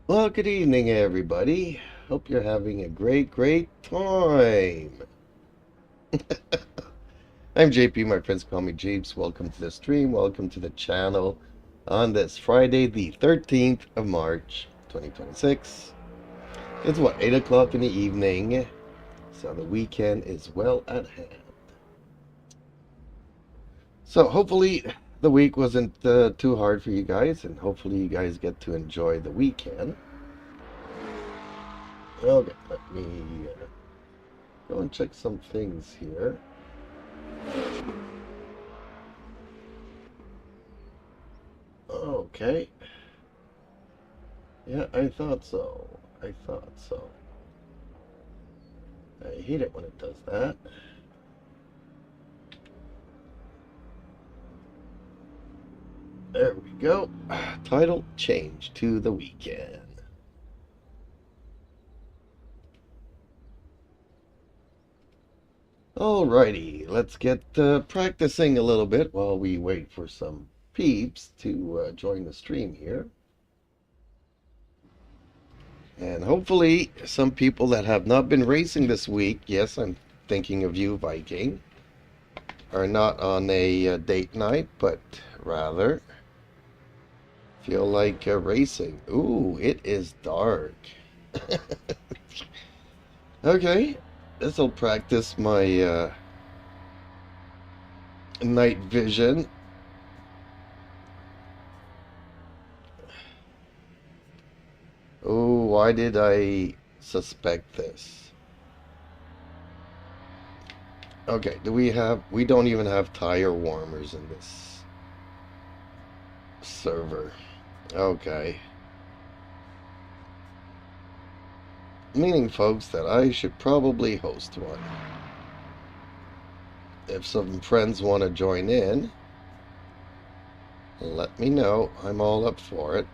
Well, good evening, everybody. Hope you're having a great time. I'm JP. My friends call me Jeeps. Welcome to the stream. Welcome to the channel on this Friday, the 13th of March, 2026. It's what, 8 o'clock in the evening, so the weekend is well at hand. So hopefully the week wasn't too hard for you guys, and hopefully you guys get to enjoy the weekend. Okay, let me go and check some things here. Okay. Yeah, I thought so. I thought so. I hate it when it does that. There we go. Title change to the weekend. Alrighty, let's get practicing a little bit while we wait for some peeps to join the stream here. And hopefully some people that have not been racing this week, yes, I'm thinking of you, Viking, are not on a date night, but rather feel like racing. Ooh, it is dark. Okay, this'll practice my night vision. Oh, why did I suspect this? Okay, we don't even have tire warmers in this server. Okay. Meaning, folks, that I should probably host one. If some friends want to join in, let me know. I'm all up for it.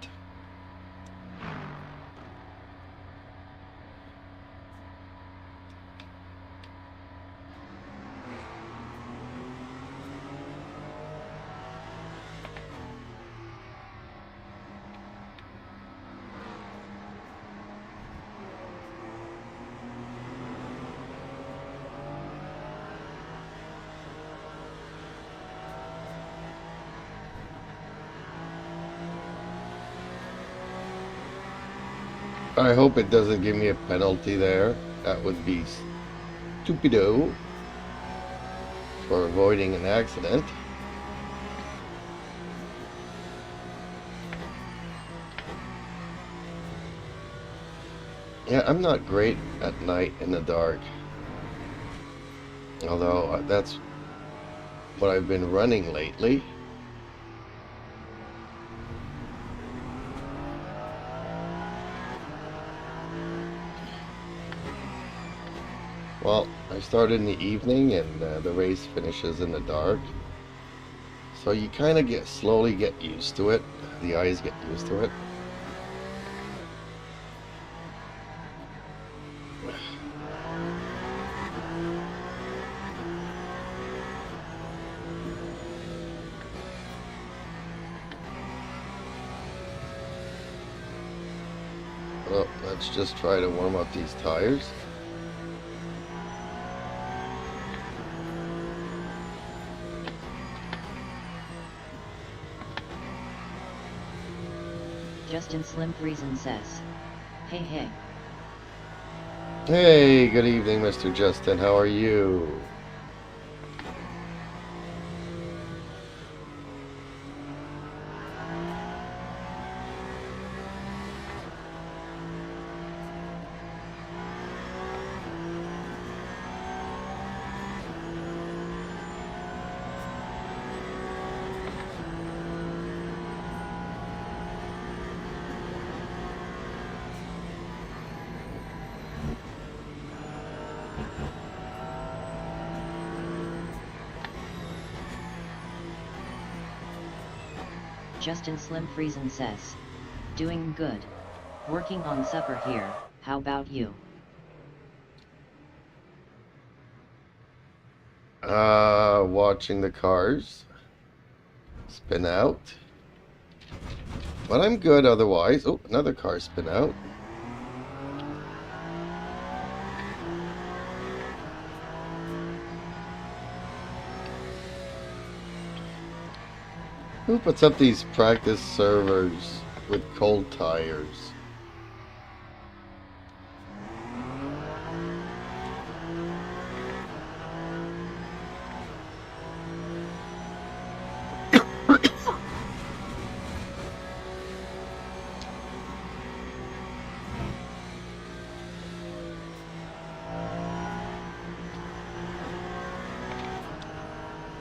I hope it doesn't give me a penalty there. That would be stupido for avoiding an accident. Yeah, I'm not great at night in the dark. Although that's what I've been running lately. Well, I started in the evening and the race finishes in the dark. So you kind of slowly get used to it. The eyes get used to it. Well, let's just try to warm up these tires. Justin Slim Friesen says, hey hey. Hey, good evening, Mr. Justin. How are you? Justin Slim Friesen says, doing good. Working on supper here, how about you? Watching the cars spin out. But I'm good otherwise. Oh, another car spin out. Who puts up these practice servers with cold tires?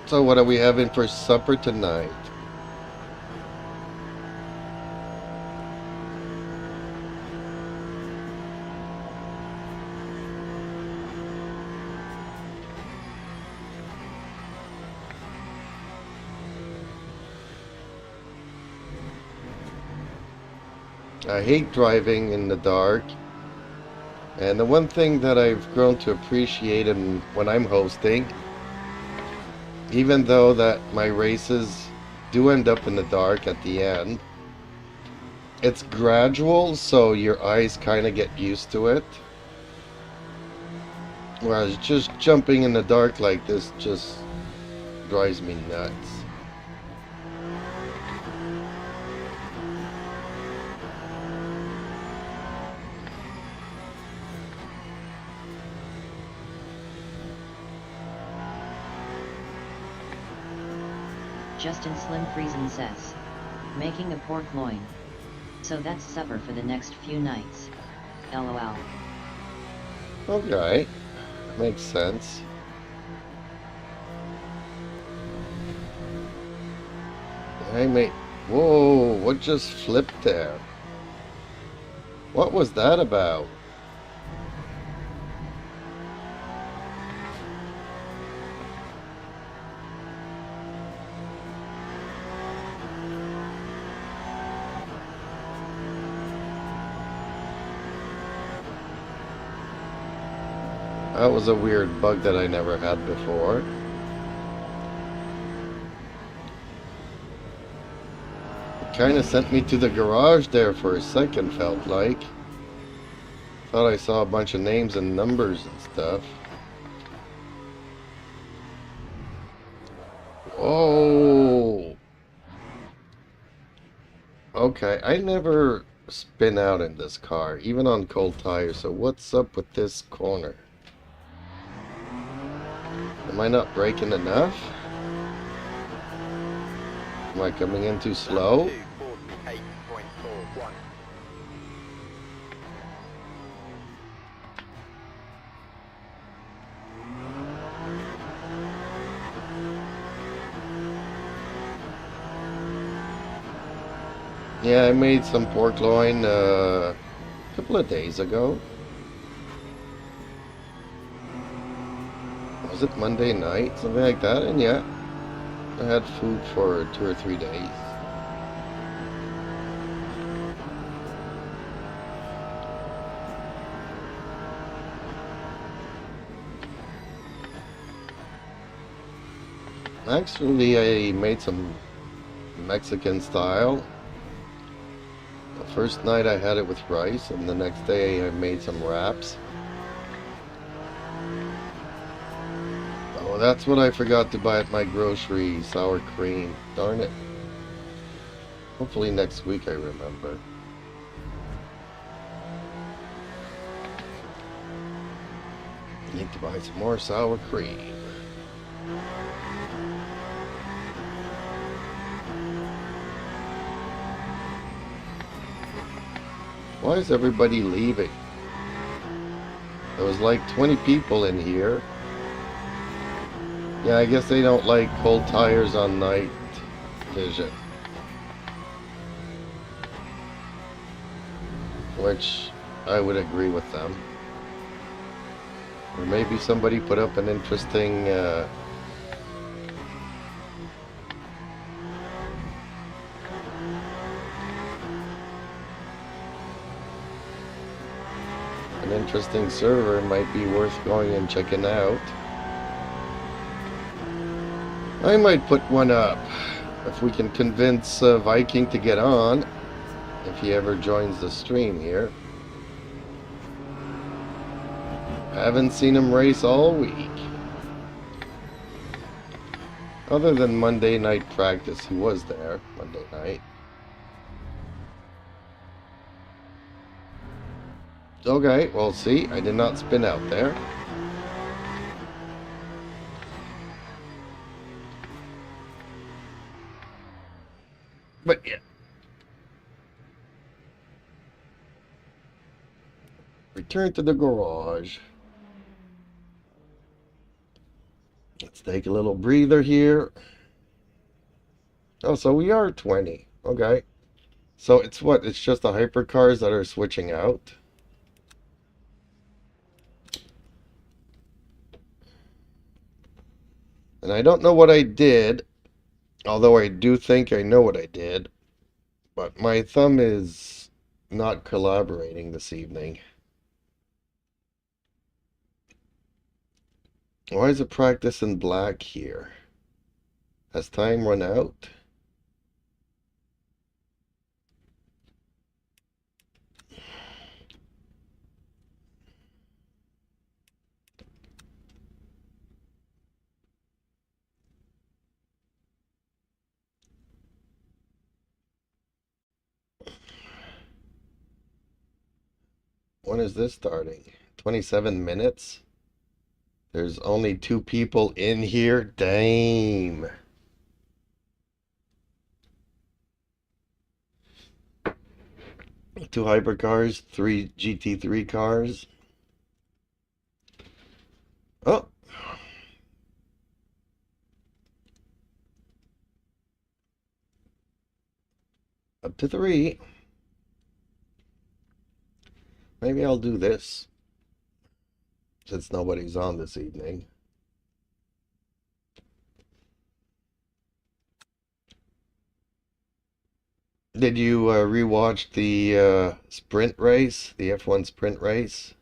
So what are we having for supper tonight? I hate driving in the dark. And the one thing that I've grown to appreciate when I'm hosting, even though that my races do end up in the dark at the end, it's gradual, so your eyes kind of get used to it. Whereas just jumping in the dark like this just drives me nuts. Justin Slim Friesen says, making a pork loin. So that's supper for the next few nights. LOL. Okay, makes sense. Hey mate, whoa, what just flipped there? What was that about? That was a weird bug that I never had before. It kind of sent me to the garage there for a second, felt like. Thought I saw a bunch of names and numbers and stuff. Oh! Okay, I never spin out in this car, even on cold tires, so what's up with this corner? Am I not braking enough? Am I coming in too slow? Yeah, I made some pork loin a couple of days ago. Was it Monday night? Something like that, and yeah, I had food for 2 or 3 days. Actually, I made some Mexican style. The first night I had it with rice, and the next day I made some wraps. Oh, that's what I forgot to buy at my grocery, sour cream. Darn it. Hopefully next week I remember. Need to buy some more sour cream. Why is everybody leaving? There was like 20 people in here. Yeah, I guess they don't like cold tires on night vision. Which I would agree with them. Or maybe somebody put up an interesting server. Might be worth going and checking out. I might put one up if we can convince Viking to get on. if he ever joins the stream here. I haven't seen him race all week. Other than Monday night practice, he was there Monday night. Okay, well, see, I did not spin out there. But yeah. Return to the garage. Let's take a little breather here. Oh, so we are 20. Okay. So it's what? It's just the hypercars that are switching out. And I don't know what I did, although I do think I know what I did. But my thumb is not collaborating this evening. Why is it practice in black here? Has time run out? When is this starting? 27 minutes? There's only 2 people in here? Damn. Two hypercars, 3 GT3 cars. Oh. Up to 3. Maybe I'll do this, since nobody's on this evening. Did you rewatch the sprint race, the F1 sprint race?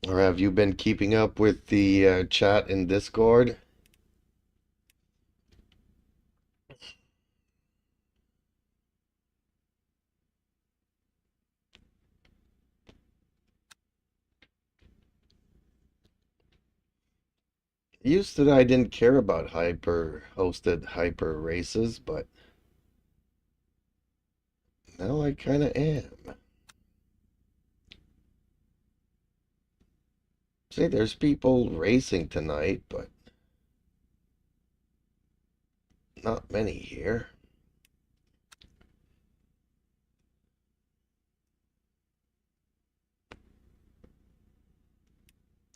Or have you been keeping up with the chat in Discord? Used to, I didn't care about hosted hyper races, but now I kind of am. See, there's people racing tonight, but not many here.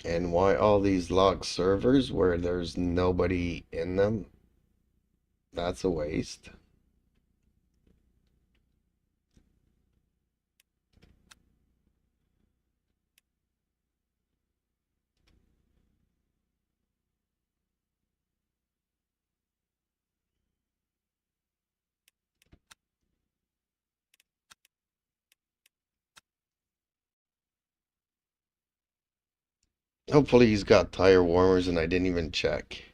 And why all these locked servers where there's nobody in them? That's a waste. Hopefully he's got tire warmers and I didn't even check.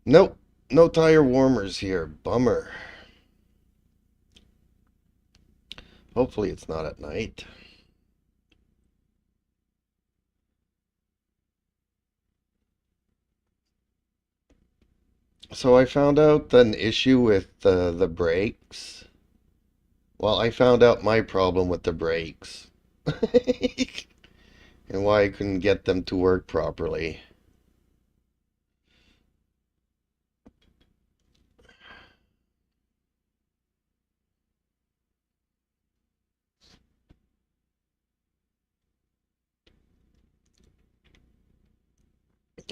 Nope, no tire warmers here. Bummer. Hopefully it's not at night. So I found out an issue with the brakes. Well, I found out my problem with the brakes. And why I couldn't get them to work properly.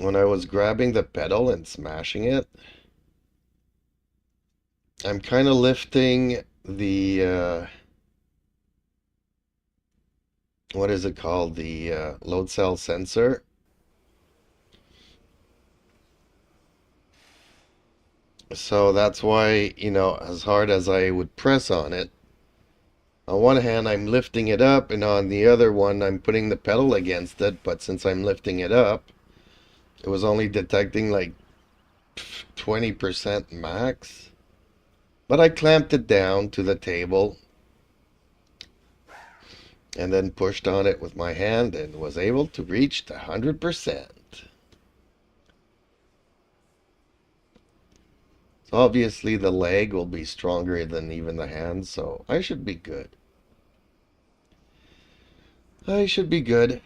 When I was grabbing the pedal and smashing it, I'm kind of lifting the what is it called? The load cell sensor. So that's why, you know, as hard as I would press on it, on one hand I'm lifting it up, and on the other one I'm putting the pedal against it, but since I'm lifting it up, it was only detecting like 20% max. But I clamped it down to the table and then pushed on it with my hand and was able to reach the 100%. So obviously the leg will be stronger than even the hand, so I should be good. I should be good.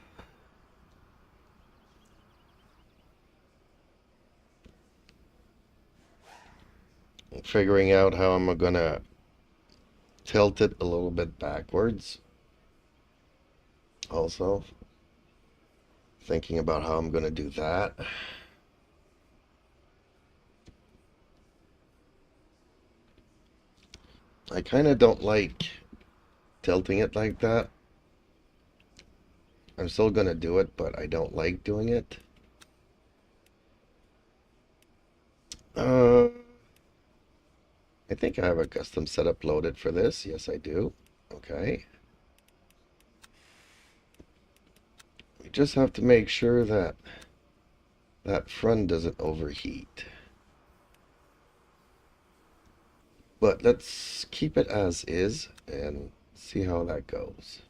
Figuring out how I'm gonna tilt it a little bit backwards. Also, thinking about how I'm gonna do that. I kind of don't like tilting it like that. I'm still gonna do it, but I don't like doing it. I think I have a custom setup loaded for this. Yes, I do. Okay. We just have to make sure that that front doesn't overheat. But let's keep it as is and see how that goes.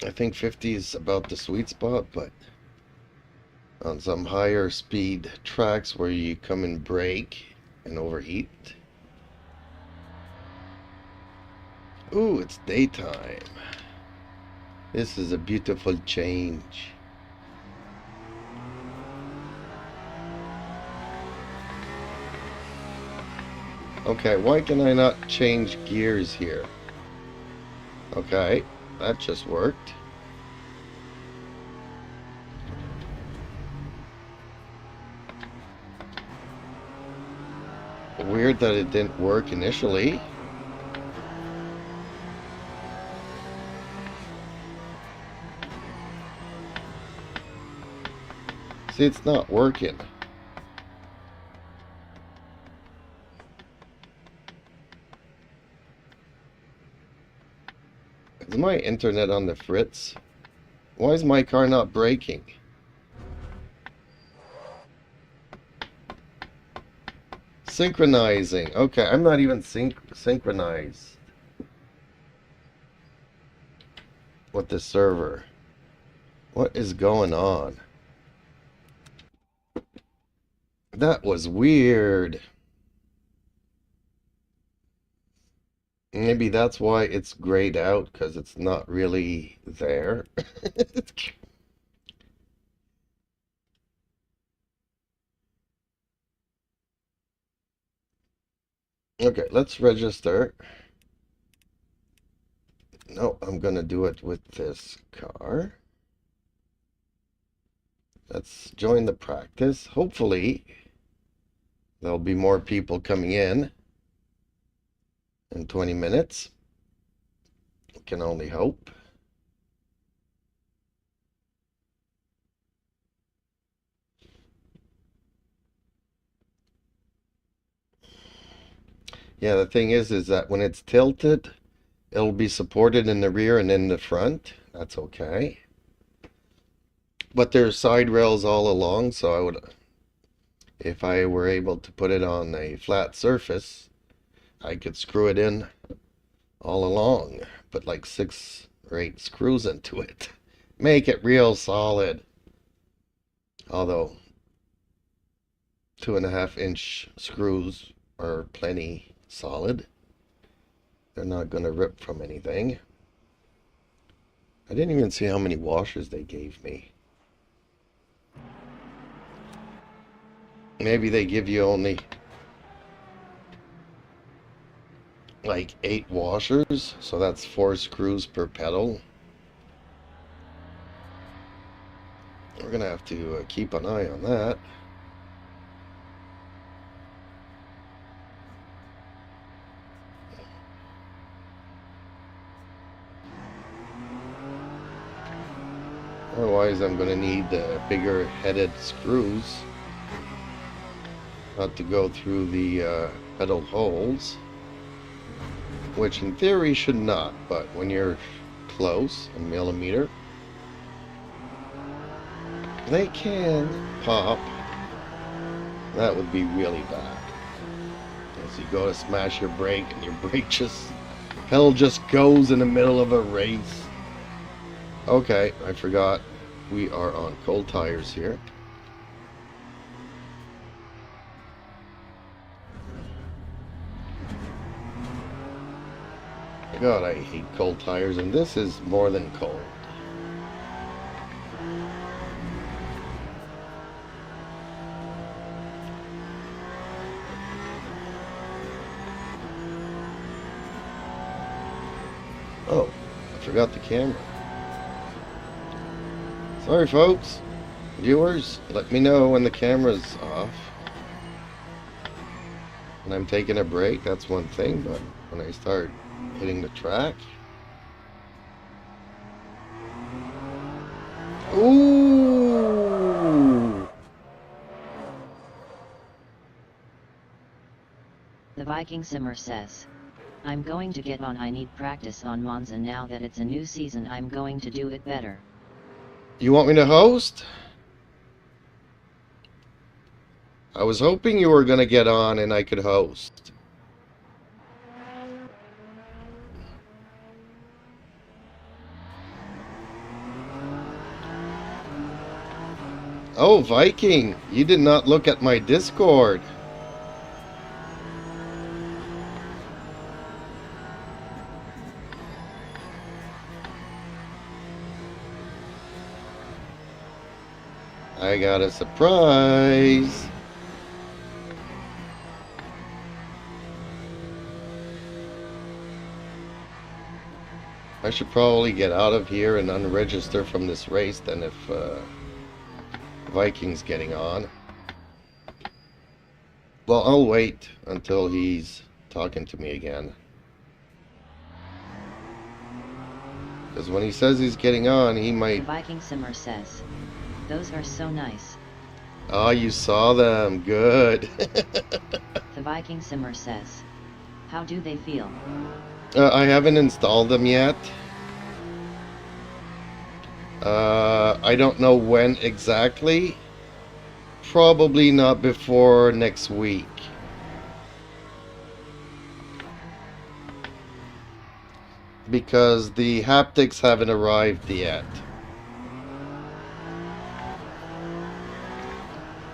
I think 50 is about the sweet spot, but on some higher speed tracks where you come and brake and overheat. Ooh, it's daytime. This is a beautiful change. Okay, why can I not change gears here? Okay, that just worked. Weird that it didn't work initially. See, it's not working. Is my internet on the fritz? Why is my car not braking? Synchronizing. Okay, I'm not even synchronized with the server. What is going on? That was weird. Maybe that's why it's grayed out, because it's not really there. Okay, let's register. No, I'm gonna do it with this car. Let's join the practice. Hopefully, there'll be more people coming in 20 minutes. Can only hope. Yeah, the thing is that when it's tilted, it'll be supported in the rear and in the front. That's okay. But there's side rails all along, so I would, if I were able to put it on a flat surface, I could screw it in all along. Put like 6 or 8 screws into it. Make it real solid. Although 2.5-inch screws are plenty solid. They're not going to rip from anything. I didn't even see how many washers they gave me. Maybe they give you only like 8 washers, so that's 4 screws per pedal. We're gonna have to keep an eye on that. Otherwise, I'm gonna need bigger headed screws, not to go through the pedal holes, which in theory should not, but when you're close, a millimeter, they can pop. That would be really bad. As you go to smash your brake and your brake just, hell just goes in the middle of a race. Okay, I forgot. We are on cold tires here. God, I hate cold tires, and this is more than cold. Oh, I forgot the camera. Sorry, folks. Viewers, let me know when the camera's off. When I'm taking a break, that's one thing, but when I start hitting the track. Ooh! The Viking Simmer says, I'm going to get on. I need practice on Monza now that it's a new season. I'm going to do it better. You want me to host? I was hoping you were going to get on and I could host. Oh, Viking, you did not look at my Discord. I got a surprise. I should probably get out of here and unregister from this race then if Viking's getting on. Well, I'll wait until he's talking to me again. Because when he says he's getting on, he might... The Viking Simmer says, those are so nice. Oh, you saw them. Good. The Viking Simmer says, how do they feel? I haven't installed them yet. I don't know when exactly. Probably not before next week. Because the haptics haven't arrived yet.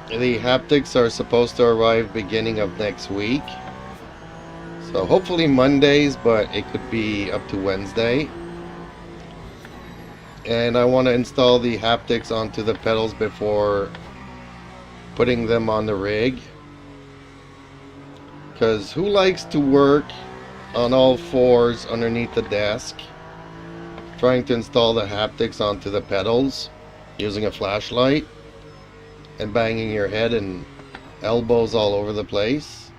The haptics are supposed to arrive beginning of next week. So hopefully Mondays, but it could be up to Wednesday. And I want to install the haptics onto the pedals before putting them on the rig. Because who likes to work on all fours underneath the desk, trying to install the haptics onto the pedals using a flashlight and banging your head and elbows all over the place?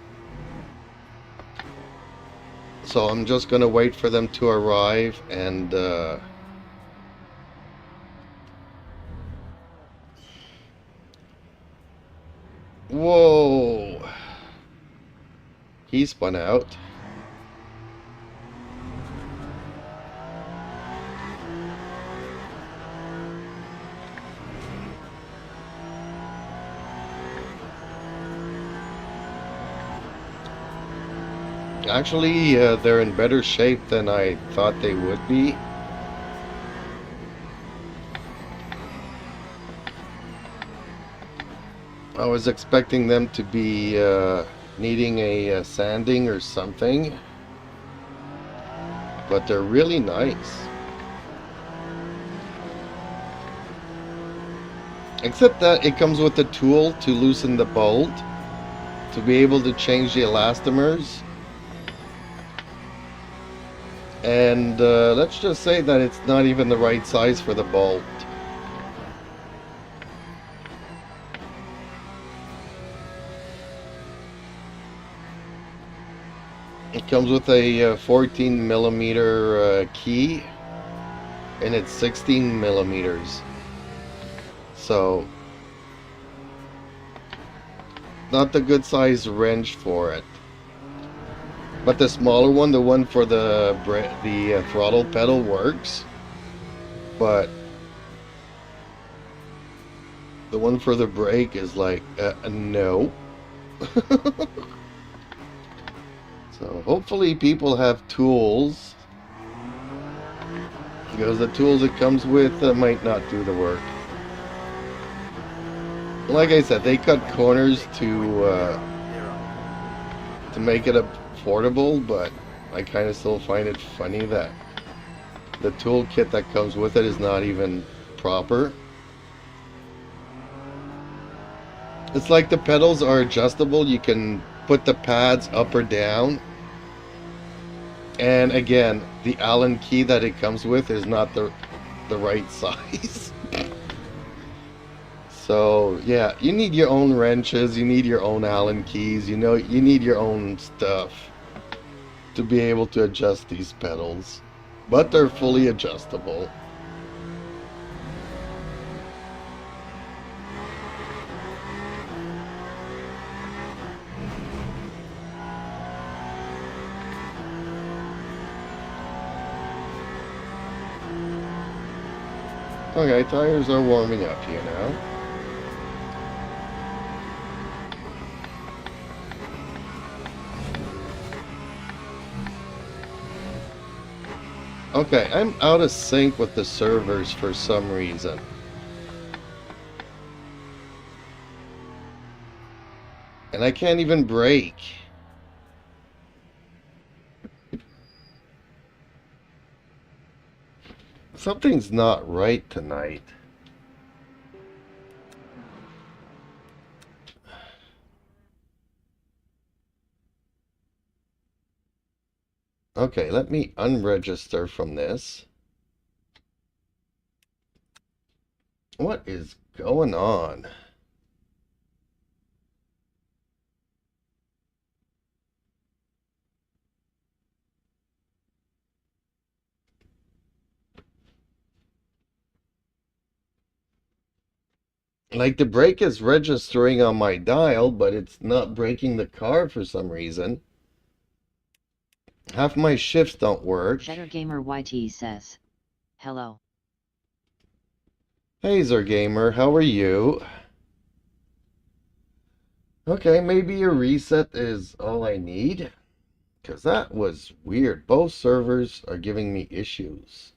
So I'm just gonna wait for them to arrive and whoa, he spun out. Actually, they're in better shape than I thought they would be. I was expecting them to be needing a sanding or something, but they're really nice. Except that it comes with a tool to loosen the bolt, to be able to change the elastomers. And let's just say that it's not even the right size for the bolt. It comes with a 14 millimeter key, and it's 16 millimeters. So, not the good size wrench for it. But the smaller one, the one for the throttle pedal, works. But the one for the brake is like, no. So hopefully people have tools, because the tools it comes with might not do the work. Like I said, they cut corners to make it affordable, but I kind of still find it funny that the toolkit that comes with it is not even proper. It's like the pedals are adjustable. You can put the pads up or down. And again, the Allen key that it comes with is not the right size. So yeah, you need your own wrenches, you need your own Allen keys, you know, you need your own stuff to be able to adjust these pedals. But they're fully adjustable. Okay, tires are warming up here now. Okay, I'm out of sync with the servers for some reason. And I can't even brake. Something's not right tonight. Okay, let me unregister from this. What is going on? Like the brake is registering on my dial, but it's not braking the car for some reason. Half my shifts don't work. Gamer YT says, hello. Hey Zergamer, how are you? Okay, maybe a reset is all I need. Because that was weird. Both servers are giving me issues.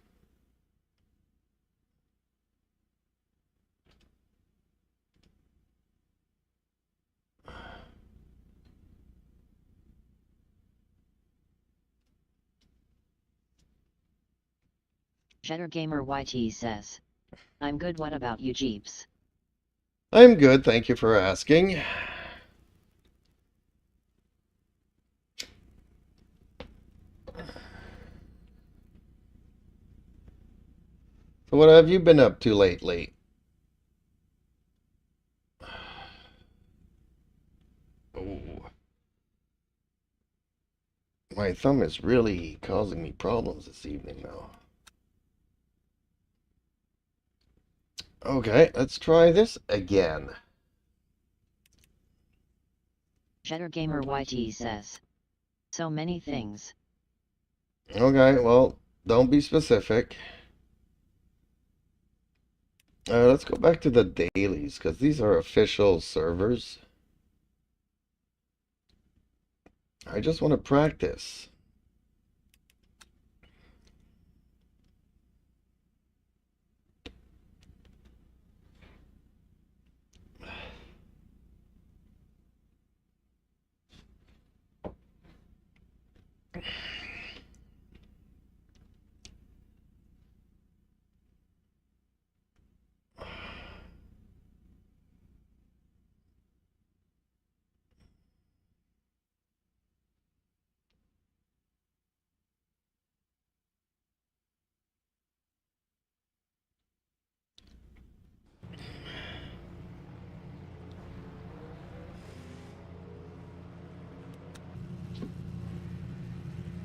Gamer YT says, I'm good, what about you Jeeps? I'm good, thank you for asking. So what have you been up to lately? Oh. My thumb is really causing me problems this evening now. Okay, let's try this again. Gamer YT says, so many things. Okay, well, don't be specific. Let's go back to the dailies, because these are official servers. I just want to practice.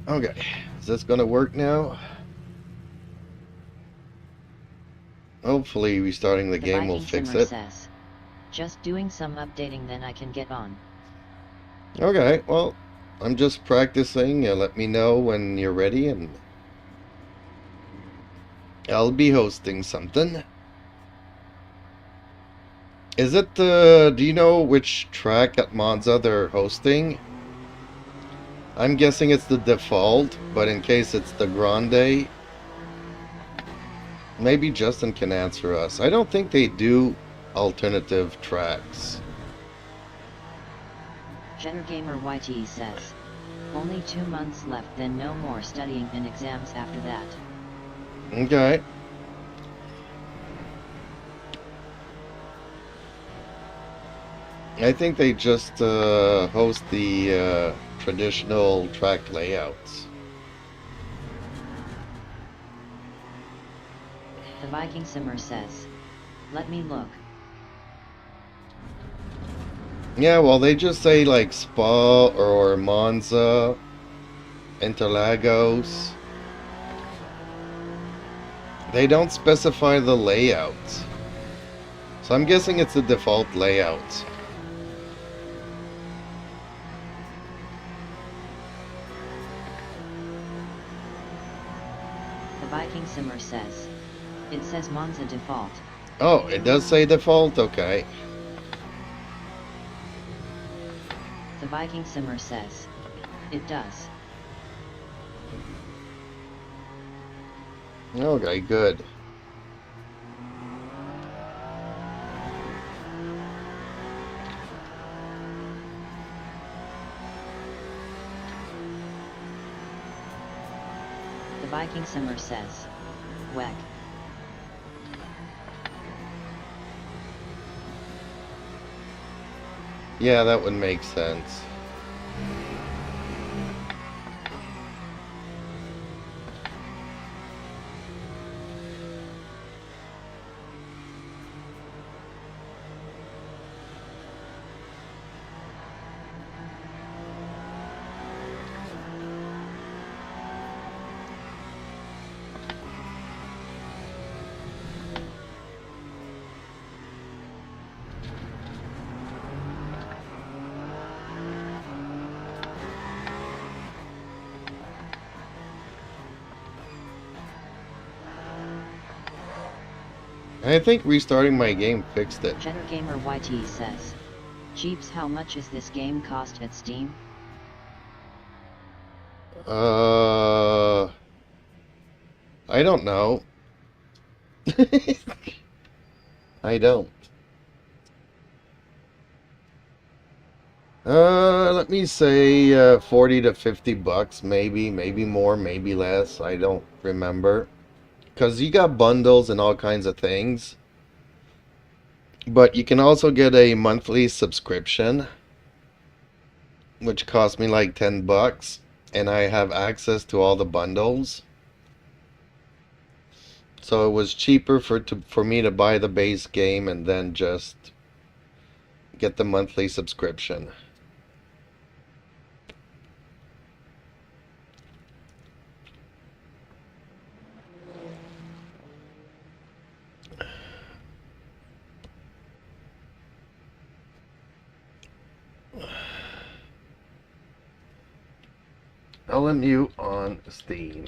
Okay, is this going to work now? Hopefully restarting the game will fix it. Says, just doing some updating, then I can get on. Okay, well, I'm just practicing. Let me know when you're ready and I'll be hosting something. Is it do you know which track at Monza they're hosting? I'm guessing it's the default, but in case it's the Grande, maybe Justin can answer us. I don't think they do alternative tracks. Cheddar Gamer YT says, only 2 months left, then no more studying and exams after that. Okay. I think they just host the traditional track layouts. The Viking Simmer says, let me look. Yeah, well, they just say like Spa or Monza, Interlagos. They don't specify the layout. So I'm guessing it's the default layout. The Viking Simmer says, it says Monza default. Oh, it does say default? Okay. The Viking Simmer says, it does. Okay, good. The Viking Simmer says, whack. Yeah, that would make sense. I think restarting my game fixed it. Cheddar Gamer YT says, Jeeps, how much is this game cost at Steam? I don't know. I don't. Let me say 40 to 50 bucks, maybe more, maybe less. I don't remember. Because you got bundles and all kinds of things. But you can also get a monthly subscription, which cost me like 10 bucks. And I have access to all the bundles. So it was cheaper for me to buy the base game and then just get the monthly subscription. LMU on Steam.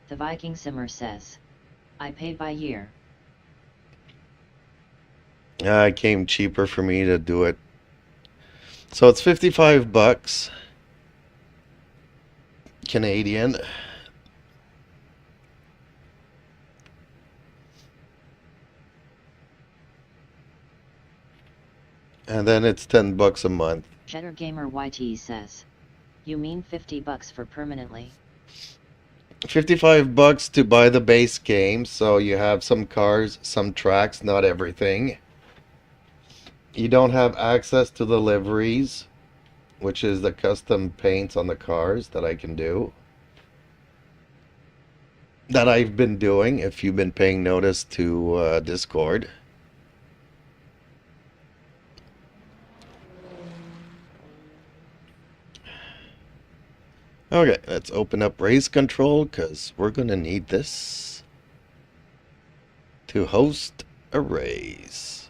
The Viking Simmer says, I pay by year. It came cheaper for me to do it. So it's 55 bucks Canadian. And then it's 10 bucks a month. Cheddar Gamer YT says, you mean 50 bucks for permanently? 55 bucks to buy the base game, so you have some cars, some tracks, not everything. You don't have access to the liveries, which is the custom paints on the cars that I can do. That I've been doing, if you've been paying notice to Discord. Okay, let's open up race control because we're going to need this to host a race.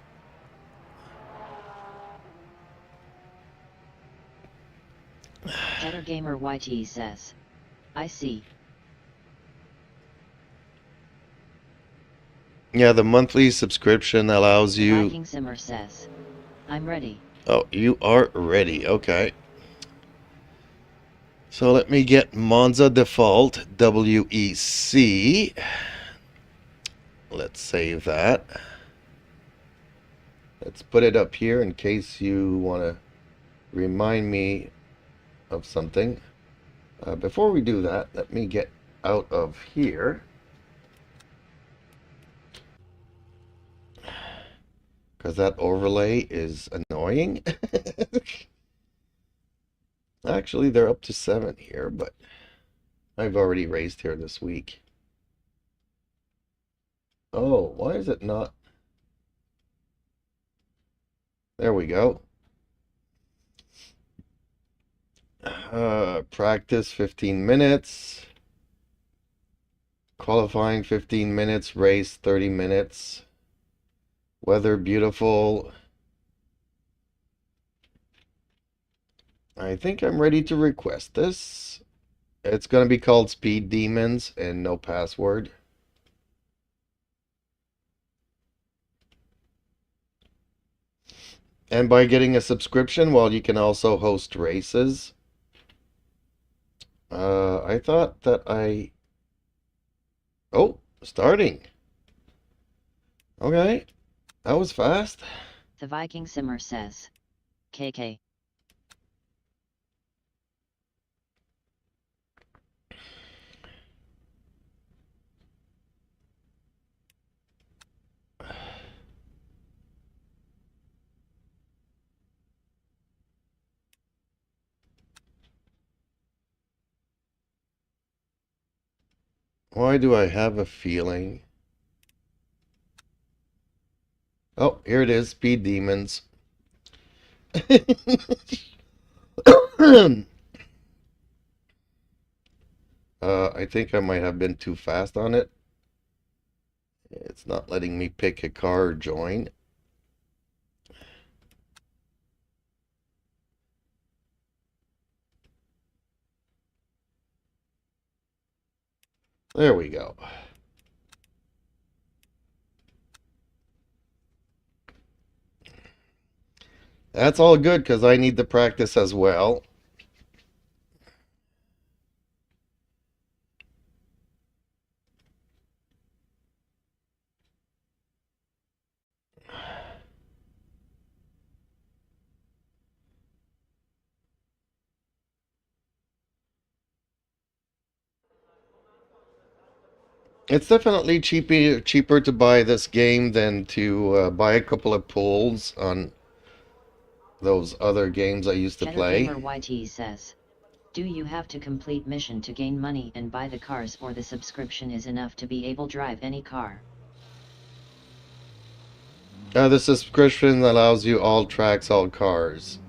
Jetter Gamer YT says, I see. Yeah, the monthly subscription allows The you... Viking Simmer says, I'm ready. Oh, you are ready. Okay. So let me get Monza default WEC. Let's save that. Let's put it up here in case you want to remind me of something. Before we do that, let me get out of here. Because that overlay is annoying. Actually, they're up to 7 here, but I've already raced here this week. Oh, why is it not? There we go. Practice 15 minutes. Qualifying 15 minutes. Race 30 minutes. Weather beautiful. I think I'm ready to request this. It's going to be called Speed Demons and no password. And by getting a subscription, well, you can also host races. I thought that I... Oh, starting. Okay, that was fast. The Viking Simmer says, KK. Why do I have a feeling? Oh, here it is, Speed Demons. I think I might have been too fast on it. It's not letting me pick a car or join. There we go. That's all good because I need the practice as well. It's definitely cheaper to buy this game than to buy a couple of pulls on those other games I used to Jetter play. Gamer YT says, do you have to complete mission to gain money and buy the cars, or the subscription is enough to be able to drive any car? The subscription allows you all tracks, all cars.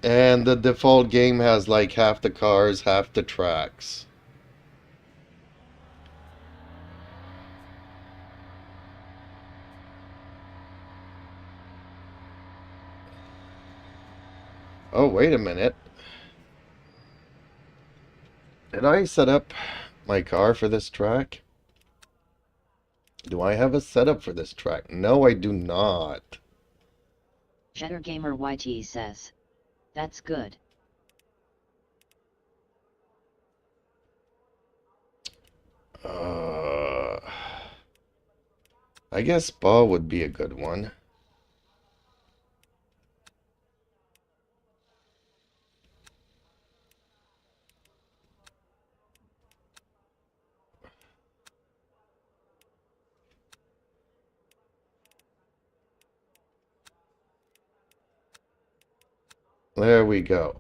And the default game has like half the cars, half the tracks. Oh, wait a minute. Did I set up my car for this track? Do I have a setup for this track? No, I do not. Jetter Gamer YT says, that's good. I guess Spa would be a good one. There we go.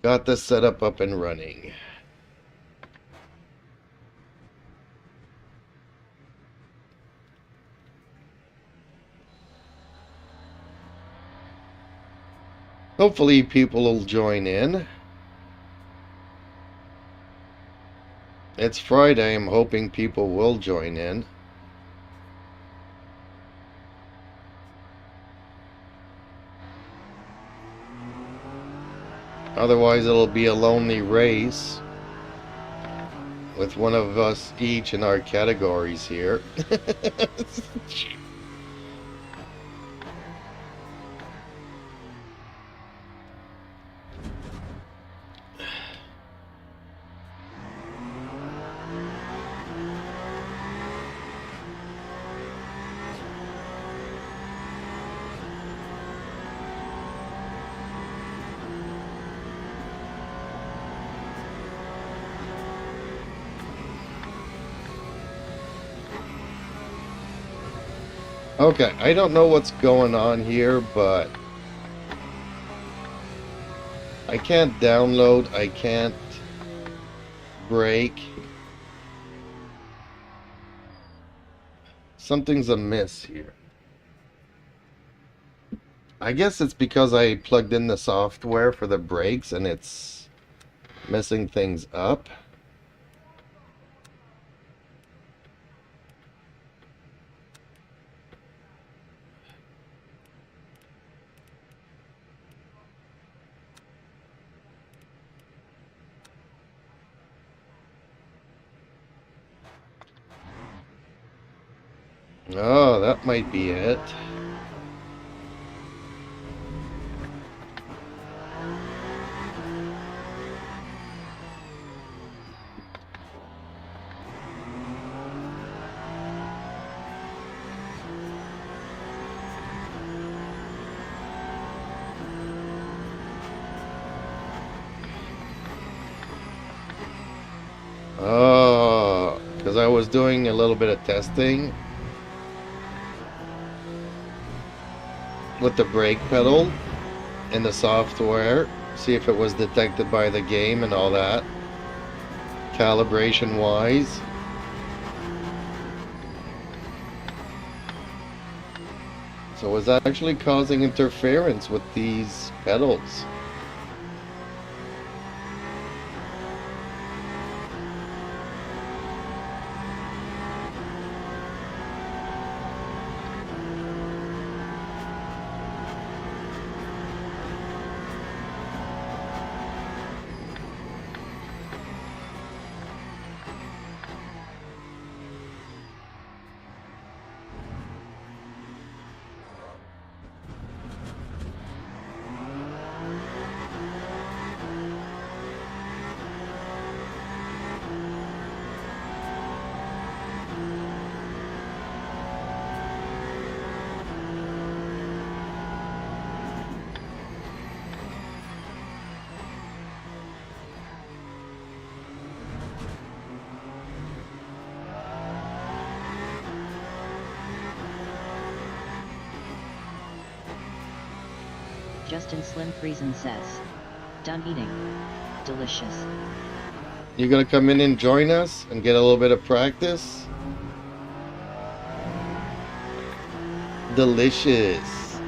Got the setup up and running. Hopefully people will join in. It's Friday. I'm hoping people will join in. Otherwise, it'll be a lonely race with one of us each in our categories here. Okay, I don't know what's going on here, but I can't download, I can't break. Something's amiss here. I guess it's because I plugged in the software for the brakes and it's messing things up. Oh, that might be it. Oh, because I was doing a little bit of testing with the brake pedal in the software, see if it was detected by the game and all that, calibration wise. So it was actually causing interference with these pedals. Justin Slim Friesen says, done eating. Delicious. You gonna come in and join us and get a little bit of practice? Delicious.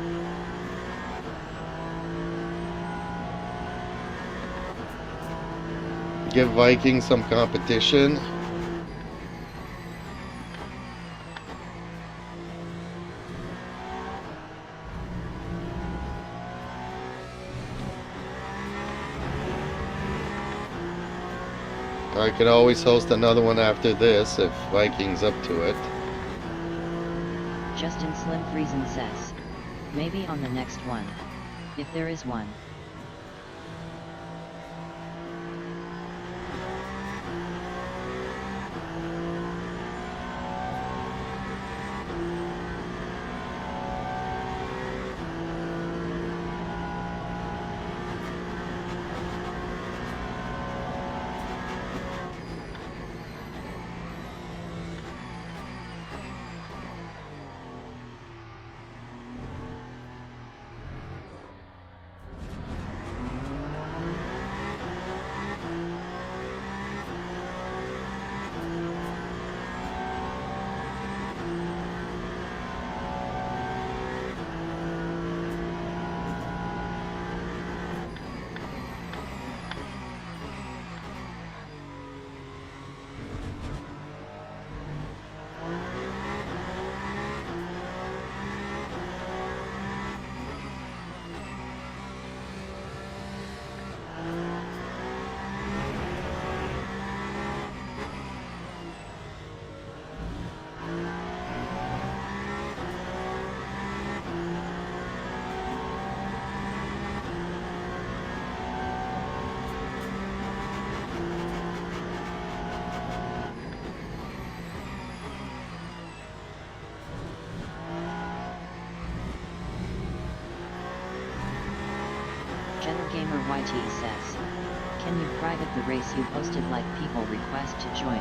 Give Vikings some competition. I could always host another one after this if Viking's up to it. Justin Slim Friesen says, maybe on the next one. If there is one. Cheddar Gamer YT says, can you private the race you posted like people request to join?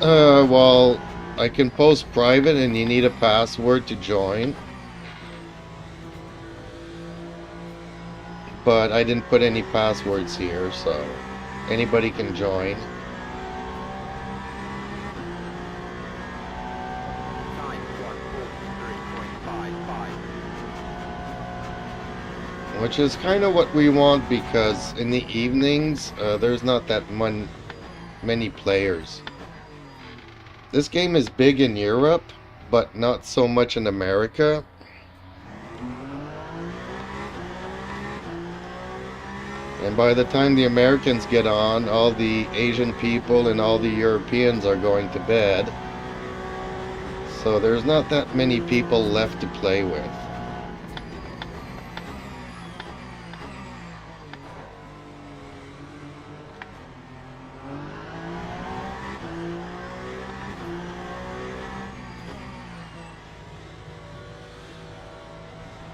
Well, I can post private and you need a password to join. But I didn't put any passwords here, so anybody can join. Which is kind of what we want, because in the evenings, there's not that many players. This game is big in Europe, but not so much in America. And by the time the Americans get on, all the Asian people and all the Europeans are going to bed. So there's not that many people left to play with.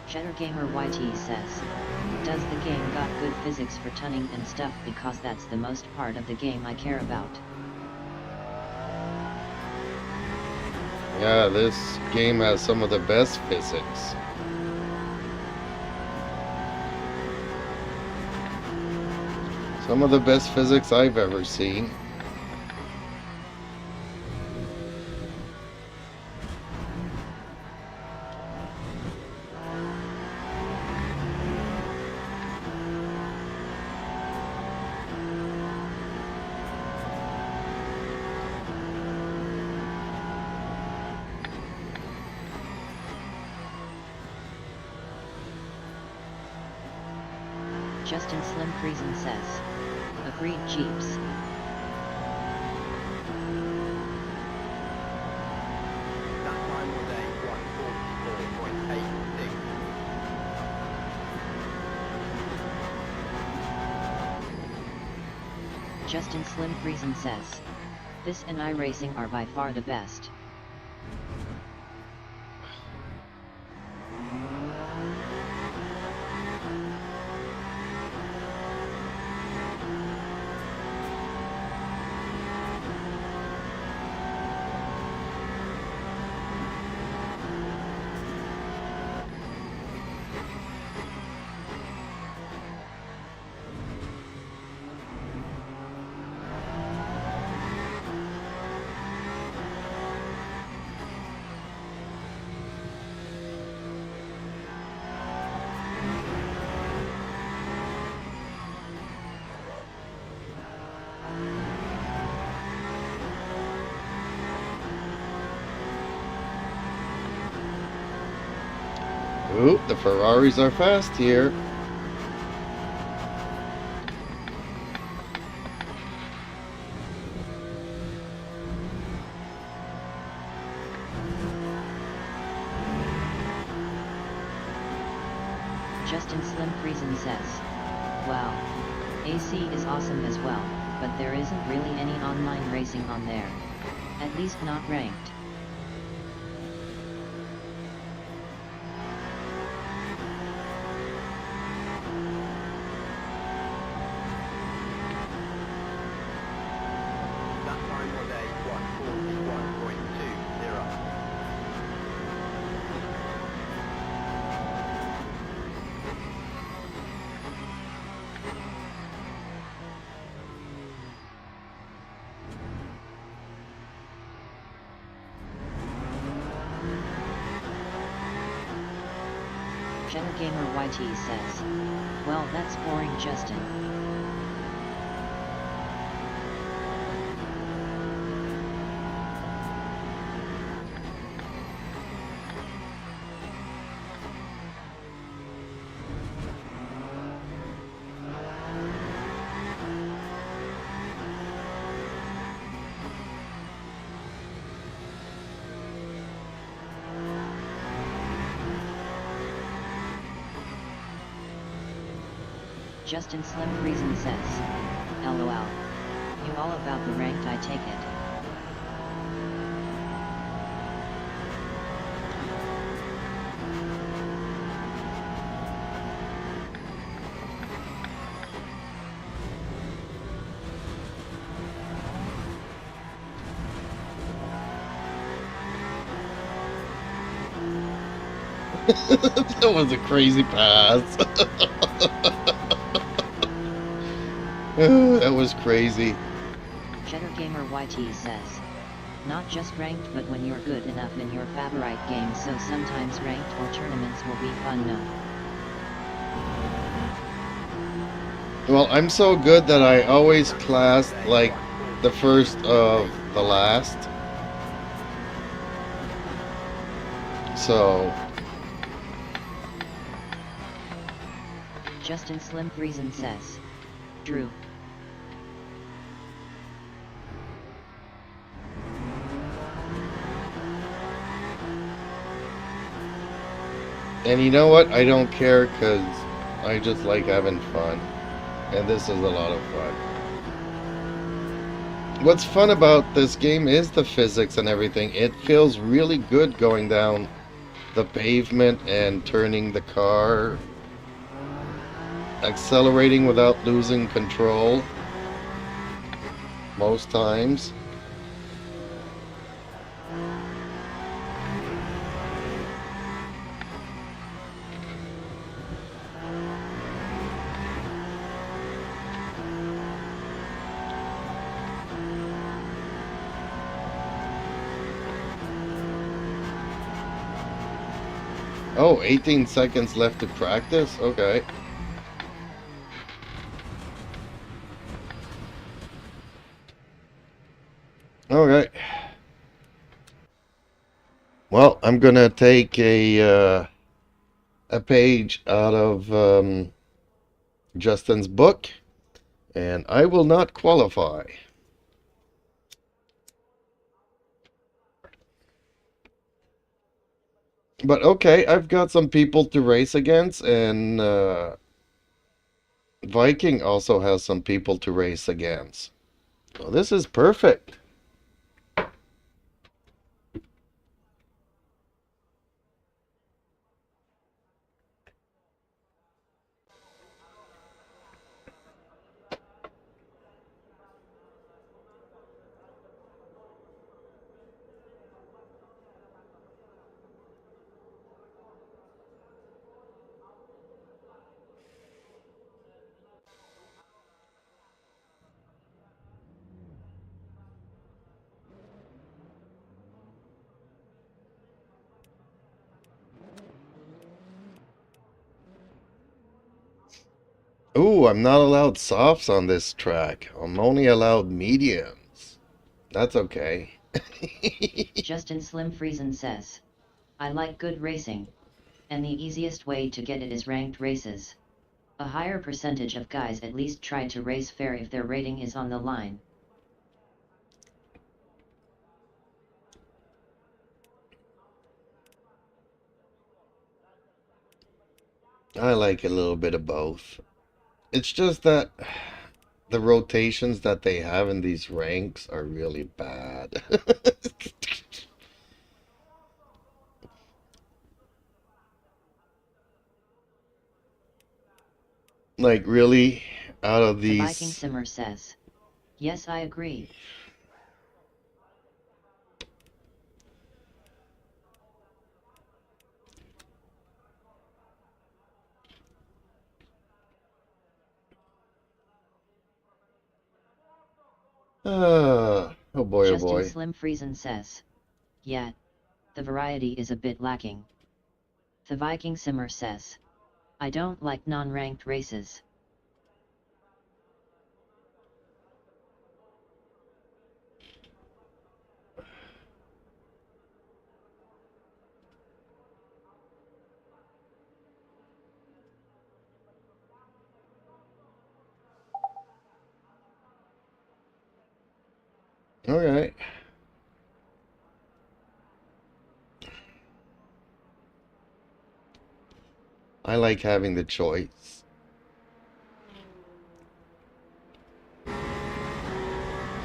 Cheddar Gamer YT says, does the game got good physics for tuning and stuff, because that's the most part of the game I care about. Yeah, this game has some of the best physics. Some of the best physics I've ever seen. Justin Slim Friesen says, agreed Jeeps. That time of day 144.86. Justin Slim Friesen says, this and iRacing are by far the best. Ooh, the Ferraris are fast here. Justin Slim Friesen says, wow, AC is awesome as well, but there isn't really any online racing on there. At least not ranked. That time of day 141.20. Cheddar Gamer YT says, well, that's boring, Justin. Justin Slim Friesen says, LOL. You all about the ranked, I take it. That was a crazy pass. That was crazy. Cheddar Gamer YT says, not just ranked but when you're good enough in your favorite games, so sometimes ranked or tournaments will be fun, no? Well, I'm so good that I always class like the first of the last. So, Justin Slim Friesen says, Drew. and you know what? I don't care because I just like having fun. And this is a lot of fun. What's fun about this game is the physics and everything. It feels really good going down the pavement and turning the car, accelerating without losing control most times. Oh, 18 seconds left to practice? Okay. Okay. Well, I'm gonna take a page out of Justin's book, and I will not qualify. But okay, I've got some people to race against, and Viking also has some people to race against. So this is perfect. Ooh, I'm not allowed softs on this track. I'm only allowed mediums. That's okay. Justin Slim Friesen says, I like good racing. And the easiest way to get it is ranked races. A higher percentage of guys at least try to race fair if their rating is on the line. I like a little bit of both. It's just that the rotations that they have in these ranks are really bad. Like, really? Out of The Viking these... Simmer says, yes, I agree. Oh boy, oh Justin boy. Slim Friesen says, yeah, the variety is a bit lacking. The Viking Simmer says, I don't like non-ranked races. Alright. I like having the choice.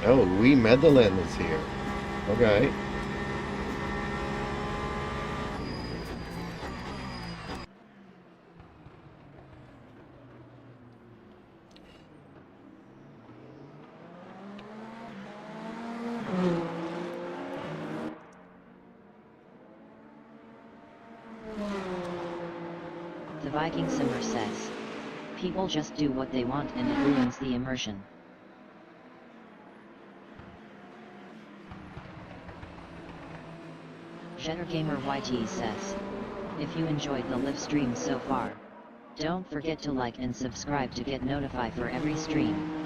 Oh, Louis Medellin is here. Okay. Viking Simmer says, people just do what they want and it ruins the immersion. Jettergamer YT says, if you enjoyed the live stream so far, don't forget to like and subscribe to get notified for every stream.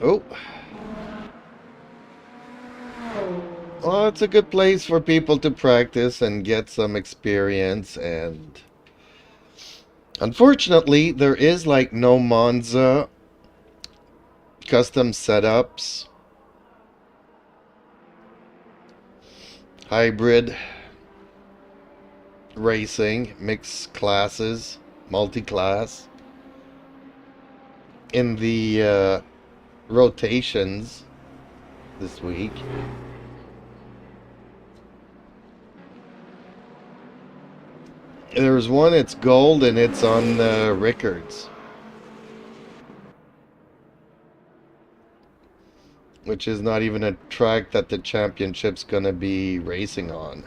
Oh. Well, it's a good place for people to practice and get some experience, and unfortunately, there is like no Monza custom setups, hybrid racing, mixed classes, multi-class in the rotations this week. There's one, it's gold, and it's on Rickards, which is not even a track that the championship's gonna be racing on.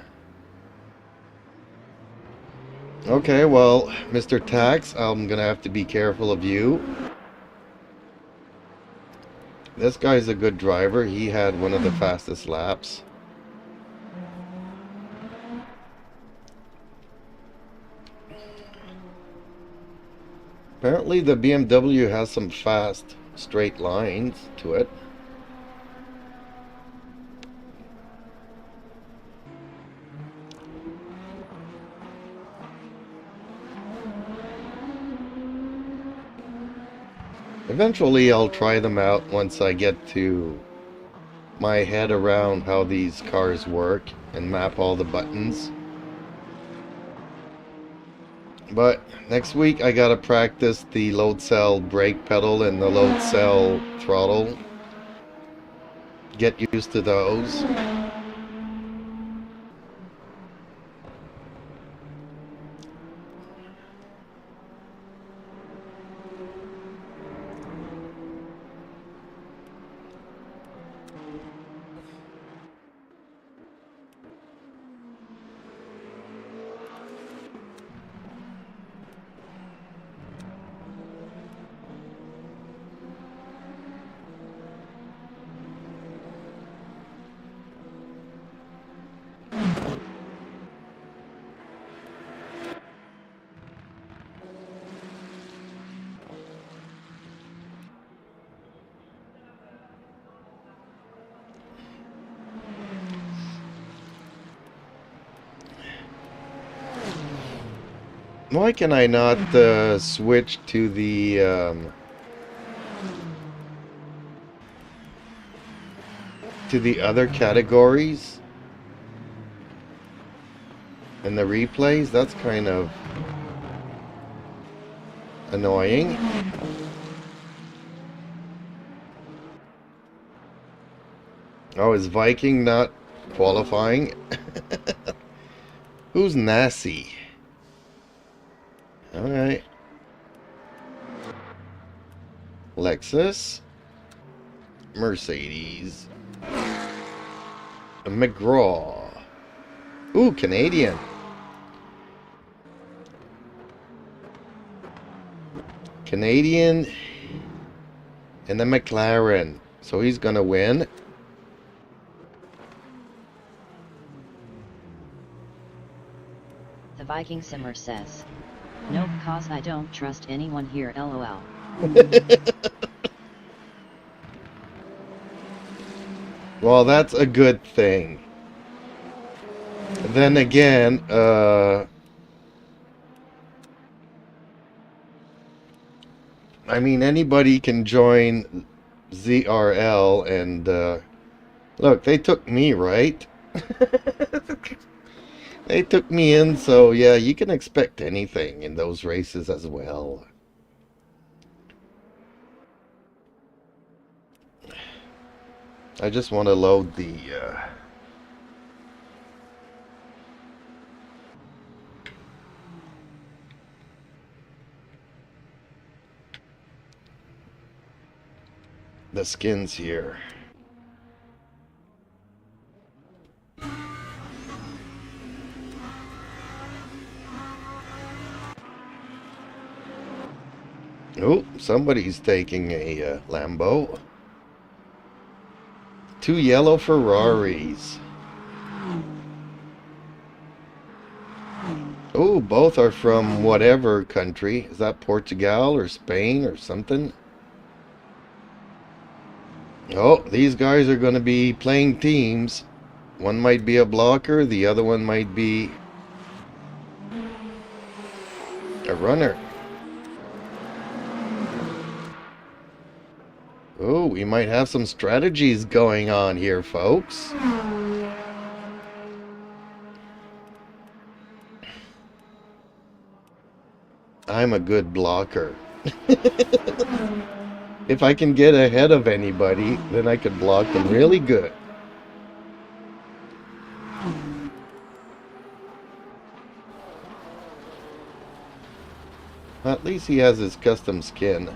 Okay, well, Mr. Tax, I'm gonna have to be careful of you. This guy's a good driver. He had one of the fastest laps. Apparently the BMW has some fast straight lines to it. Eventually I'll try them out once I get to my head around how these cars work and map all the buttons. But next week I gotta practice the load cell brake pedal and the load cell throttle. Get used to those. Why can I not switch to the other categories in the replays? That's kind of annoying. Oh, is Viking not qualifying? Who's Nasty? Alright. Lexus. Mercedes. McGraw. Ooh, Canadian. Canadian. And the McLaren. So he's gonna win. The Viking Simmer says, nope, cause I don't trust anyone here, lol. Well, that's a good thing. Then again, I mean, anybody can join ZRL, and look, they took me, right? They took me in, so yeah, you can expect anything in those races as well. I just want to load the the skins here. Oh, somebody's taking a Lambo. 2 yellow Ferraris. Oh, both are from whatever country. Is that Portugal or Spain or something? Oh, these guys are going to be playing teams. One might be a blocker, the other one might be a runner. Oh, we might have some strategies going on here, folks. I'm a good blocker. If I can get ahead of anybody, then I could block them really good. At least he has his custom skin.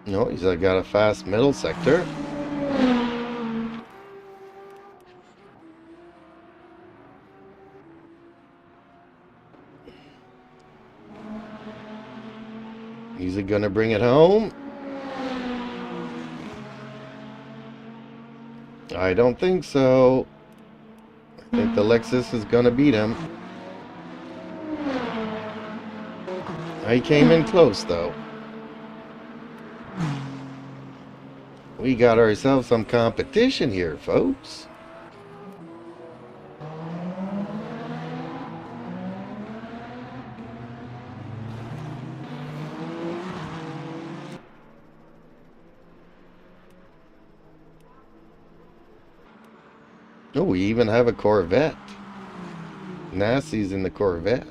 No, he's got a fast middle sector. Is he gonna bring it home? I don't think so. I think the Lexus is gonna beat him. He came in close though. We got ourselves some competition here, folks. Oh, we even have a Corvette. Nassie's in the Corvette.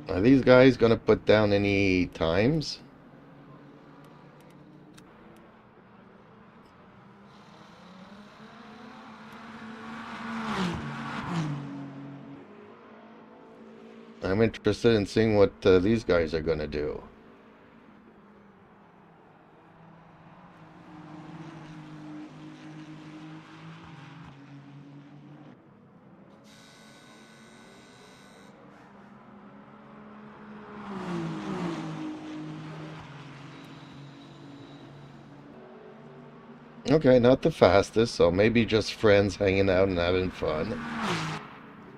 Are these guys gonna put down any times? I'm interested in seeing what these guys are gonna do. Okay, not the fastest, so maybe just friends hanging out and having fun.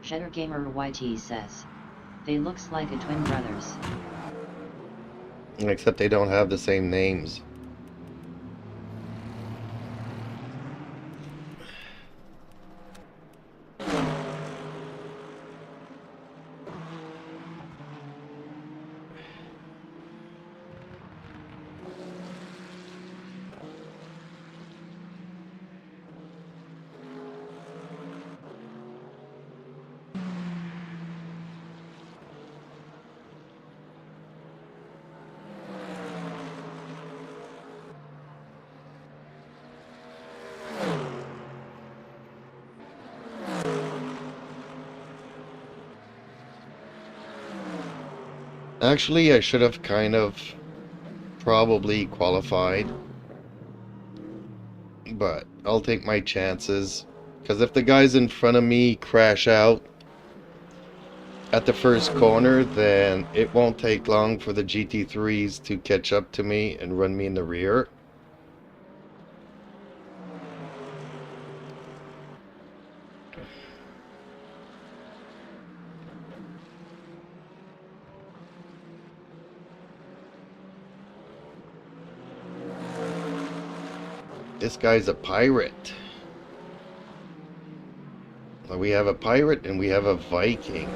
Cheddar Gamer YT says, they looks like a twin brothers. Except they don't have the same names. Actually, I should have kind of probably qualified, but I'll take my chances, because if the guys in front of me crash out at the first corner, then it won't take long for the GT3s to catch up to me and run me in the rear. This guy's a pirate. We have a pirate and we have a Viking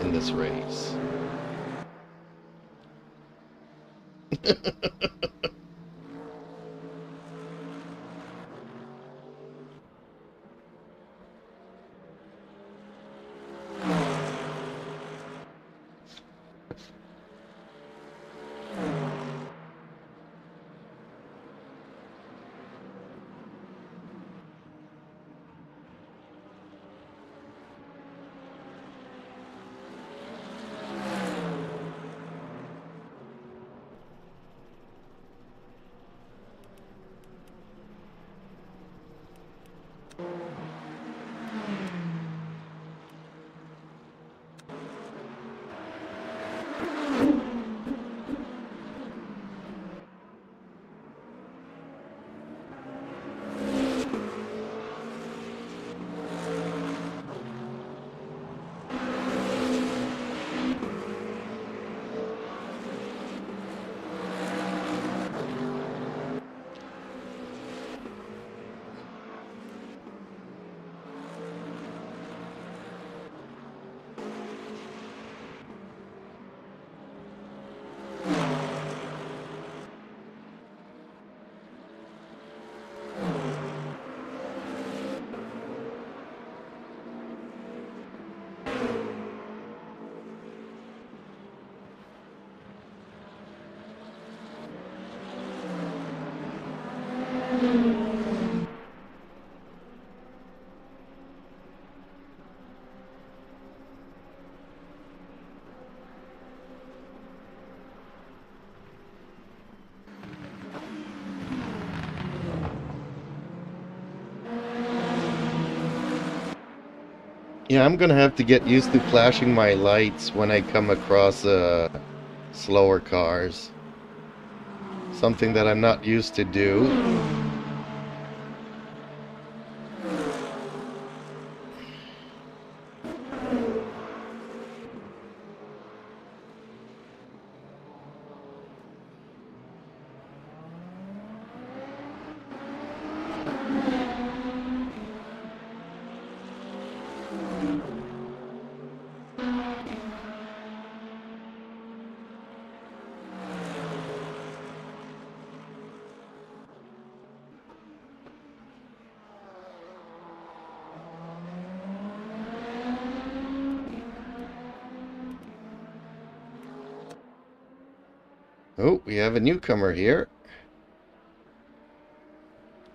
in this race. Yeah, I'm gonna have to get used to flashing my lights when I come across slower cars. Something that I'm not used to do. Oh, we have a newcomer here.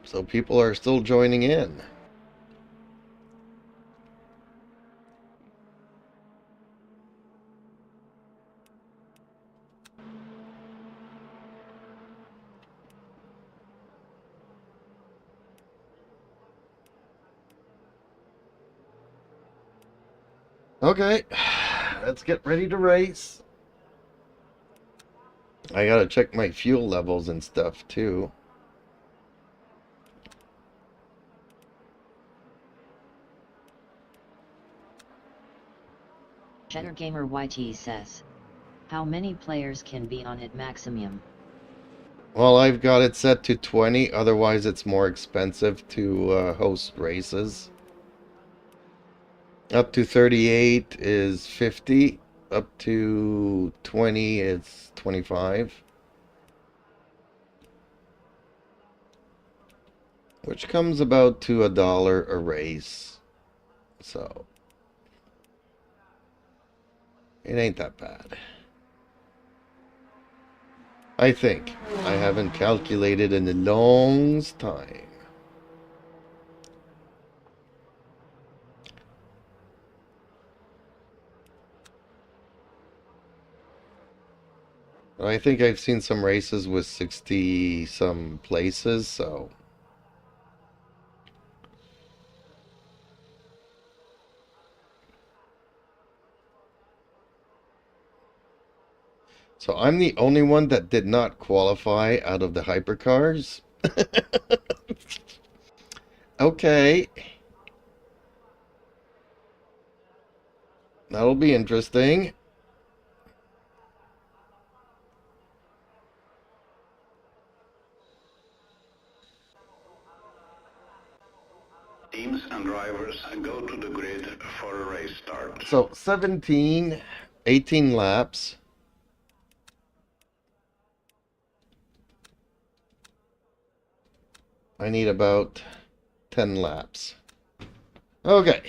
So people are still joining in. Okay, let's get ready to race. I gotta check my fuel levels and stuff too. Cheddar Gamer YT says, how many players can be on it maximum? Well, I've got it set to 20, otherwise it's more expensive to host races. Up to 38 is 50, up to 20 is 25. Which comes about to $1 a race. So, it ain't that bad. I think. I haven't calculated in a long time. I think I've seen some races with 60 some places, so. So I'm the only one that did not qualify out of the hypercars. Okay. That'll be interesting. Teams and drivers go to the grid for a race start. So 18 laps. I need about 10 laps. Okay.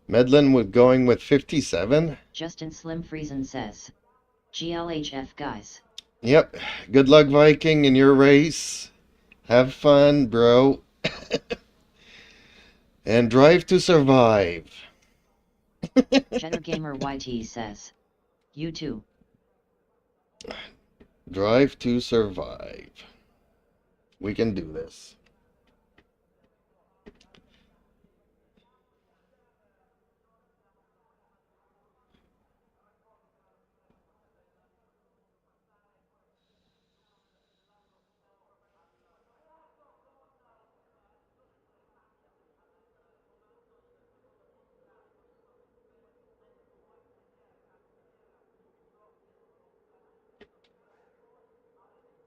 Medlin was going with 57. Justin Slim Friesen says, GLHF guys. Yep. Good luck, Viking, in your race. Have fun, bro. And drive to survive. Cheddar Gamer YT says, you too. Drive to survive. We can do this.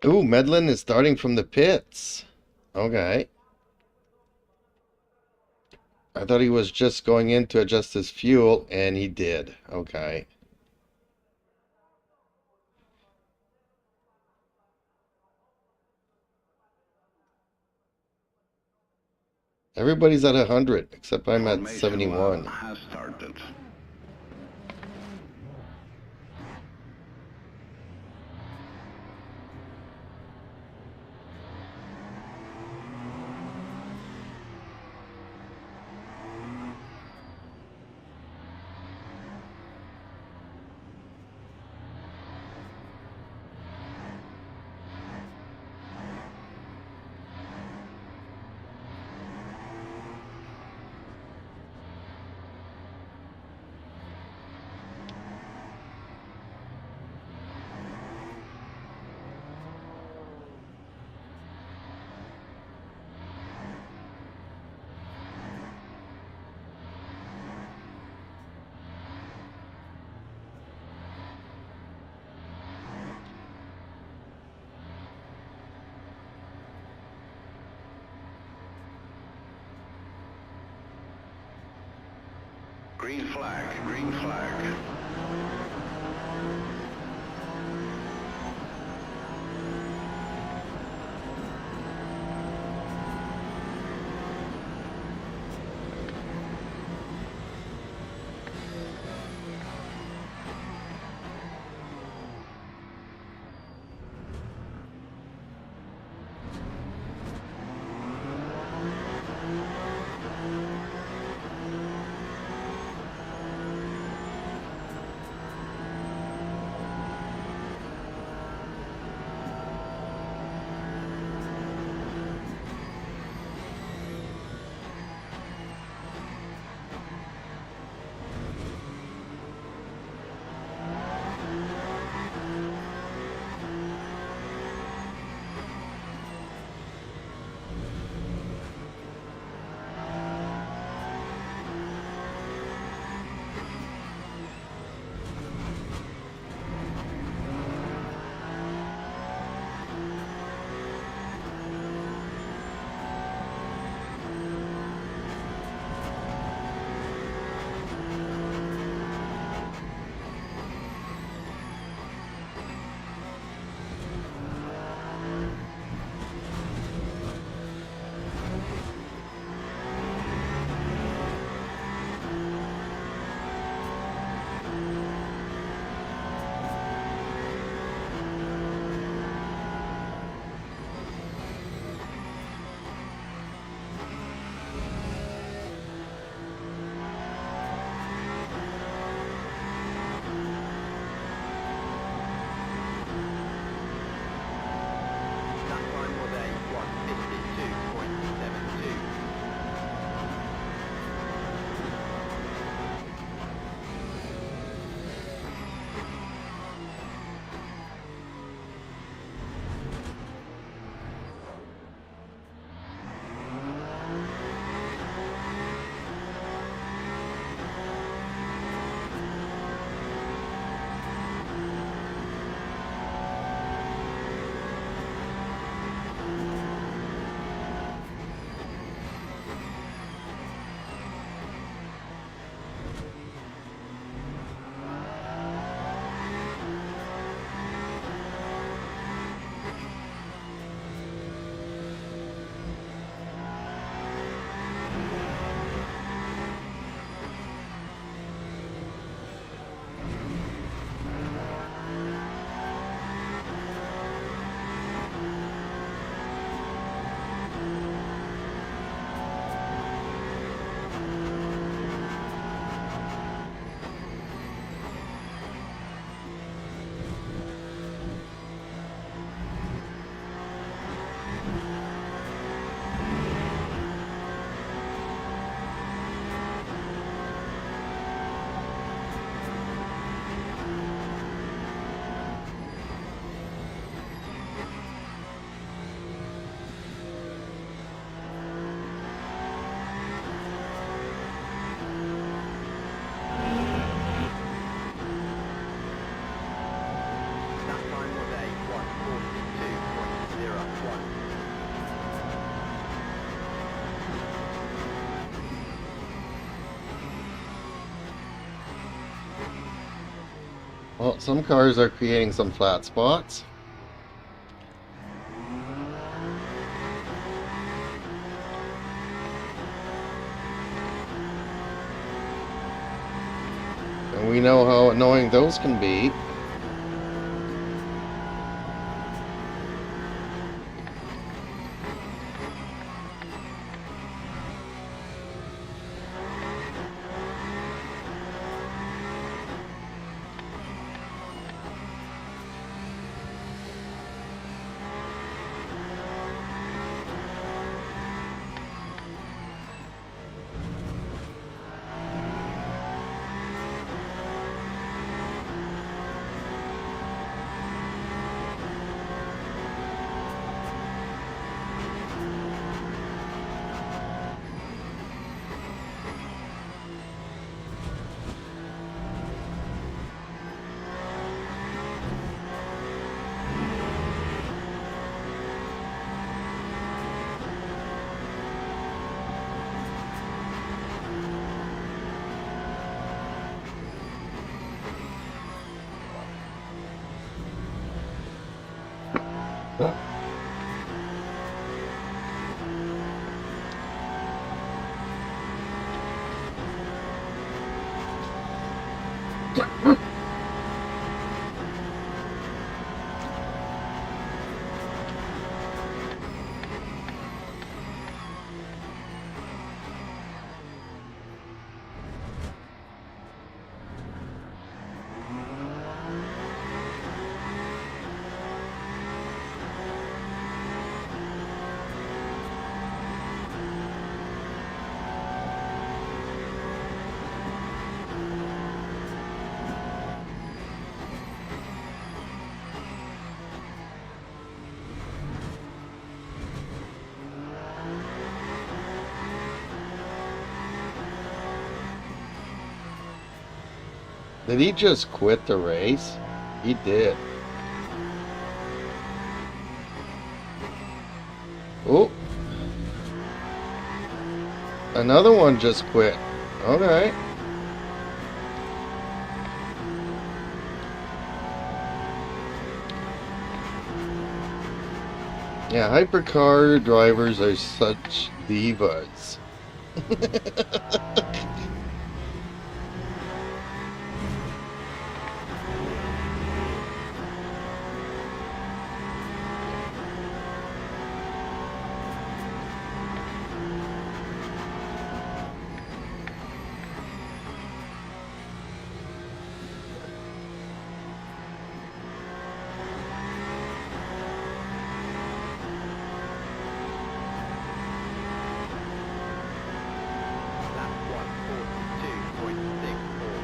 Ooh, Medlin is starting from the pits. Okay. I thought he was just going in to adjust his fuel, and he did. Okay. Everybody's at 100, except I'm at 71. Has started. Green flag, green flag. That time was a 1:52.72. That time was a 1:42.01. Well, some cars are creating some flat spots. And we know how annoying those can be. Did he just quit the race? He did. Oh. Another one just quit. Okay. Yeah, hypercar drivers are such divas. Lap 1:42.64.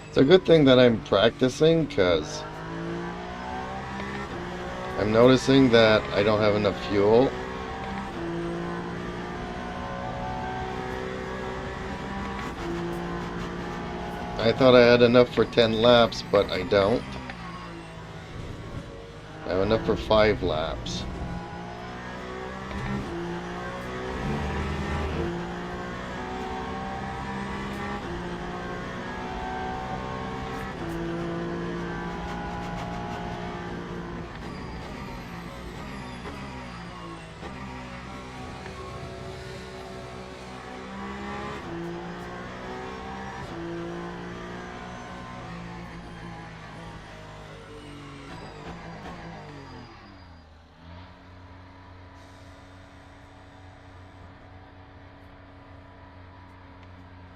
It's a good thing that I'm practicing, because I'm noticing that I don't have enough fuel. I thought I had enough for 10 laps, but I don't. I have enough for 5 laps.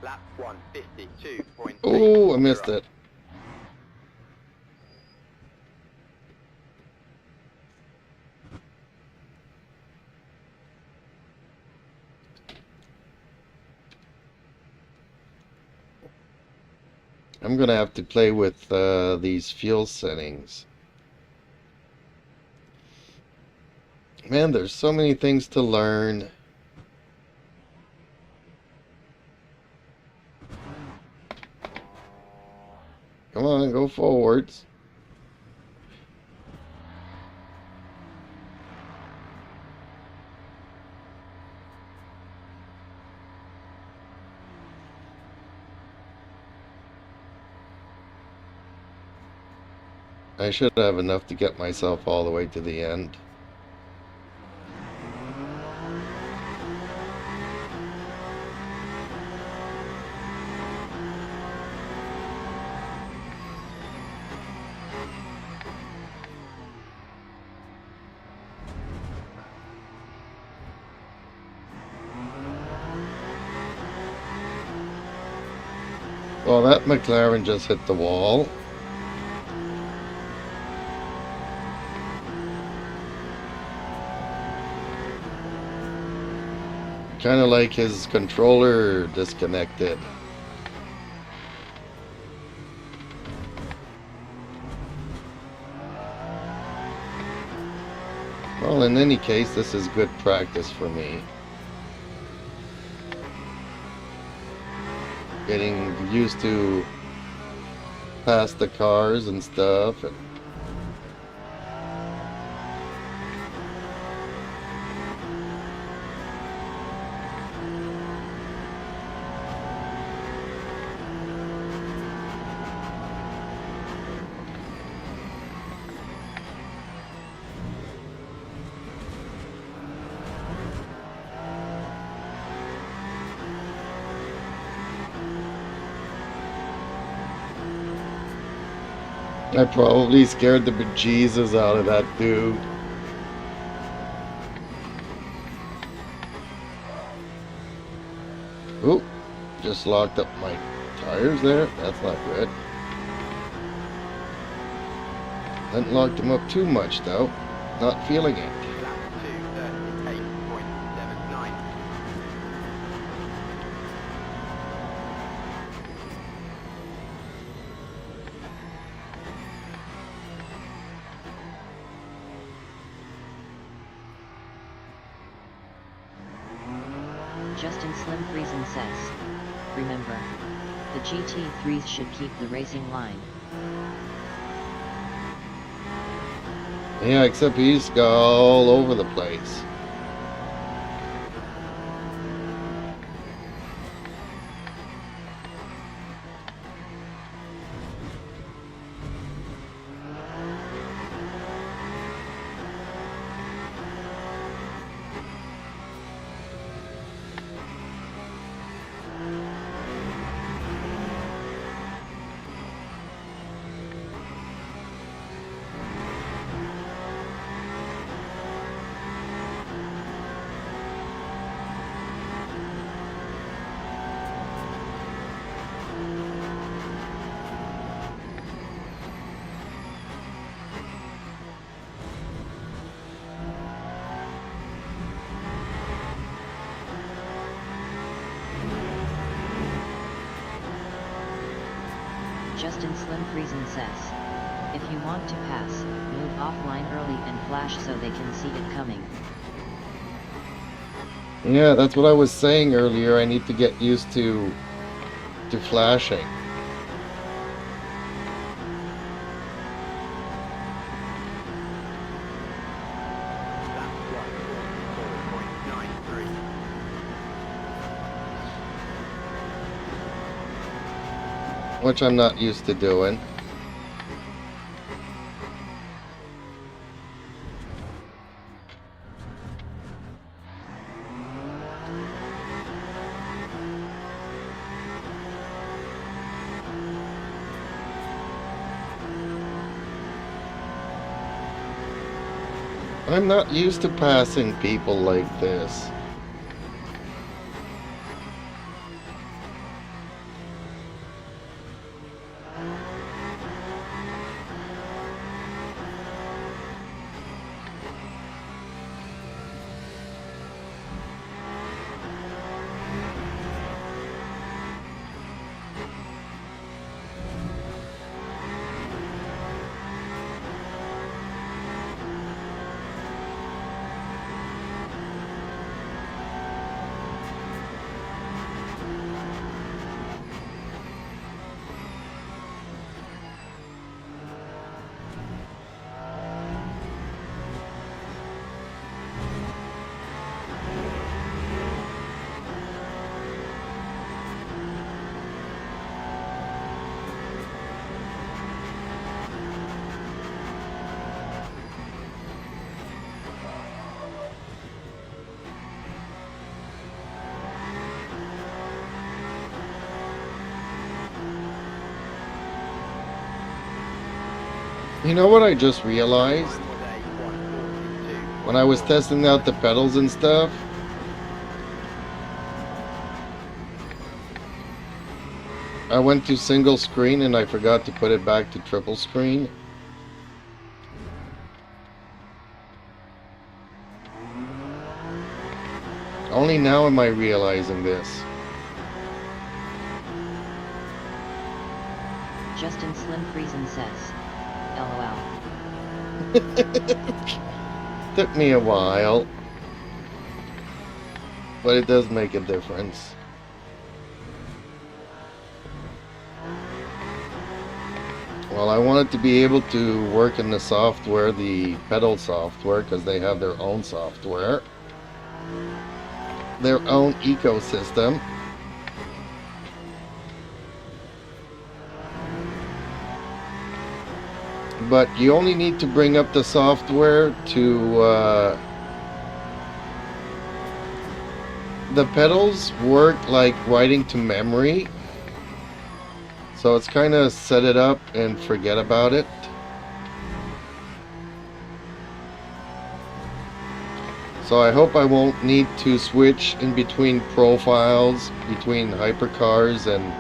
Lap 1:52.80. Oh, I missed it. I'm gonna have to play with these fuel settings. Man, there's so many things to learn. Come on, go forwards. I should have enough to get myself all the way to the end. Well, that McLaren just hit the wall. Kind of like his controller disconnected. Well, in any case, this is good practice for me. Getting used to pass the cars and stuff. And I probably scared the bejesus out of that dude. Oop, just locked up my tires there. That's not good. Hadn't locked them up too much though. Not feeling it. Lap 2, 38.79. Justin Slim Friesen says, remember, the GT3s should keep the racing line. Yeah, except he's all over the place. Justin Slim Friesen says, if you want to pass, move offline early and flash so they can see it coming. Yeah, that's what I was saying earlier. I need to get used to flashing. Lap 1, 44.93. Which I'm not used to doing. I'm not used to passing people like this. You know what I just realized? Time today, 1:42. When I was testing out the pedals and stuff, I went to single screen and I forgot to put it back to triple screen. Only now am I realizing this. Justin Slim Friesen says, LOL. Took me a while, but it does make a difference. Well, I wanted to be able to work in the software, the pedal software, because they have their own software, their own ecosystem. But you only need to bring up the software to the pedals work like writing to memory, so it's kind of set it up and forget about it. So I hope I won't need to switch in between profiles between hypercars and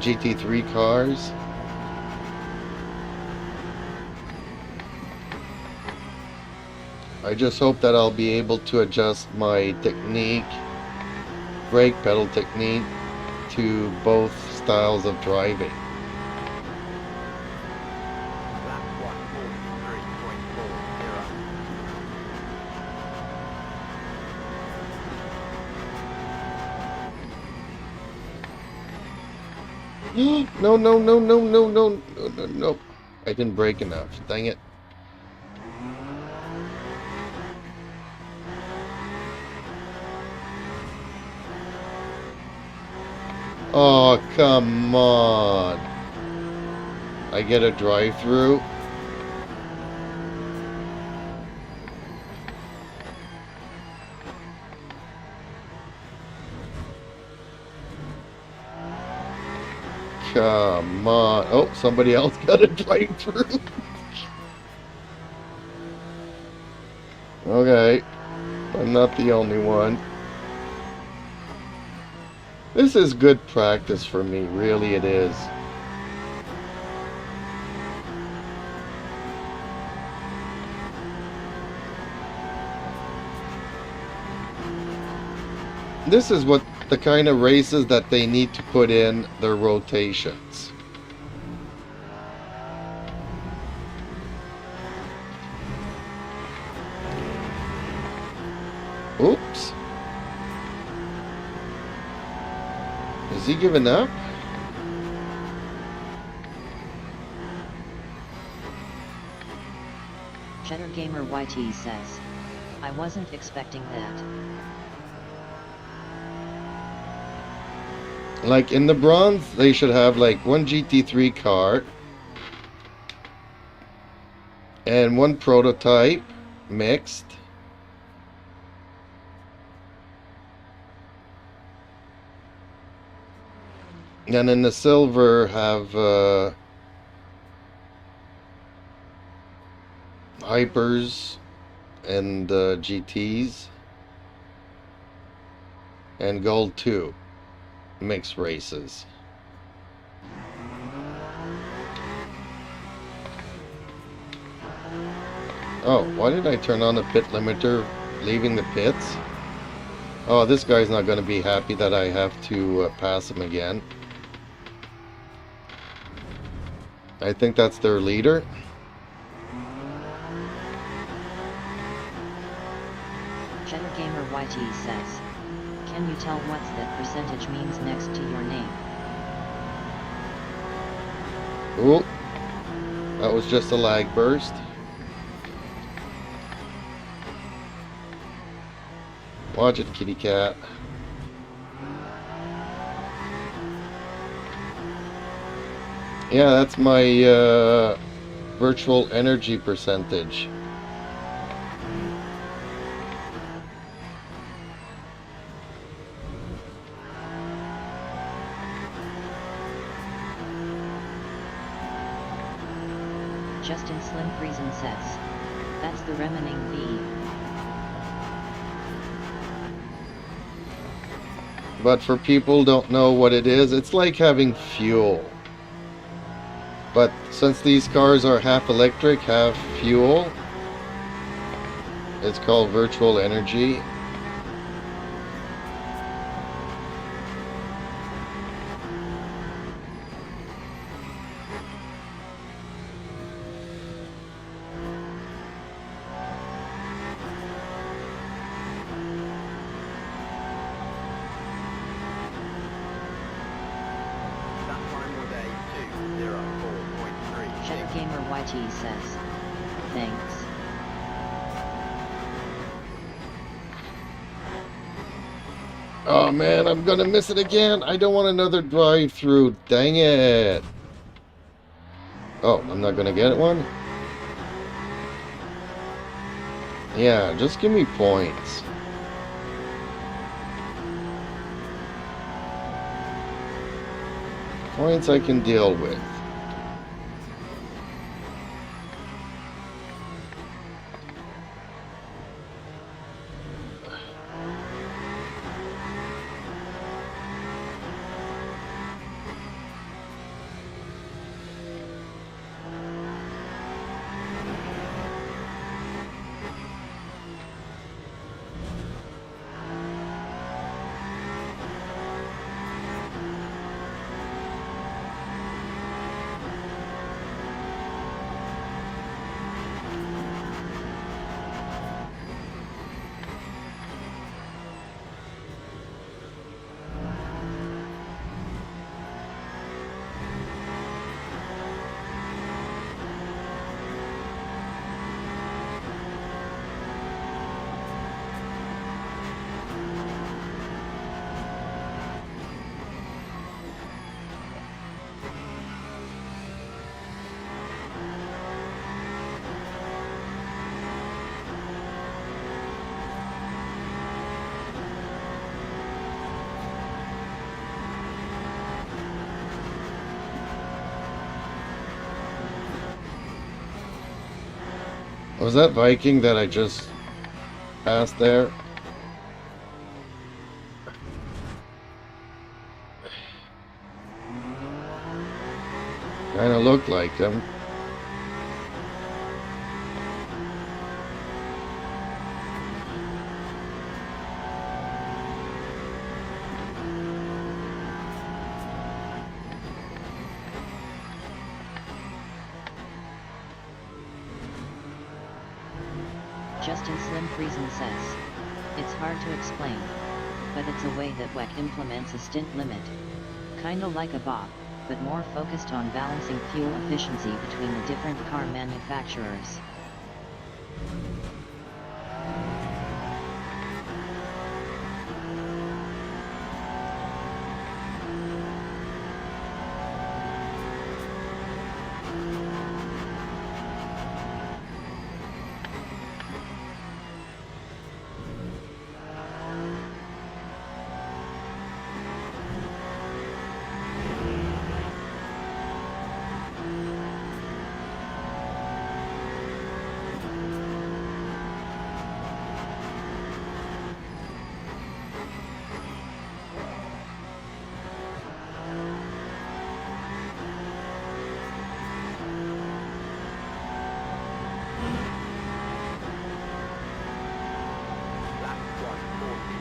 GT3 cars. I just hope that I'll be able to adjust my technique, brake pedal technique, to both styles of driving. Lap 143.40. No, no, no, no, no, no, no, no, no. I didn't brake enough. Dang it. Oh, come on. I get a drive-through. Come on. Oh, somebody else got a drive-through. Okay. I'm not the only one. This is good practice for me, really it is. This is what the kind of races that they need to put in their rotations. Oops. Is he giving up? Cheddar Gamer YT says, I wasn't expecting that. Like in the bronze, they should have like one GT3 car and one prototype mixed. And in the silver have hypers and GTs, and gold 2 mixed races. Oh, why did I turn on the pit limiter leaving the pits? Oh, this guy's not going to be happy that I have to pass him again. I think that's their leader. Cheddar Gamer YT says, can you tell what that percentage means next to your name? Ooh, that was just a lag burst. Watch it, kitty cat. Yeah, that's my virtual energy percentage. Justin Slim Friesen says, that's the remaining V. But for people who don't know what it is, it's like having fuel. But since these cars are half electric, half fuel, it's called virtual energy. That time was a 204.3. Gamer YT says. Thanks. Oh man, I'm gonna miss it again. I don't want another drive-through. Dang it. Oh, I'm not gonna get one? Yeah, just give me points. Points I can deal with. Was that Viking that I just passed there? Kinda looked like him. Justin Slim Friesen says. It's hard to explain. But it's a way that WEC implements a stint limit. Kinda like a BOP, but more focused on balancing fuel efficiency between the different car manufacturers.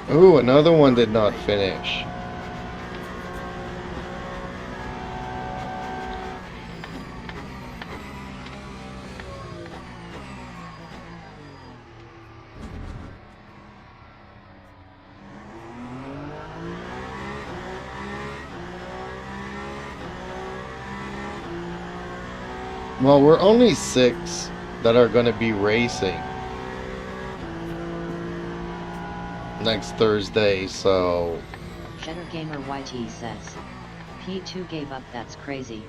Ooh, another one did not finish. Well, we're only 6 that are going to be racing next Thursday, so... Cheddar Gamer YT says. P2 gave up, that's crazy.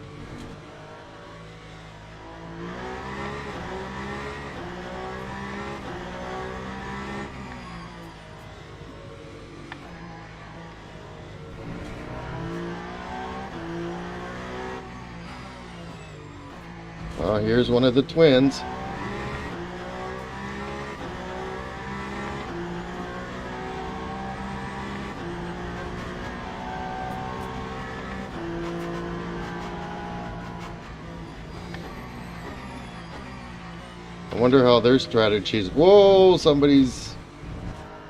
Well, here's one of the twins. wonder how their strategies. Whoa, somebody's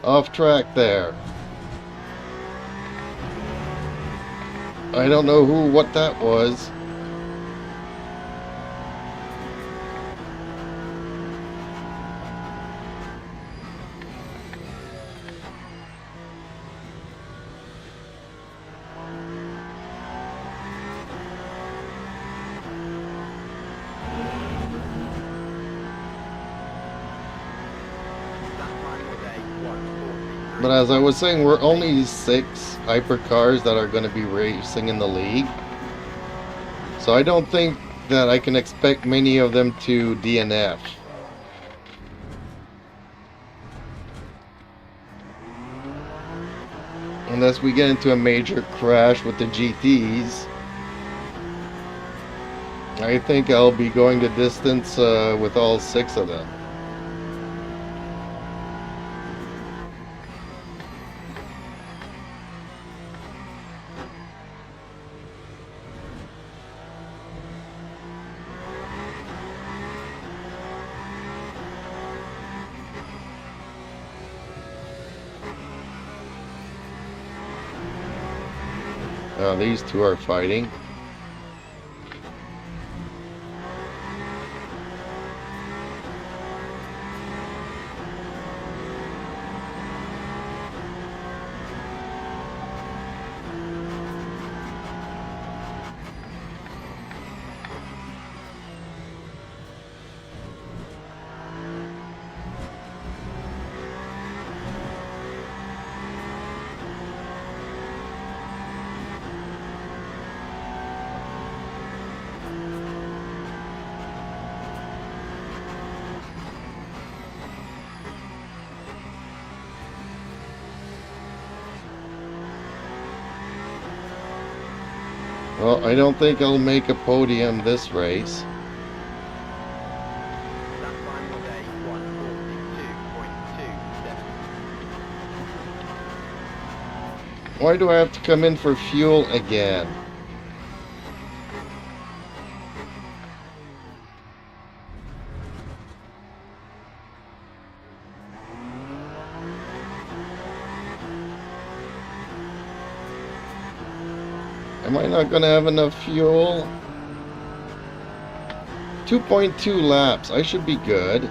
off track there. I don't know what that was. But as I was saying, we're only 6 hypercars that are going to be racing in the league. So I don't think that I can expect many of them to DNF. Unless we get into a major crash with the GTs. I think I'll be going the distance with all 6 of them. These two are fighting. Well, I don't think I'll make a podium this race. That time was a 1:42.27. Why do I have to come in for fuel again? Am I not going to have enough fuel? 2.2 laps. I should be good.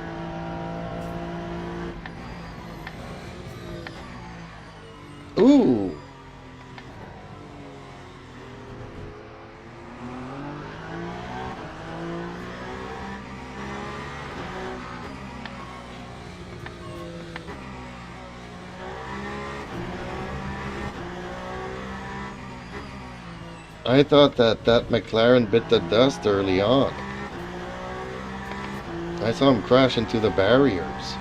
Ooh. I thought that McLaren bit the dust early on. I saw him crash into the barriers.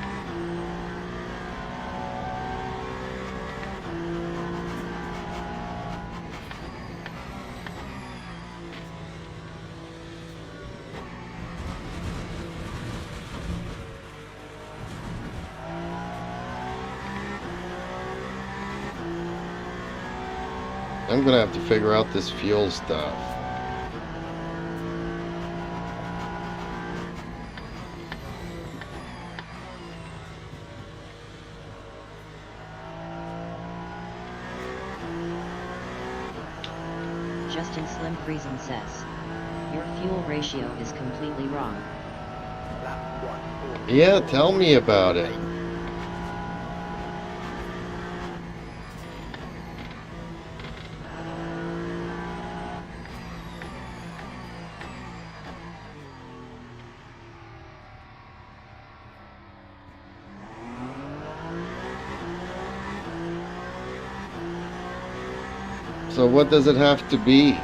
I'm gonna have to figure out this fuel stuff. Justin Slim Friesen says, your fuel ratio is completely wrong. Lap 1:40. Yeah, tell me about it. So what does it have to be?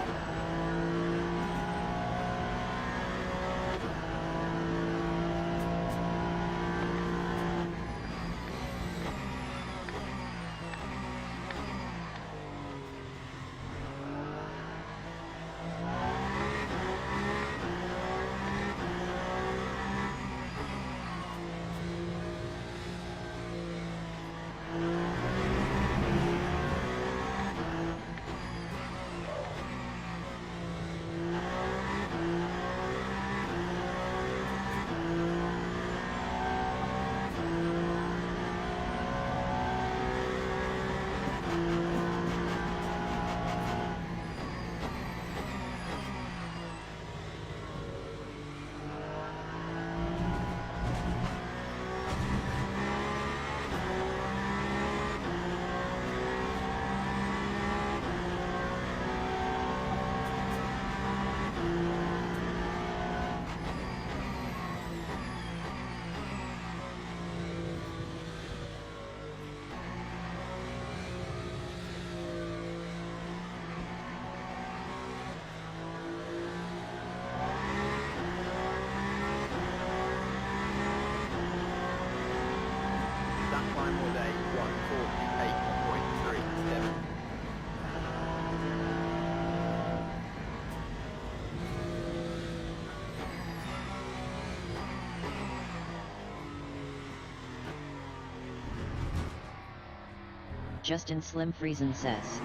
Justin Slim Friesen says,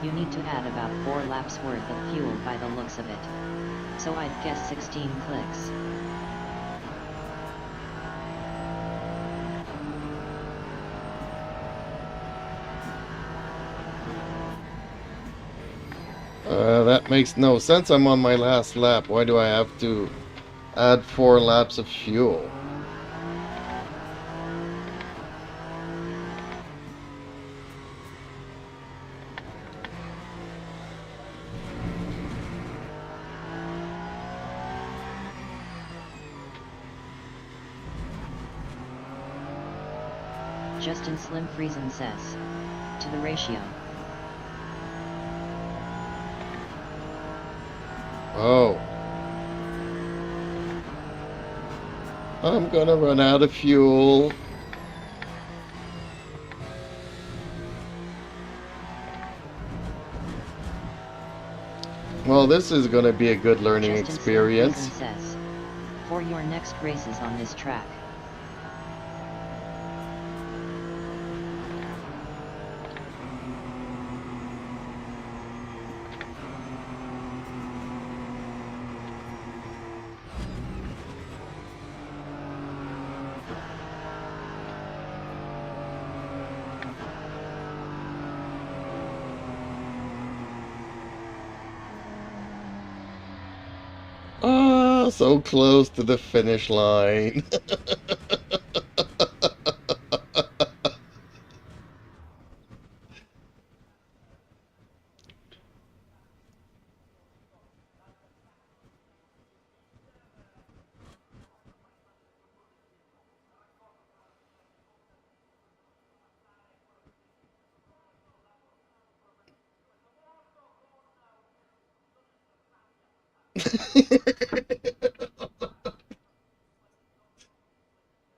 you need to add about 4 laps worth of fuel by the looks of it. So I'd guess 16 clicks. That makes no sense. I'm on my last lap. Why do I have to add 4 laps of fuel? Justin Slim Friesen says, to the ratio. Oh. I'm gonna run out of fuel. Well, this is gonna be a good learning Justin experience. Slim Friesen says, for your next races on this track. Ah, so close to the finish line.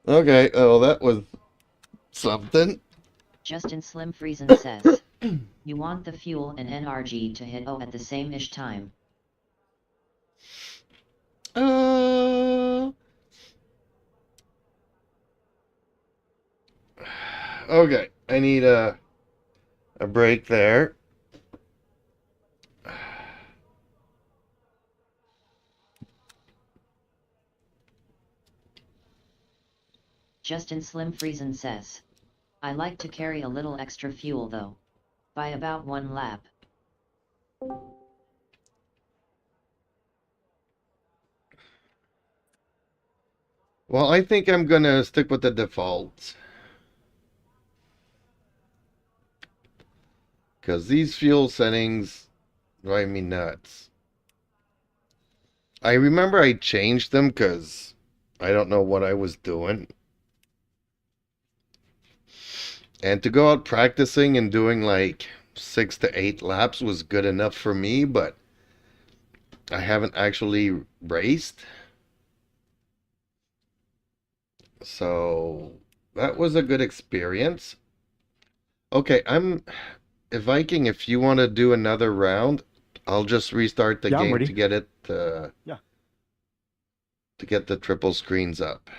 Okay, oh, that was something. Justin Slim Friesen says, you want the fuel and NRG to hit O at the same-ish time. Okay, I need a break there. Justin Slim Friesen says, I like to carry a little extra fuel though. By about 1 lap. Well, I think I'm gonna stick with the defaults. Because these fuel settings drive me nuts. I remember I changed them because I don't know what I was doing. And to go out practicing and doing like 6 to 8 laps was good enough for me, but I haven't actually raced. So that was a good experience. Okay, Viking, if you want to do another round, I'll just restart the Yeah, I'm game ready. to get it Yeah. to get the triple screens up.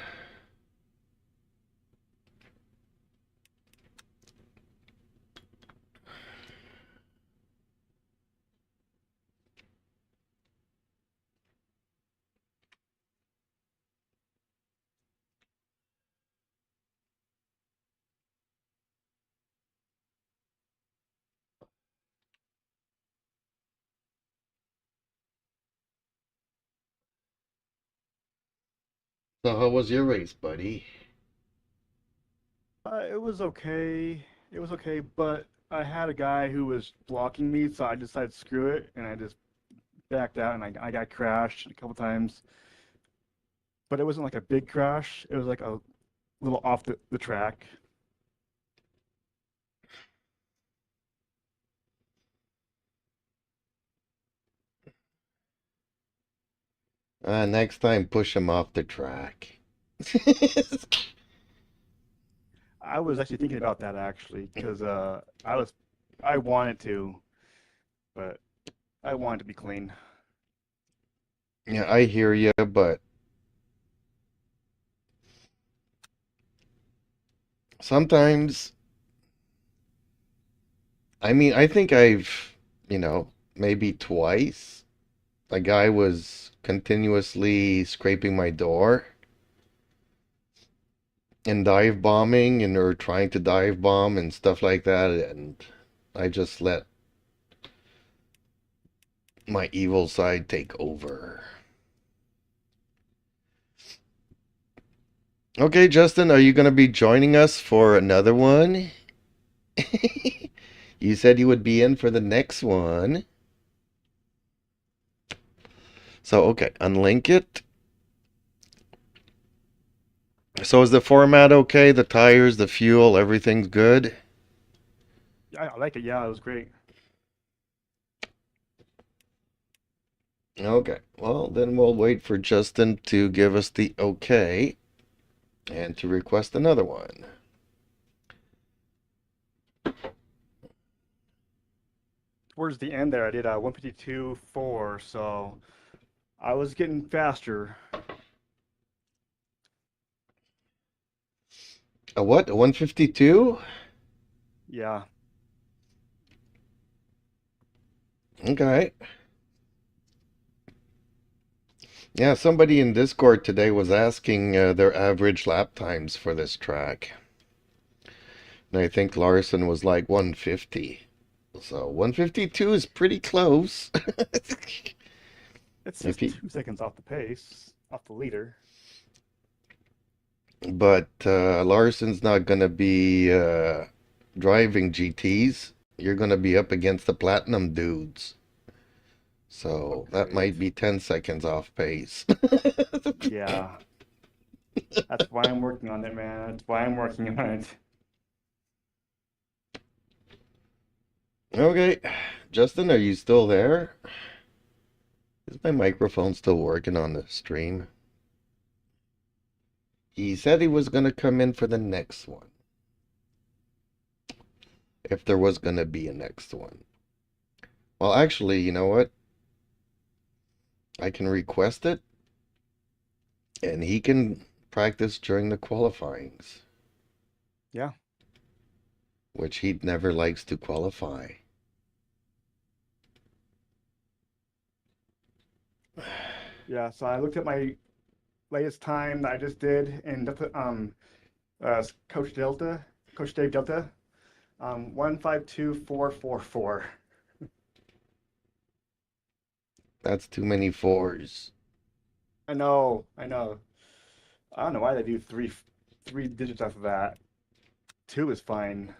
So how was your race, buddy? It was okay. It was okay, but I had a guy who was blocking me, so I decided screw it, and I just backed out, and I got crashed a couple times. But it wasn't like a big crash. It was like a little off the track. Next time, push him off the track. I was actually thinking about that actually, because I wanted to, but I wanted to be clean. Yeah, I hear you, but sometimes I mean, I think I've, you know, maybe twice. A guy was continuously scraping my door and dive bombing and or trying to dive bomb and stuff like that, and I just let my evil side take over. Okay, Justin, are you going to be joining us for another one? You said you would be in for the next one. So, okay, unlink it. So is the format okay? The tires, the fuel, everything's good? I like it. Yeah, it was great. Okay, well, then we'll wait for Justin to give us the okay and to request another one. Towards the end there, I did a 152.4, so I was getting faster. A what? A 152? Yeah. Okay. Yeah, somebody in Discord today was asking their average lap times for this track. And I think Larson was like 150. So 152 is pretty close. It's If just he, 2 seconds off the pace, off the leader. but Larson's not gonna be driving GTs. You're gonna be up against the platinum dudes. So that Okay. might be 10 seconds off pace. Yeah. That's why I'm working on it, man. That's why I'm working on it. Okay, Justin, are you still there? Is my microphone still working on the stream? He said he was going to come in for the next one. If there was going to be a next one. Well, actually, you know what? I can request it, and he can practice during the qualifyings, Yeah. which he never likes to qualify. Yeah, so I looked at my latest time that I just did and Coach Delta, Coach Dave Delta, 152.444. That's too many fours. I know, I know. I don't know why they do three digits after that. Two is fine,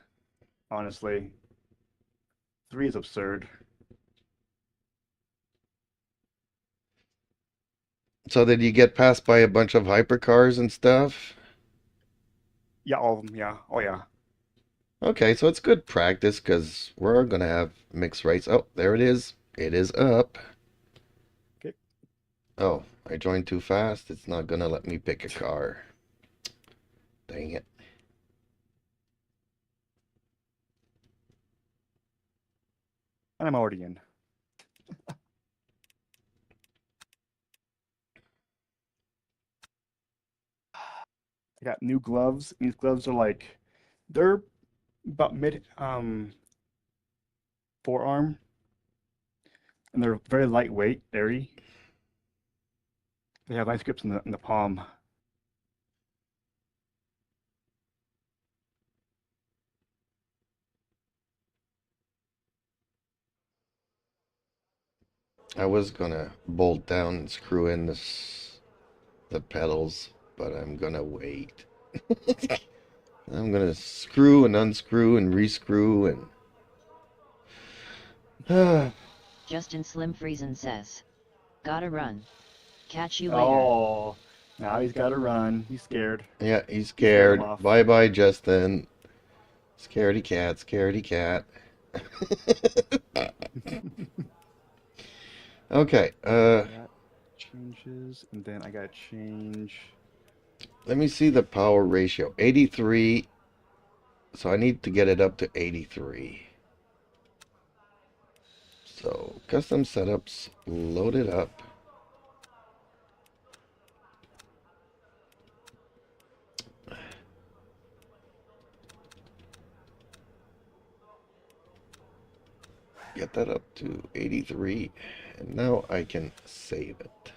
honestly. Three is absurd. So did you get passed by a bunch of hypercars and stuff? Yeah, all of them, yeah. Oh yeah. Okay, so it's good practice because we're going to have mixed race. Oh, there it is. It is up. Okay. Oh, I joined too fast. It's not going to let me pick a car. Dang it. And I'm already in. I got new gloves. These gloves are like they're about mid forearm and they're very lightweight, airy. They have nice grips in the palm. I was going to bolt down and screw in the pedals, but I'm going to wait. I'm going to screw and unscrew and rescrew and... Justin Slim Friesen says. Gotta run. Catch you later. Oh, now he's got to run. He's scared. Yeah, he's He scared him scared. off. Bye-bye, Justin. Scaredy cat, scaredy cat. Okay, That changes, and then I gotta change. let me see the power ratio. 83. So I need to get it up to 83. So custom setups, load it up. get that up to 83. And now I can save it.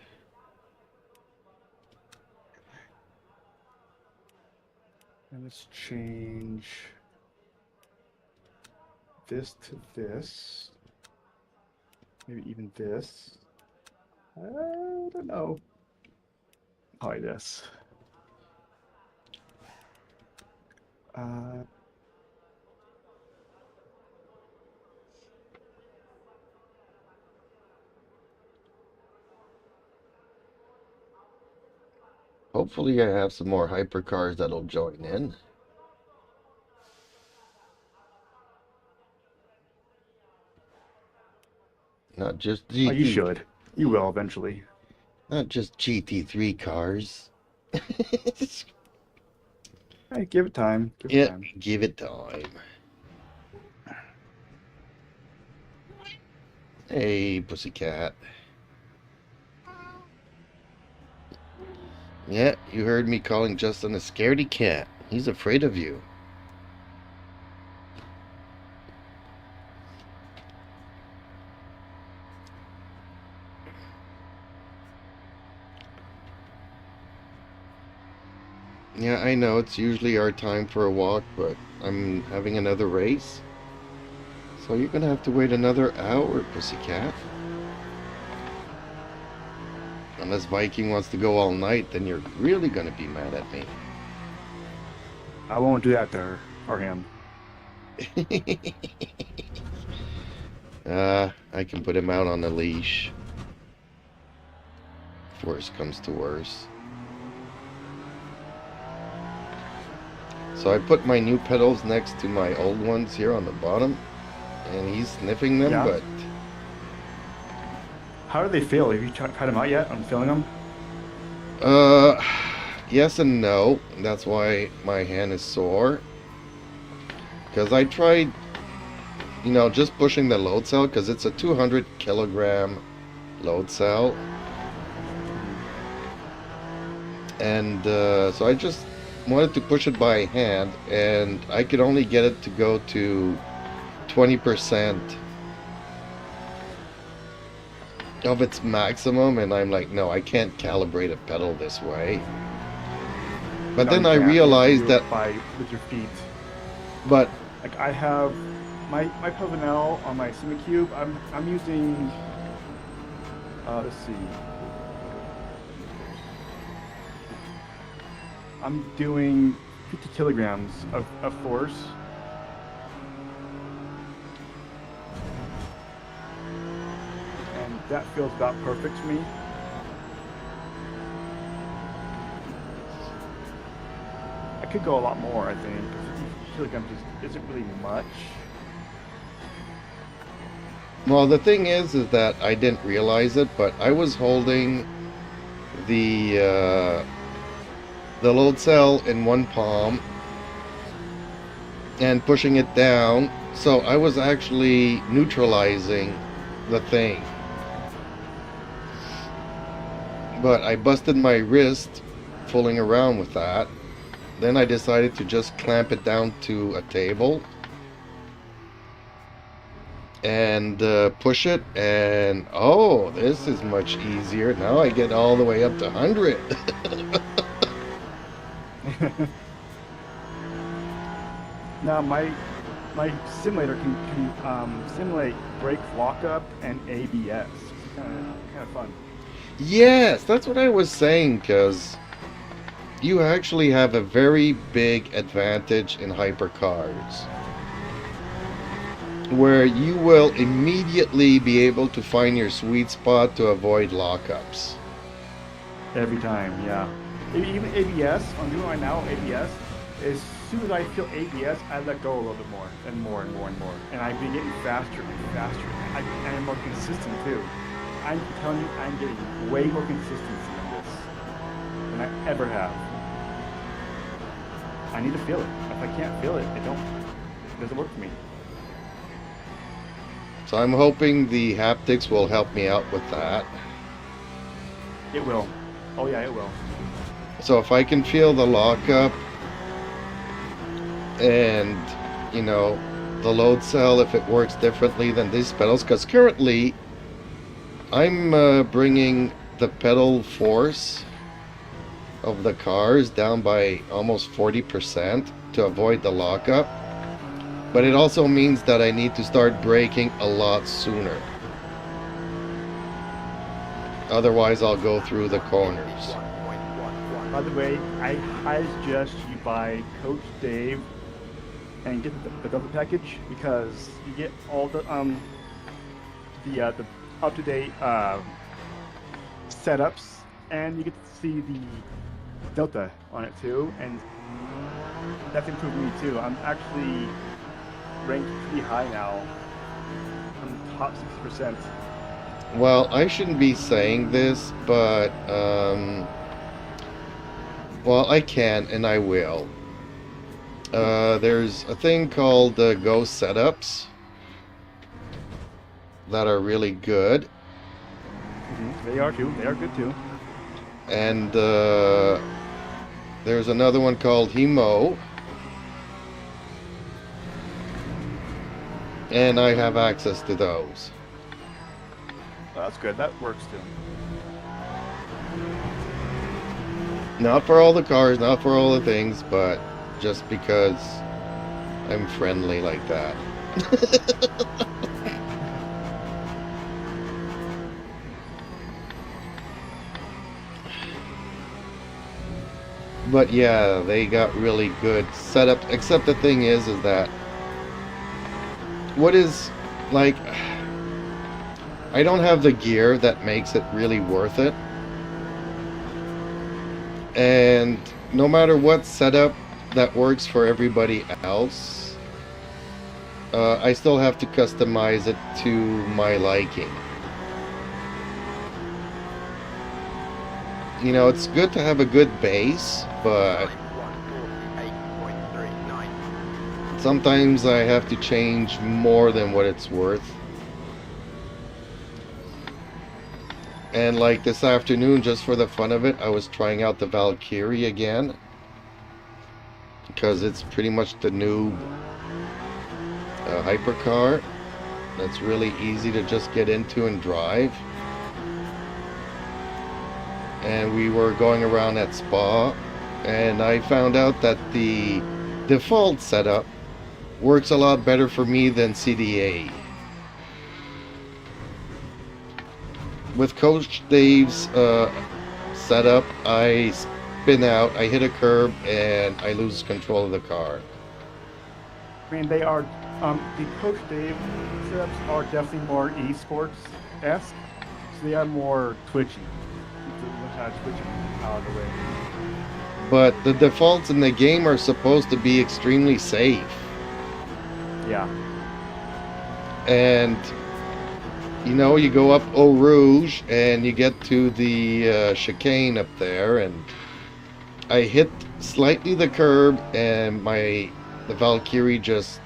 And let's change this to this. Maybe even this. I don't know. Probably this. Hopefully I have some more hypercars that'll join in. Not just GT. Oh, you should. You will eventually. Not just GT3 cars. Hey, give it time. Give it Yeah, time. give it time. Hey, pussycat. Yeah, you heard me calling Justin a scaredy cat. He's afraid of you. Yeah, I know it's usually our time for a walk, but I'm having another race. So you're gonna have to wait another hour, pussycat. Unless Viking wants to go all night, then you're really gonna be mad at me. I won't do that to her or him. I can put him out on a leash. If worse comes to worse. So I put my new pedals next to my old ones here on the bottom, and he's sniffing them, Yeah. but How do they feel? Have you tried them out yet on filling them? yes and no. That's why my hand is sore. Because I tried, just pushing the load cell, because it's a 200 kilogram load cell. And so I just wanted to push it by hand, and I could only get it to go to 20% of its maximum, and I'm like, no, I can't calibrate a pedal this way. But No, then you I can't. You have to realized do that, it with your feet. but Like I have my Pavanel on my SimaCube. I'm using. Let's see. I'm doing 50 kilograms of force. And that feels about perfect to me. I could go a lot more, I think. 50 kilograms just isn't really much. well, the thing is that I didn't realize it, but I was holding the load cell in one palm and pushing it down, so I was actually neutralizing the thing. But I busted my wrist fooling around with that. Then I decided to just clamp it down to a table and push it, and oh, this is much easier. Now I get all the way up to 100. Now my simulator can simulate brake lockup and ABS. It's kind of fun. Yes, that's what I was saying, because you actually have a very big advantage in hypercars, where you will immediately be able to find your sweet spot to avoid lockups. Every time, yeah. Even ABS, I'm doing right now, ABS, as soon as I feel ABS, I let go a little bit more, and more and more and more. And I've been getting faster and faster. I'm more consistent too. I'm telling you, I'm getting way more consistency in this than I ever have. I need to feel it. If I can't feel it, it doesn't work for me. So I'm hoping the haptics will help me out with that. It will. Oh yeah, it will. So if I can feel the lockup and, the load cell, if it works differently than these pedals, because currently I'm bringing the pedal force of the cars down by almost 40% to avoid the lockup, but it also means that I need to start braking a lot sooner. Otherwise I'll go through the corners. 1.11. By the way, I highly suggest you buy Coach Dave and get the double package, because you get all the up-to-date setups, and you get to see the Delta on it too, and that's improved me too. I'm actually ranked pretty high now. I'm top 60%. Well, I shouldn't be saying this, but well, I can and I will. There's a thing called Go Setups that are really good, They are too. They are good too. and there's another one called Hemo, and I have access to those. Well, that's good. That works too. Not for all the cars, not for all the things, but just because I'm friendly like that. But yeah, they got really good setup, except the thing is that what is, like, I don't have the gear that makes it really worth it. And no matter what setup that works for everybody else, I still have to customize it to my liking. You know, it's good to have a good base, but 148.39. sometimes I have to change more than what it's worth. And like this afternoon, just for the fun of it, I was trying out the Valkyrie again, because it's pretty much the new hypercar that's really easy to just get into and drive. And we were going around at Spa, and I found out that the default setup works a lot better for me than CDA. With Coach Dave's setup, I spin out, I hit a curb, and I lose control of the car. I mean, they are, the Coach Dave setups are definitely more esports-esque, so they are more twitchy. Twitching out of the way. But the defaults in the game are supposed to be extremely safe. Yeah. And, you know, you go up Eau Rouge, and you get to the chicane up there, and I hit slightly the curb, and the Valkyrie just,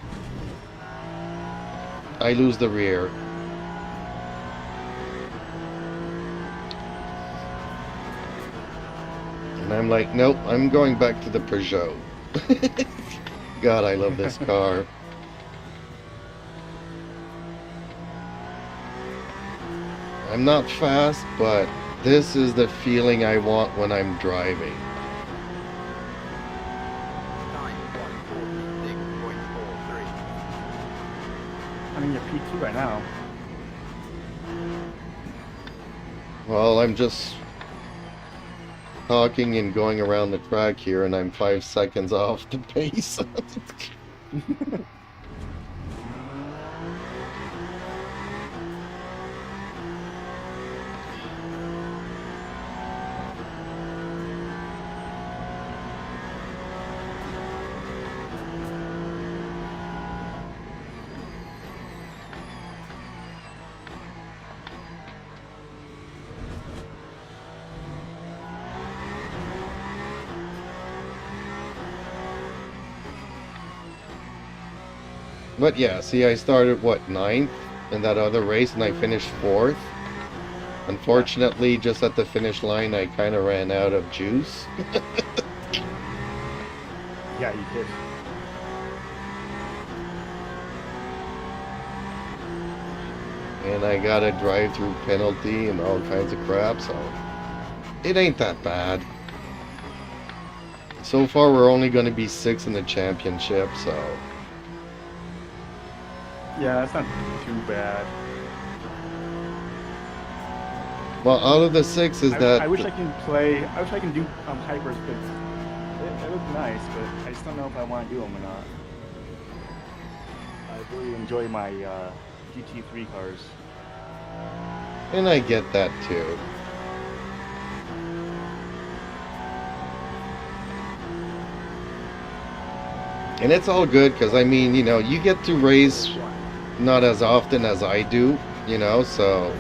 I lose the rear. And I'm like, nope, I'm going back to the Peugeot. God, I love this car. I'm not fast, but this is the feeling I want when I'm driving. 146.43. I mean, you're P2 right now. Well, I'm just talking and going around the track here, and I'm 5 seconds off the pace. But yeah, see, I started, what, 9th in that other race, and I finished 4th. Unfortunately, just at the finish line, I kind of ran out of juice. Yeah, you did. and I got a drive-through penalty and all kinds of crap, so it ain't that bad. So far, we're only going to be 6 in the championship, so Yeah, that's not too bad. well, out of the 6 is that I wish I can play. I wish I can do hypers, but it look nice. But I just don't know if I want to do them or not. I really enjoy my GT3 cars. and I get that too. And it's all good because I mean, you know, you get to race not as often as I do, you know, so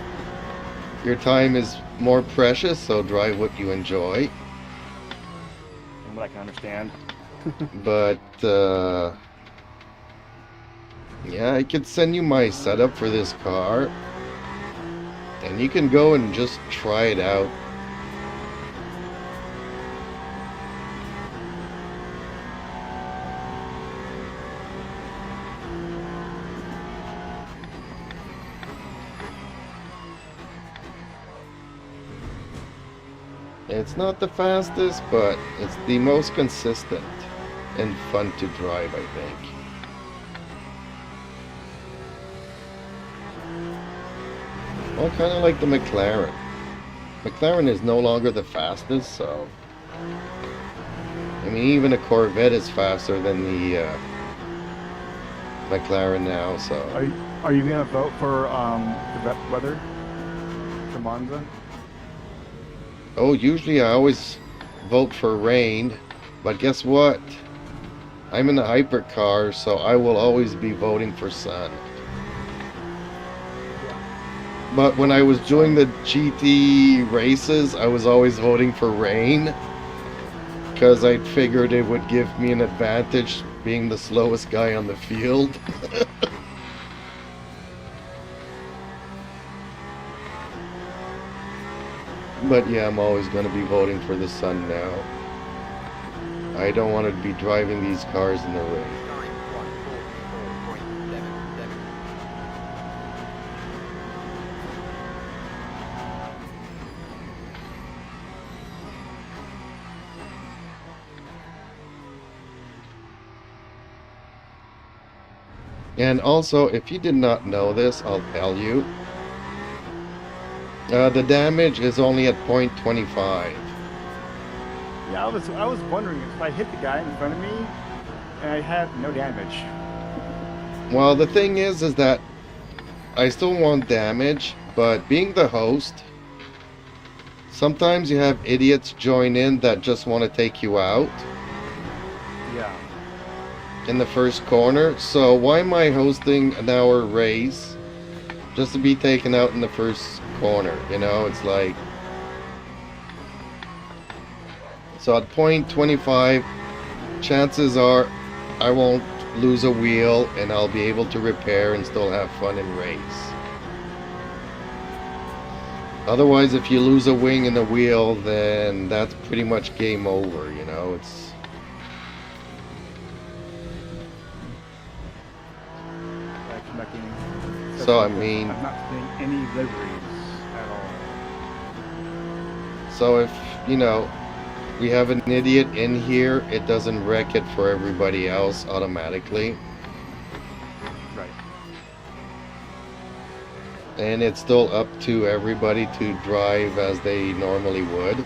your time is more precious, so drive what you enjoy. From what I can understand. But yeah, I could send you my setup for this car, and you can go and just try it out. It's not the fastest, but it's the most consistent and fun to drive, I think. Well, kind of like the McLaren. McLaren is no longer the fastest, so I mean, even a Corvette is faster than the McLaren now. So Are you gonna vote for the weather for Monza? oh, usually I always vote for rain, but guess what? I'm in a hypercar, so I will always be voting for sun. But when I was doing the GT races, I was always voting for rain because I figured it would give me an advantage being the slowest guy on the field. But yeah, I'm always going to be voting for the sun now. I don't want to be driving these cars in the rain. Time 1:44.77. And also, if you did not know this, I'll tell you. The damage is only at 0.25. Yeah, I was wondering if I hit the guy in front of me and I had no damage. Well, the thing is that I still want damage, but being the host, sometimes you have idiots join in that just want to take you out Yeah. in the first corner. So why am I hosting an hour race just to be taken out in the first corner? You know, it's like, so at 0.25, chances are I won't lose a wheel and I'll be able to repair and still have fun and race. Otherwise, if you lose a wing and a wheel, then that's pretty much game over, you know. It's Like nothing. So, I mean, I'm not seeing any liveries at all. so if, you know, we have an idiot in here, it doesn't wreck it for everybody else automatically. Right. And it's still up to everybody to drive as they normally would.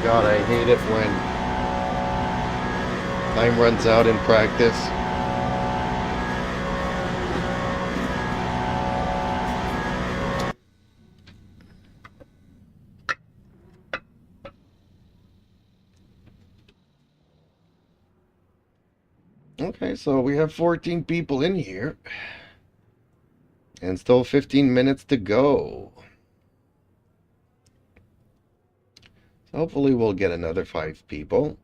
God, I hate it when time runs out in practice. Okay, so we have 14 people in here. And still 15 minutes to go. So hopefully we'll get another 5 people.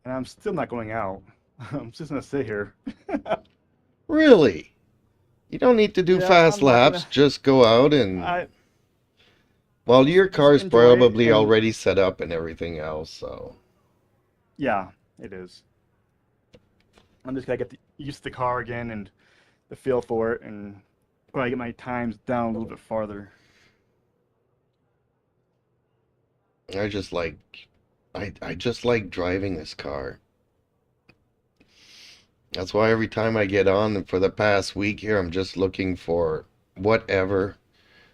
and I'm still not going out. I'm just gonna sit here. Really? You don't need to do Yeah, fast I'm not laps. gonna. Just go out and, I well, your just car's enjoy it, probably and already set up and everything else, so. yeah, it is. I'm just gonna get used to the car again and the feel for it, and probably get my times down a little bit farther. I just like, I just like driving this car. That's why every time I get on, and for the past week here, I'm just looking for whatever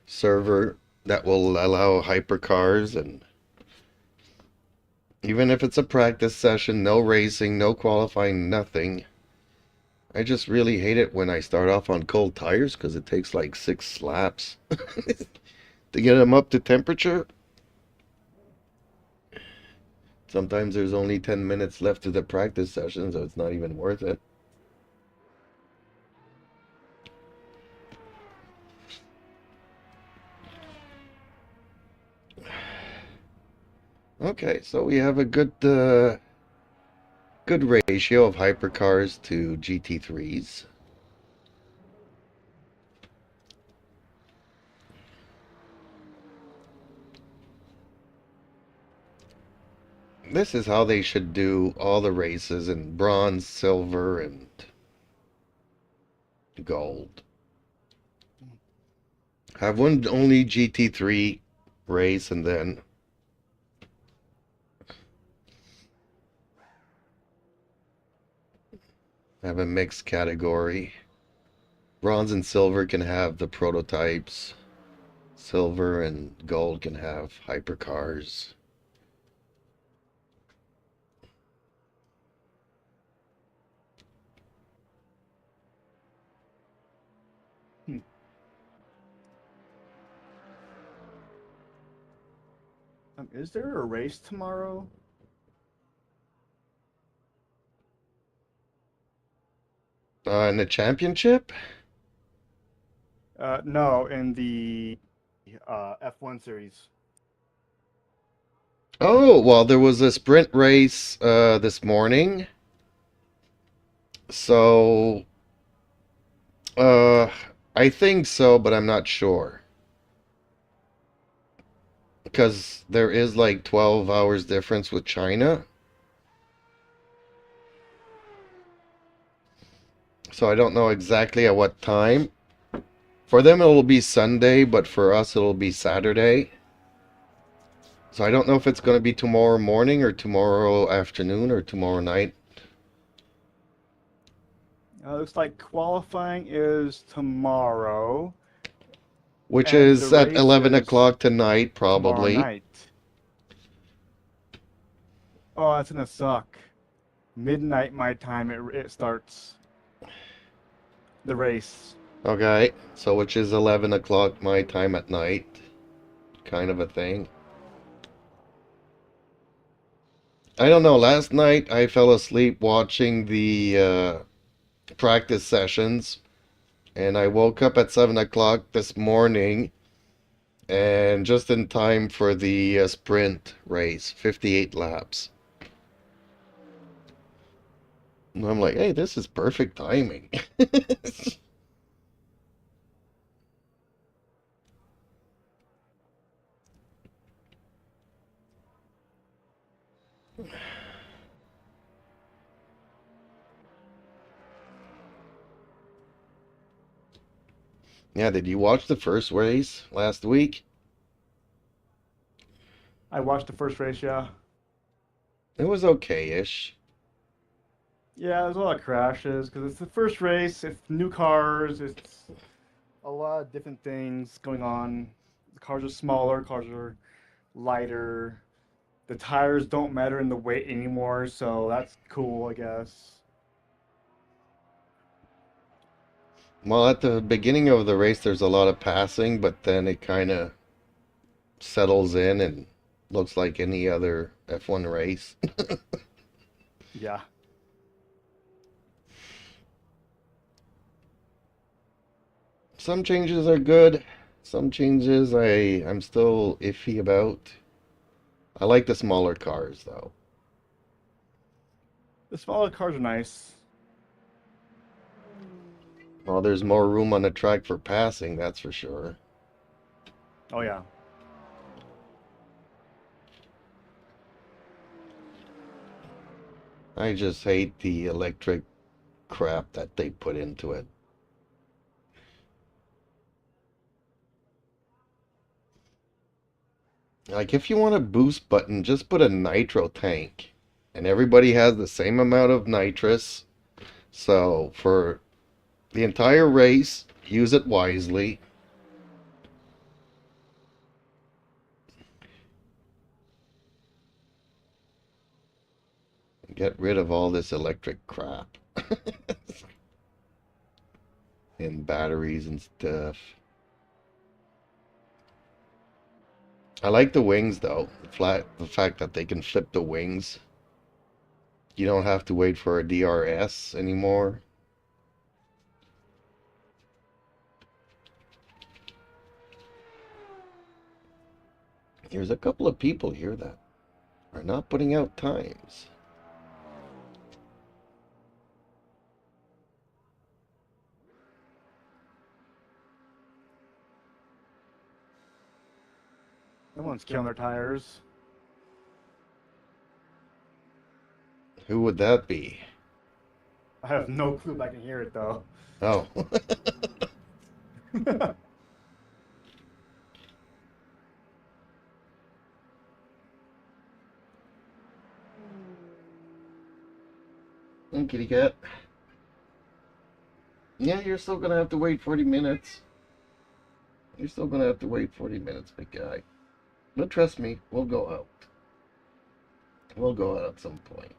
server that will allow hypercars, and even if it's a practice session, no racing, no qualifying, nothing. I just really hate it when I start off on cold tires because it takes like 6 laps to get them up to temperature. Sometimes there's only 10 minutes left of the practice session, so it's not even worth it. Okay, so we have a good ratio of hypercars to GT3s. This is how they should do all the races in bronze, silver, and gold. Have one only GT3 race and then have a mixed category. Bronze and silver can have the prototypes. Silver and gold can have hypercars. Hmm. Is there a race tomorrow? In the championship? No, in the F1 series. Oh, well, there was a sprint race this morning. So, uh, I think so, but I'm not sure. Because there is like 12 hours difference with China. So I don't know exactly at what time. For them it'll be Sunday, but for us it'll be Saturday. So I don't know if it's going to be tomorrow morning or tomorrow afternoon or tomorrow night. Looks like qualifying is tomorrow, Which and the is at race 11 is o'clock tonight, tomorrow probably. night. Oh, that's gonna suck. Midnight my time, it starts the race. Okay, so which is 11 o'clock my time at night. Kind of a thing. I don't know, last night I fell asleep watching the practice sessions, and I woke up at 7 o'clock this morning, and just in time for the sprint race, 58 laps. And I'm like, hey, this is perfect timing. Yeah, did you watch the first race last week? I watched the first race, yeah. It was okay-ish. Yeah, there's a lot of crashes because it's the first race, it's new cars, it's a lot of different things going on. The cars are smaller, cars are lighter. The tires don't matter in the weight anymore, so that's cool, I guess. Well, at the beginning of the race, there's a lot of passing, but then it kind of settles in and looks like any other F1 race. Yeah. Some changes are good. Some changes I'm still iffy about. I like the smaller cars, though. The smaller cars are nice. Well, there's more room on the track for passing, that's for sure. Oh yeah. I just hate the electric crap that they put into it. Like, if you want a boost button, just put a nitro tank. And everybody has the same amount of nitrous. So, for the entire race, use it wisely. Get rid of all this electric crap. And batteries and stuff. I like the wings though. The fact that they can flip the wings. You don't have to wait for a DRS anymore. There's a couple of people here that are not putting out times. No one's killing their tires. Who would that be? I have no clue if I can hear it though. Oh. Kitty cat. Yeah, you're still gonna have to wait 40 minutes. You're still gonna have to wait 40 minutes, big guy. But trust me, we'll go out. We'll go out at some point.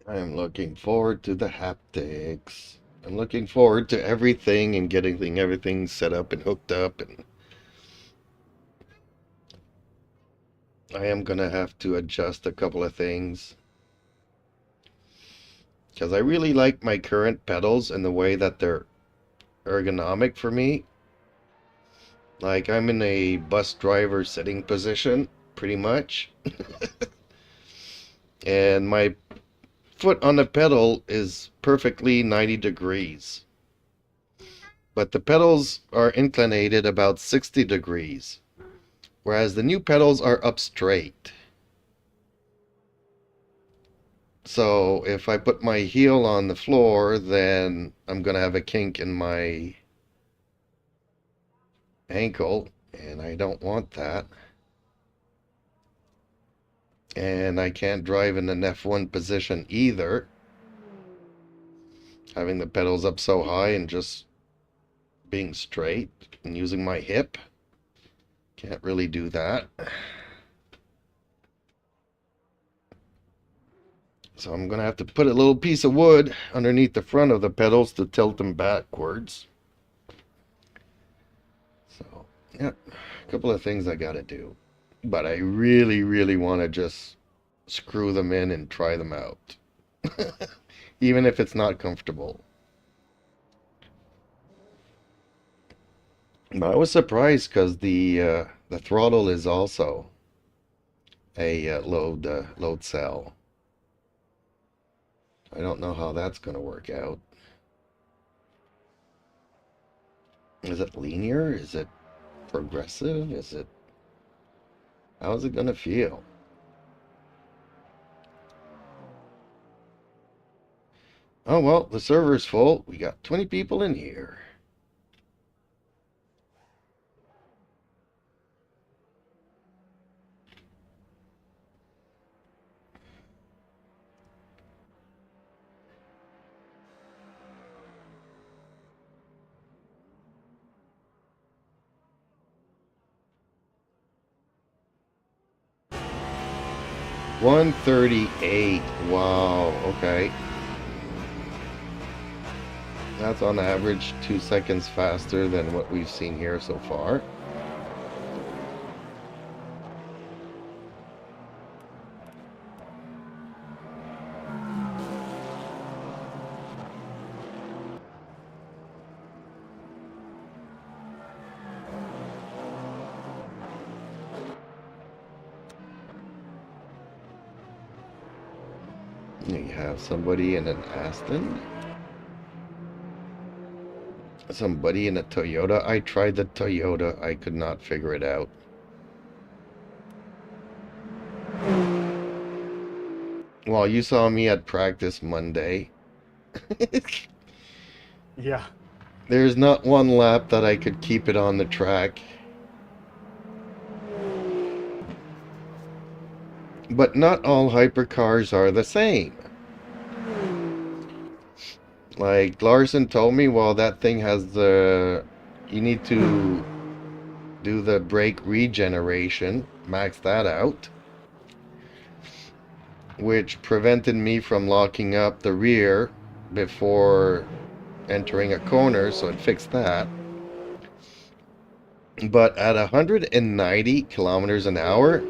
I am looking forward to the haptics. I'm looking forward to everything and getting everything set up and hooked up, and I am gonna have to adjust a couple of things because I really like my current pedals and the way that they're ergonomic for me. Like, I'm in a bus driver sitting position pretty much. And my foot on the pedal is perfectly 90 degrees. But the pedals are inclinated about 60 degrees. Whereas the new pedals are up straight. So if I put my heel on the floor, then I'm going to have a kink in my ankle. And I don't want that. And I can't drive in an F1 position either. Having the pedals up so high and just being straight and using my hip. Can't really do that. So I'm going to have to put a little piece of wood underneath the front of the pedals to tilt them backwards. So, yeah, a couple of things I got to do. But I really, really want to just screw them in and try them out. Even if it's not comfortable. But I was surprised because the throttle is also a load cell. I don't know how that's going to work out. Is it linear? Is it progressive? How's it going to feel? Oh, well, the server's full. We got 20 people in here. $138. Wow, okay. That's on average 2 seconds faster than what we've seen here so far. You have somebody in an Aston. Somebody in a Toyota. I tried the Toyota. I could not figure it out. Well, you saw me at practice Monday. Yeah. There's not one lap that I could keep it on the track. But not all hypercars are the same. Like Larson told me, well, that thing has the... You need to do the brake regeneration, max that out, which prevented me from locking up the rear before entering a corner, so it fixed that. But at 190 kilometers an hour,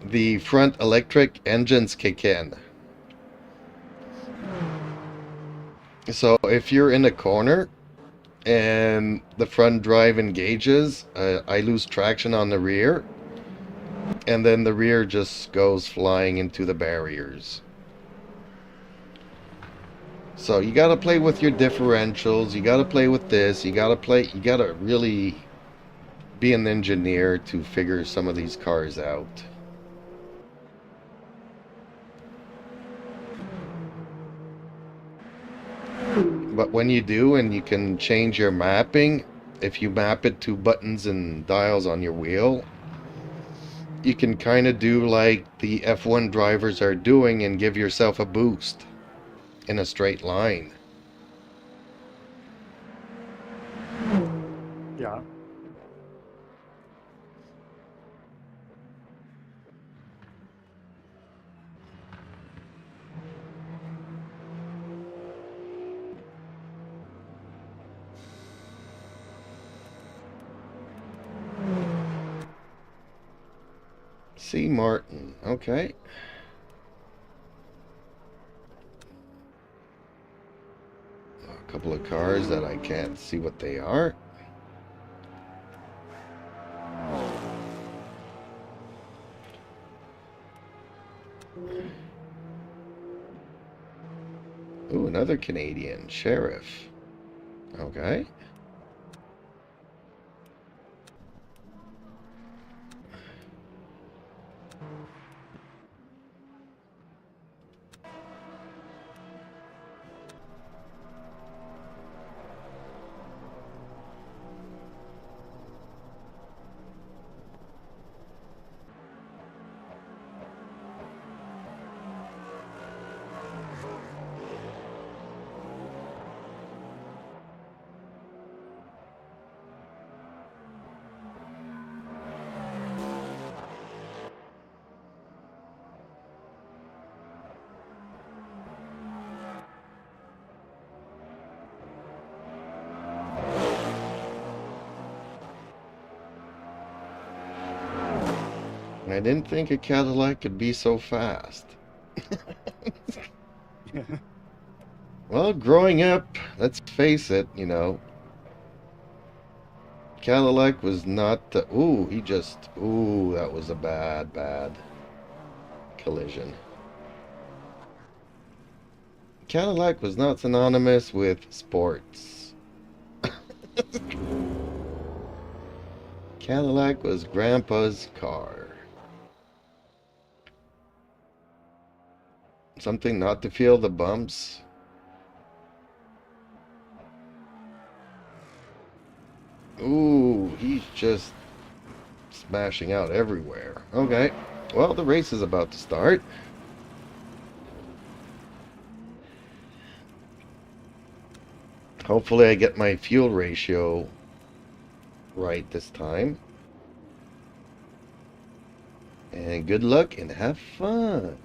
the front electric engines kick in. So if you're in a corner and the front drive engages, I lose traction on the rear, and then the rear just goes flying into the barriers. So you gotta play with your differentials, you gotta play with this, you gotta really be an engineer to figure some of these cars out. But when you do, and you can change your mapping, if you map it to buttons and dials on your wheel, you can kind of do like the F1 drivers are doing and give yourself a boost in a straight line. Yeah. C. Martin, okay. A couple of cars that I can't see what they are. Ooh, another Canadian sheriff. Okay. I didn't think a Cadillac could be so fast. Well, growing up, let's face it, you know, Cadillac was not the... Ooh, he just... Ooh, that was a bad, bad collision. Cadillac was not synonymous with sports. Cadillac was Grandpa's car. Something not to feel the bumps. Ooh, he's just smashing out everywhere. Okay, well, the race is about to start. Hopefully I get my fuel ratio right this time. And good luck and have fun.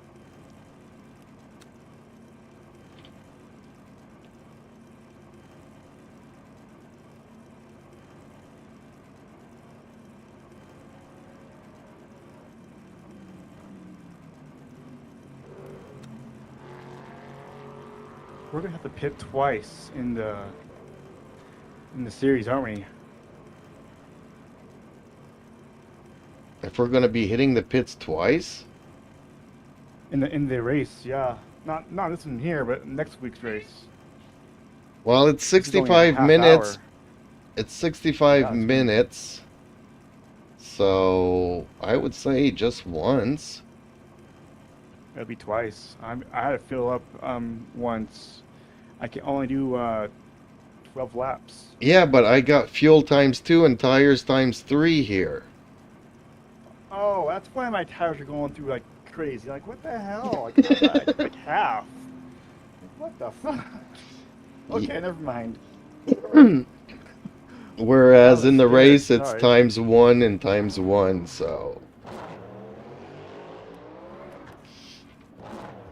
We're gonna have to pit twice in the series, aren't we? If we're going to be hitting the pits twice? In the race, yeah. Not this one here, but next week's race. Well, it's This is only a 65 half minutes. hour. It's 65 Yeah, it's gonna- minutes. So, I would say just once. It'll be twice. I had to fill up once. I can only do 12 laps. Yeah, but I got fuel times 2 and tires times 3 here. Oh, that's why my tires are going through like crazy. Like, what the hell? Like half. What the fuck? Okay, never mind. Whereas Oh, in the shit, race, it's sorry. times 1 and times 1, so.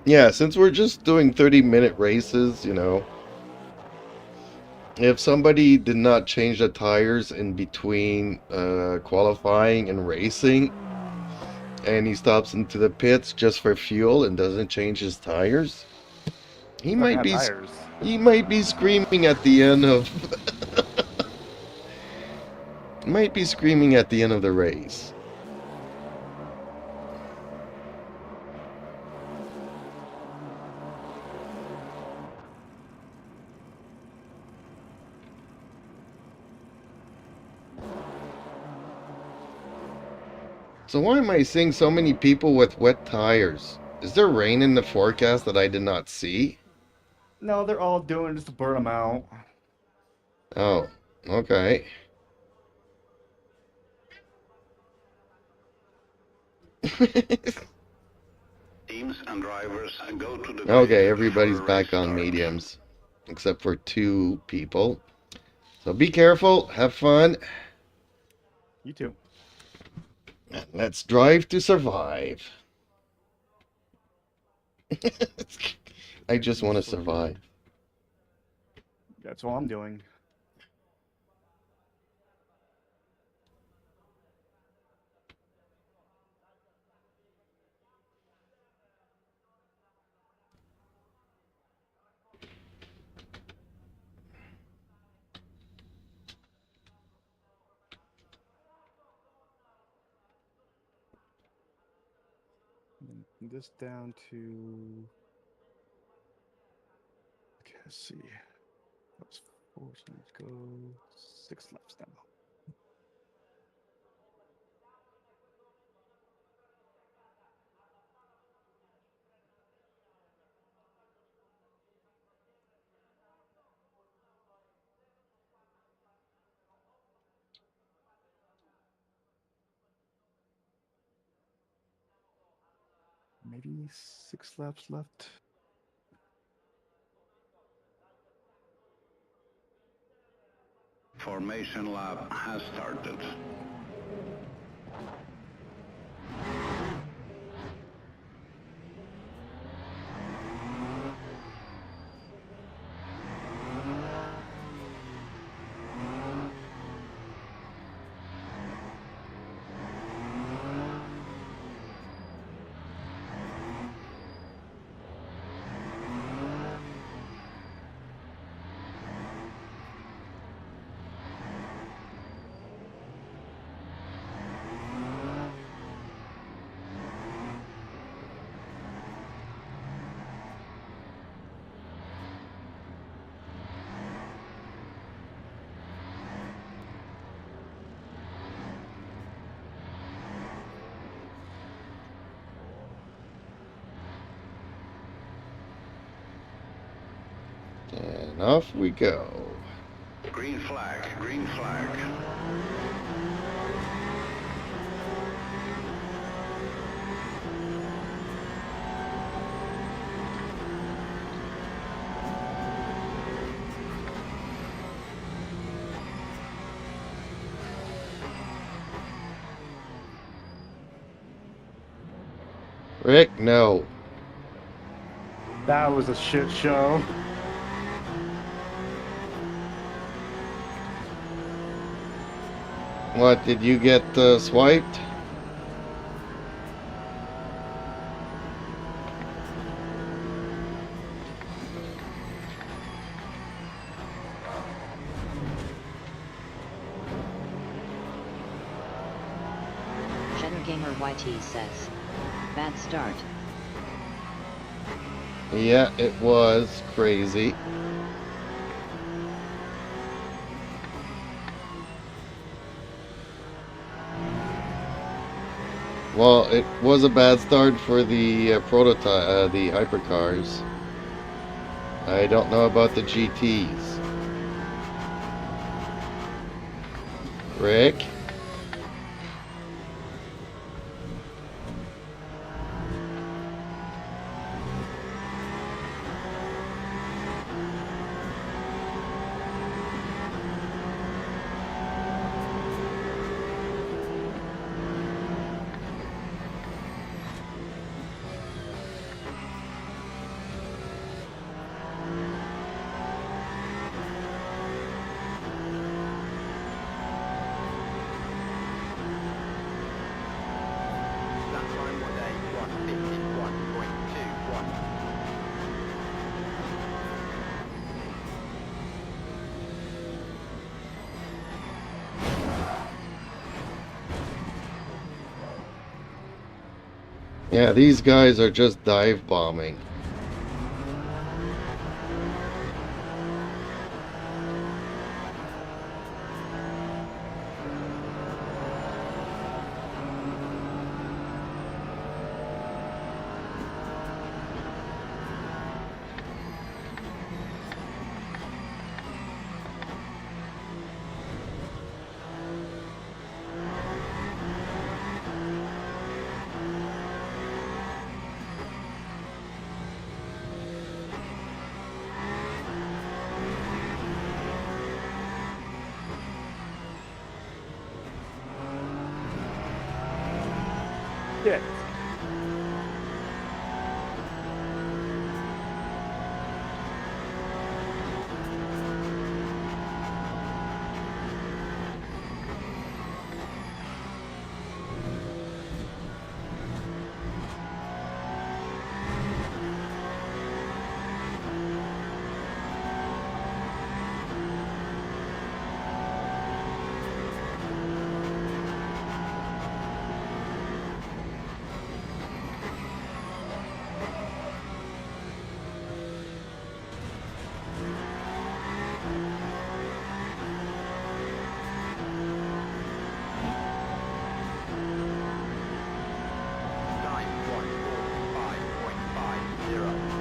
Yeah, since we're just doing 30-minute races, you know, if somebody did not change the tires in between qualifying and racing, and he stops into the pits just for fuel and doesn't change his tires, he Fucking might have be tires. he might be screaming at the end of might be screaming at the end of the race. So why am I seeing so many people with wet tires? Is there rain in the forecast that I did not see? No, they're all doing just to burn them out. Oh, okay. Teams and drivers go to the Okay, grid everybody's for a back race on start. mediums, except for 2 people. So be careful, have fun, You too. and let's drive to survive. I just want to survive. That's all I'm doing. And this down to. Okay, let's see. That was 4, so let's go 6 laps now. Maybe 6 laps left. Formation lap has started. And off we go. Green flag, green flag. Rick, no. That was a shit show. What, did you get swiped? Gamer YT says, bad start. Yeah, it was crazy. Well, it was a bad start for the prototype, the hypercars. I don't know about the GTs. Rick? That time was a 151.21. Yeah, these guys are just dive bombing. Shit. Time 145.50.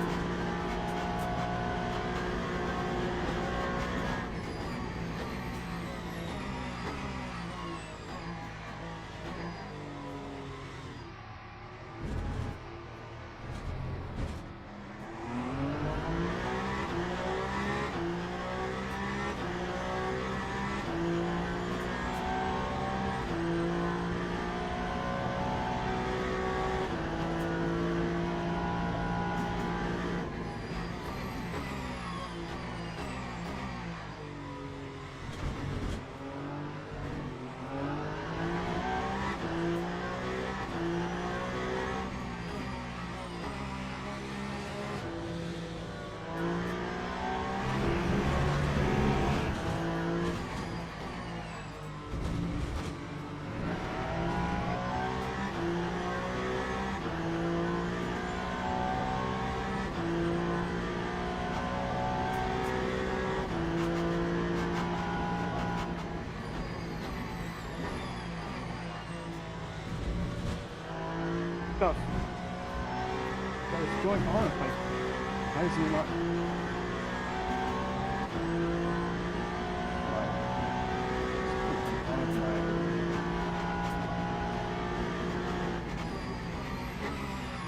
Stuff. What is going on? Like, why is he not?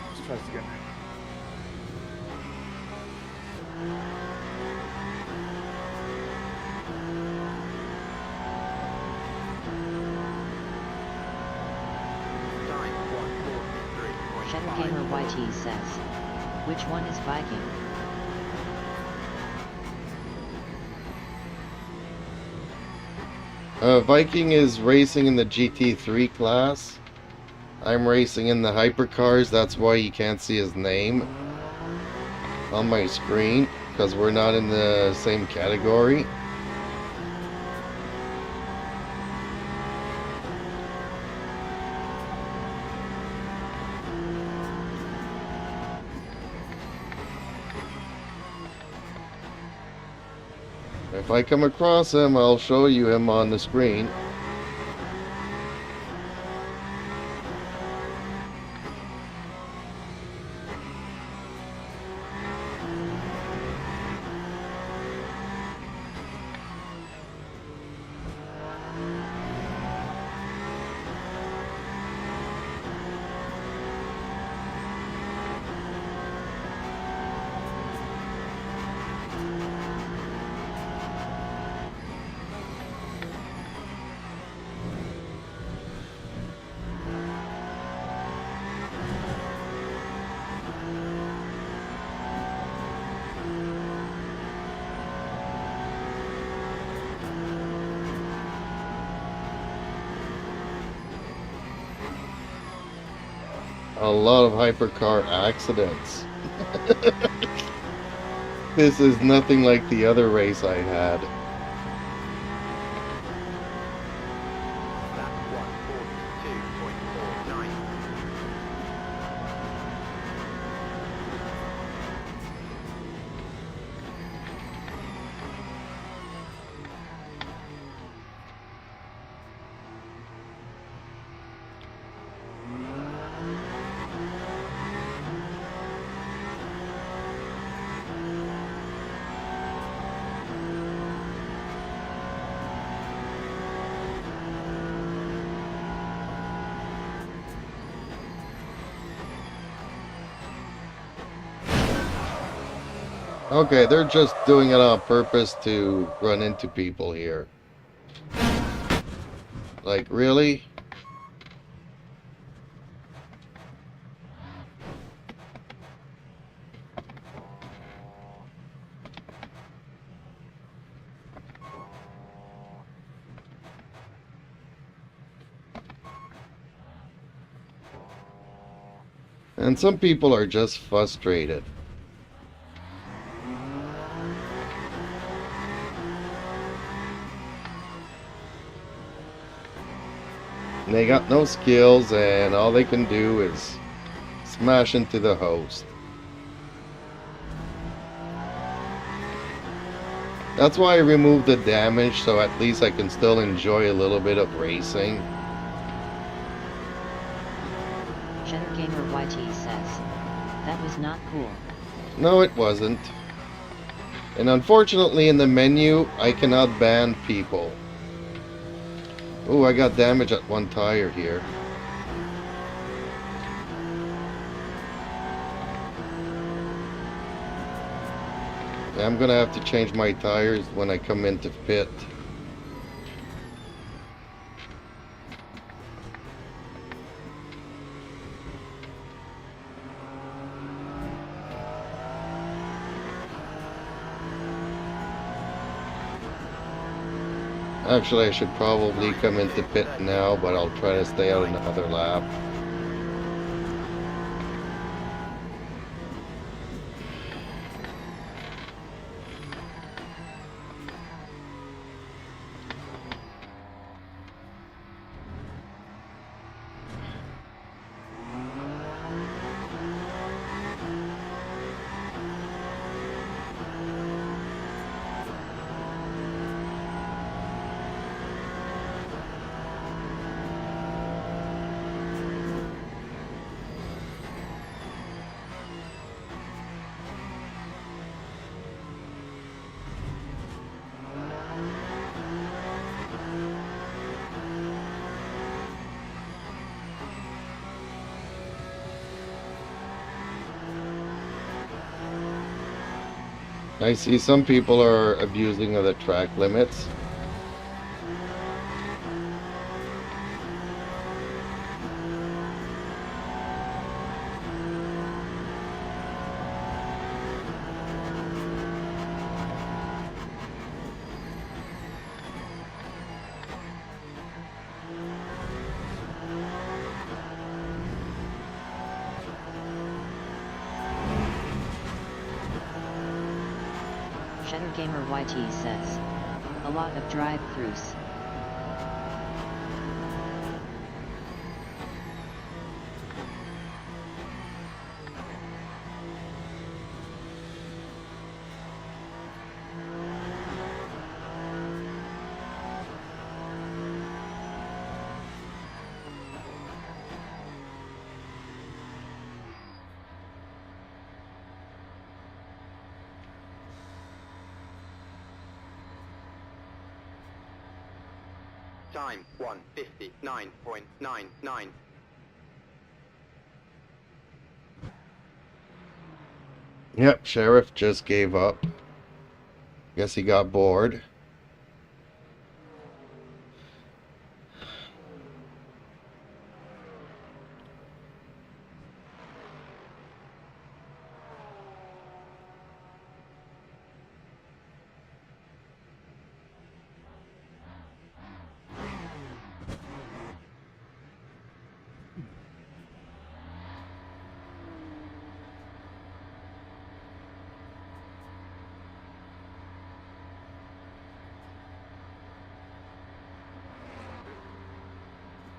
Let's try this again. Time Gamer 143.5. YT says, which one is Viking? Viking is racing in the GT3 class. I'm racing in the hypercars, that's why you can't see his name on my screen, because we're not in the same category. If I come across him, I'll show you him on the screen. A lot of hypercar accidents. This is nothing like the other race I had. Lap 142.49. Okay, they're just doing it on purpose to run into people here. Like, really? And some people are just frustrated. And they got no skills, and all they can do is smash into the host. That's why I removed the damage, so at least I can still enjoy a little bit of racing. Cheddar Gamer YT says, that was not cool. No, it wasn't. And unfortunately in the menu, I cannot ban people. Oh, I got damage at one tire here. I'm gonna have to change my tires when I come into pit. Actually, I should probably come into pit now, but I'll try to stay out another lap. I see some people are abusing of the track limits. Cheddar Gamer YT says, a lot of drive-thrus. Time 1:59.99. Yep, Sheriff just gave up. Guess he got bored.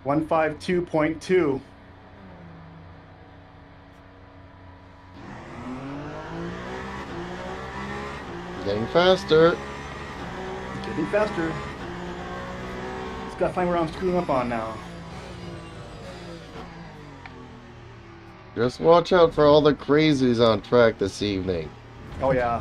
One 152.2. Getting faster. Getting faster. Just gotta find where I'm screwing up on now. Just watch out for all the crazies on track this evening. Oh yeah.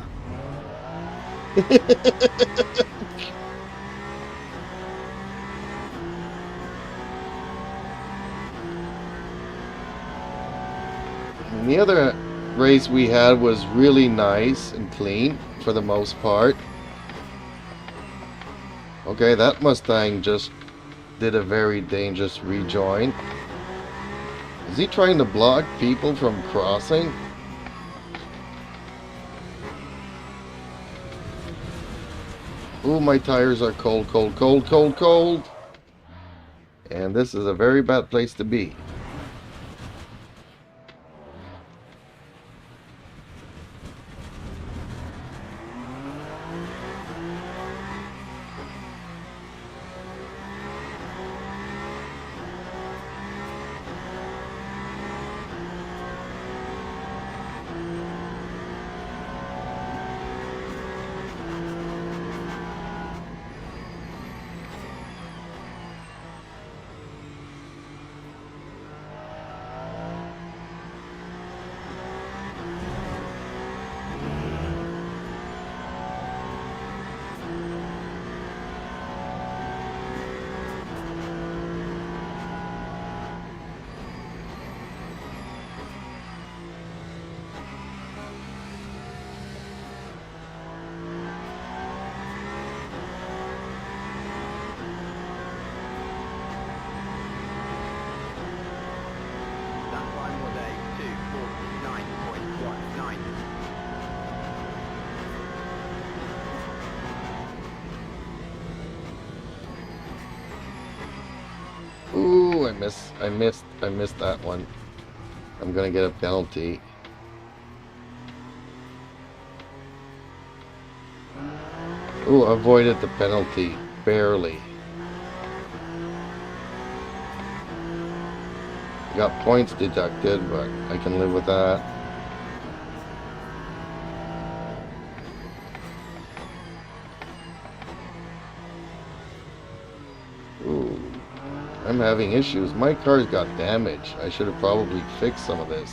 And the other race we had was really nice and clean for the most part. Okay, that Mustang just did a very dangerous rejoin. Is he trying to block people from crossing? Ooh, my tires are cold, cold, cold, cold, cold. And this is a very bad place to be. That time was a 2:49.19. Ooh, I missed that one. I'm gonna get a penalty. Ooh, avoided the penalty. Barely. Got points deducted, but I can live with that. Ooh, I'm having issues. My car's got damage. I should have probably fixed some of this.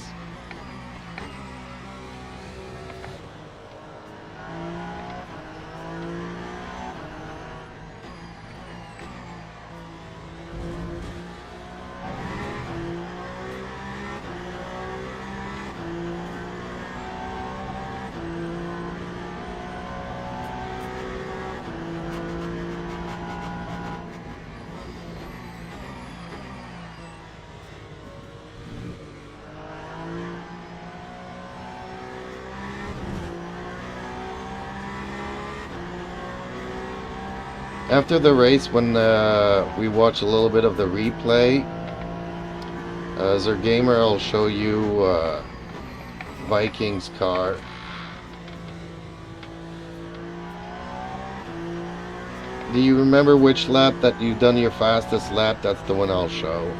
After the race, when we watch a little bit of the replay, Zergamer will show you Viking's car. Do you remember which lap that you've done your fastest lap? That's the one I'll show.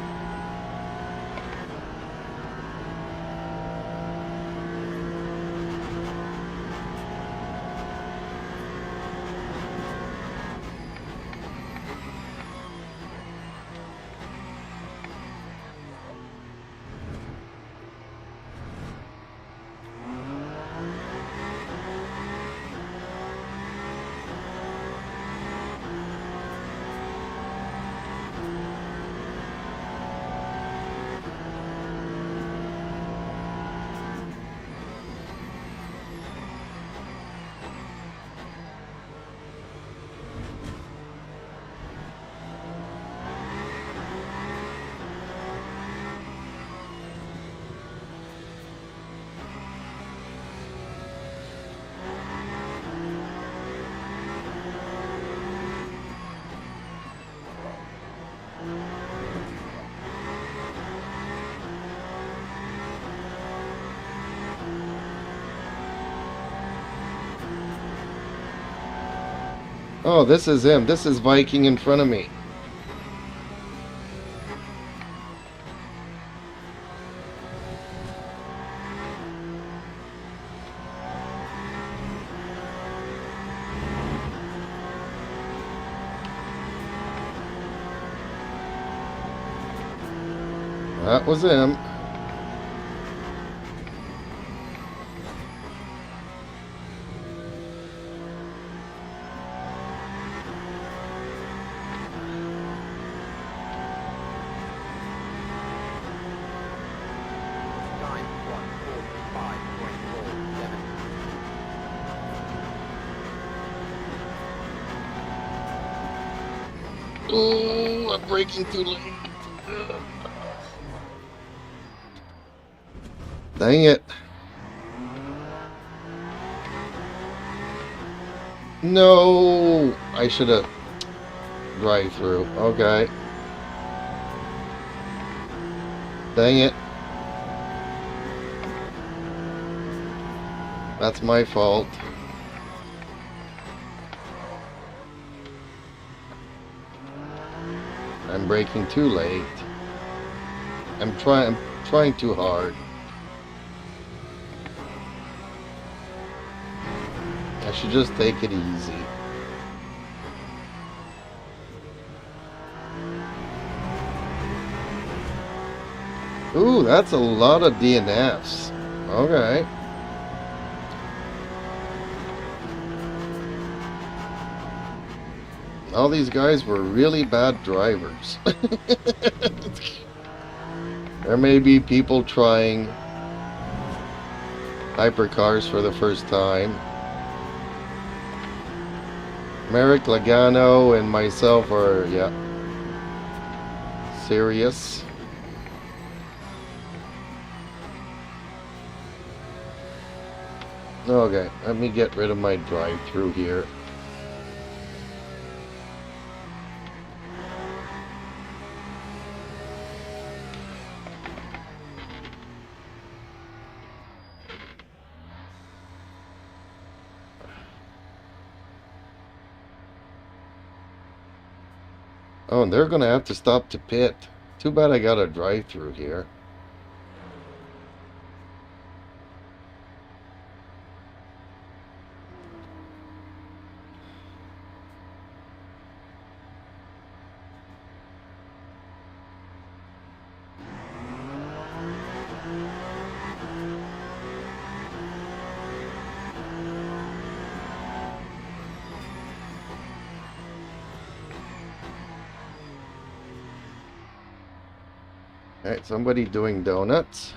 Oh, this is him. This is Viking in front of me. That was him. Time 1:45.47. Oh, I'm braking too late. Dang it. No, I should have drive through. Okay. Dang it. That's my fault. I'm braking too late. I'm trying too hard. I should just take it easy. Ooh, that's a lot of DNFs. Okay. All these guys were really bad drivers. There may be people trying hypercars for the first time. Merrick Logano and myself are, yeah, serious. Okay, let me get rid of my drive-through here. Oh, and they're gonna have to stop to pit. Too bad I got a drive-through here. Alright, somebody doing donuts.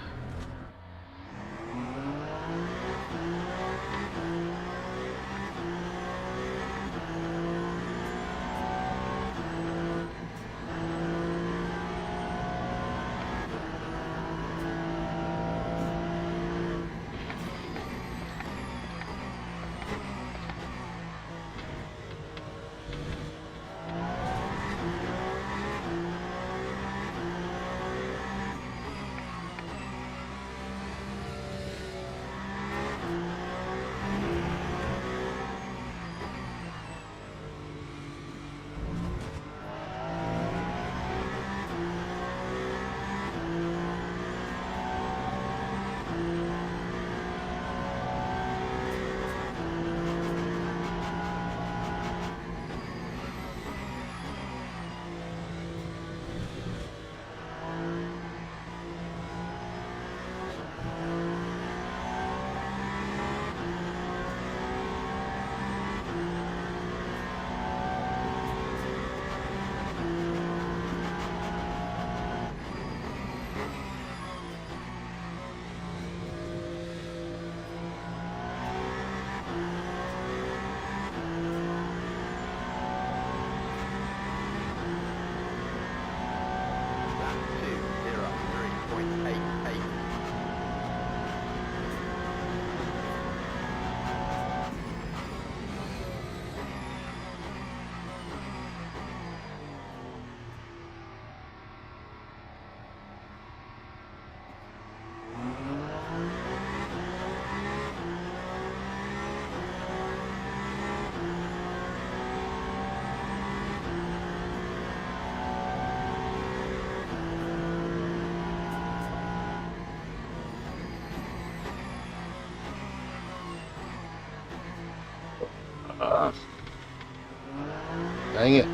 Dang it.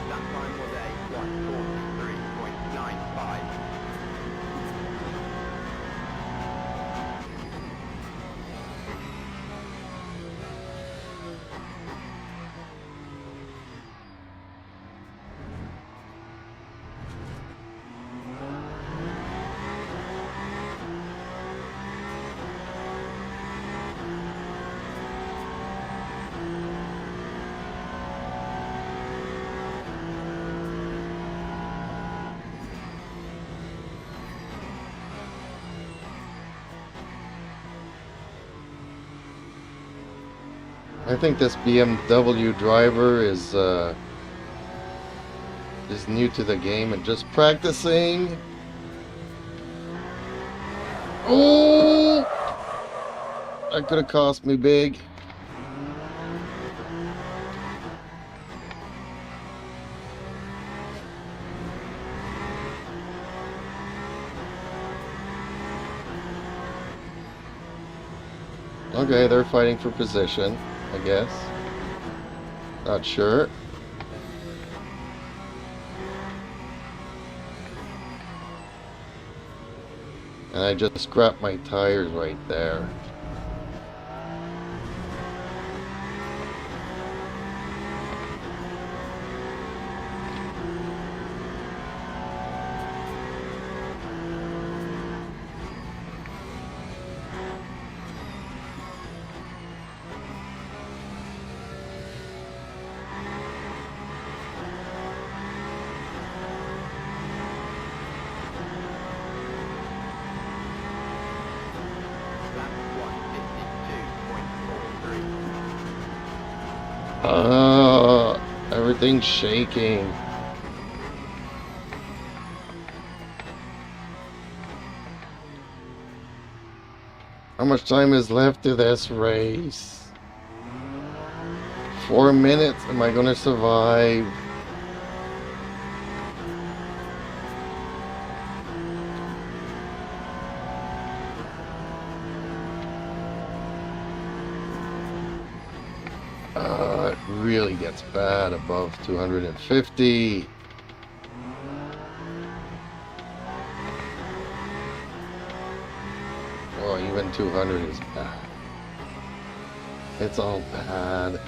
That time was a 1:43.95. I think this BMW driver is new to the game and just practicing. Oh! That could have cost me big. Okay, they're fighting for position, I guess. Not sure. And I just scrapped my tires right there. Lap 1:52.43. Everything's shaking. How much time is left to this race? 4 minutes. Am I gonna survive? It really gets bad above 250. Oh, even 200 is bad. It's all bad.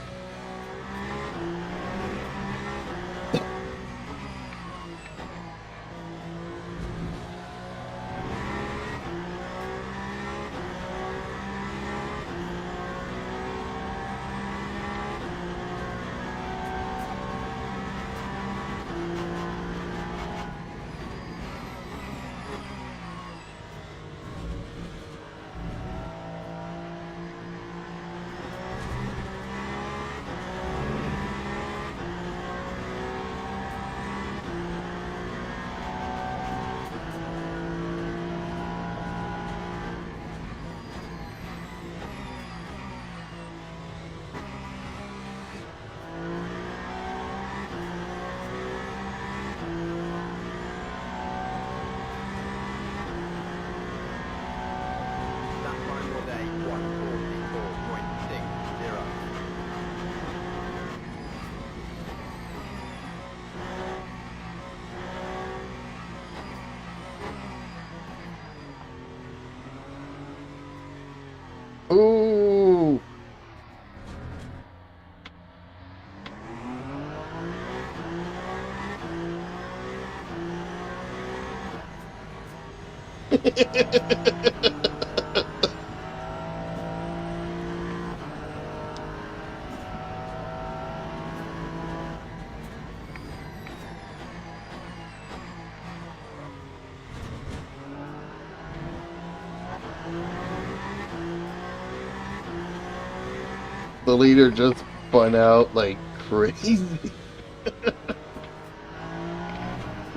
The leader just spun out like crazy.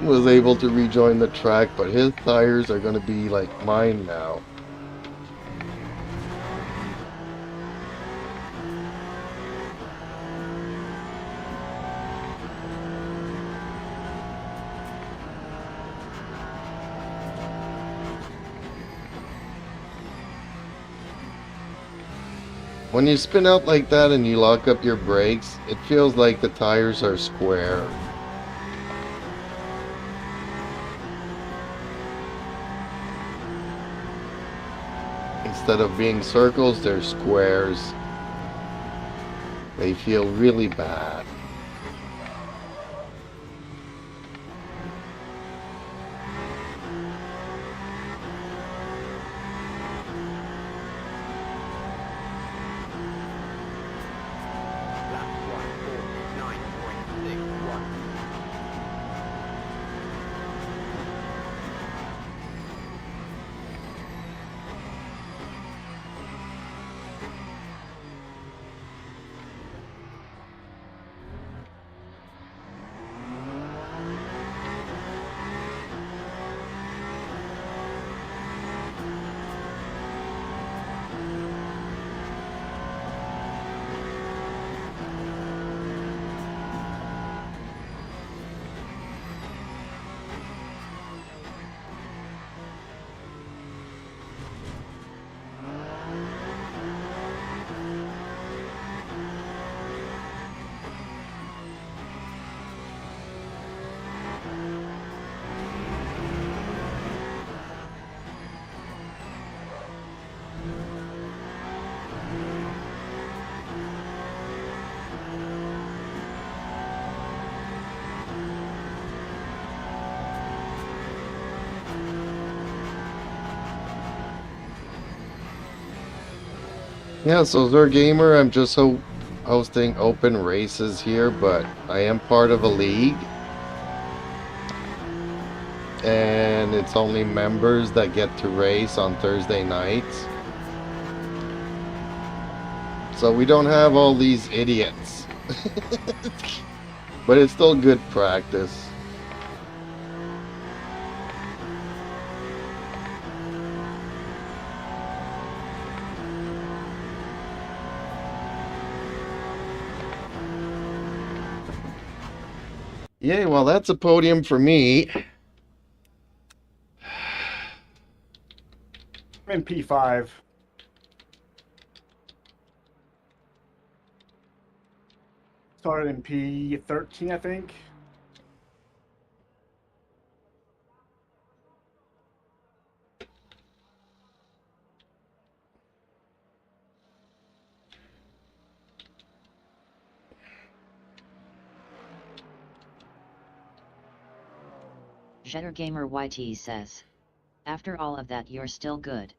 Was able to rejoin the track, but his tires are going to be like mine now. When you spin out like that and you lock up your brakes, it feels like the tires are square. Instead of being circles, they're squares. They feel really bad. Lap 149.61. Yeah, so Gamer, I'm just hosting open races here, but I am part of a league. And it's only members that get to race on Thursday nights. So we don't have all these idiots. But it's still good practice. Yay, well that's a podium for me. I'm in P5. Started in P13, I think. Jetter Gamer YT says. After all of that you're still good.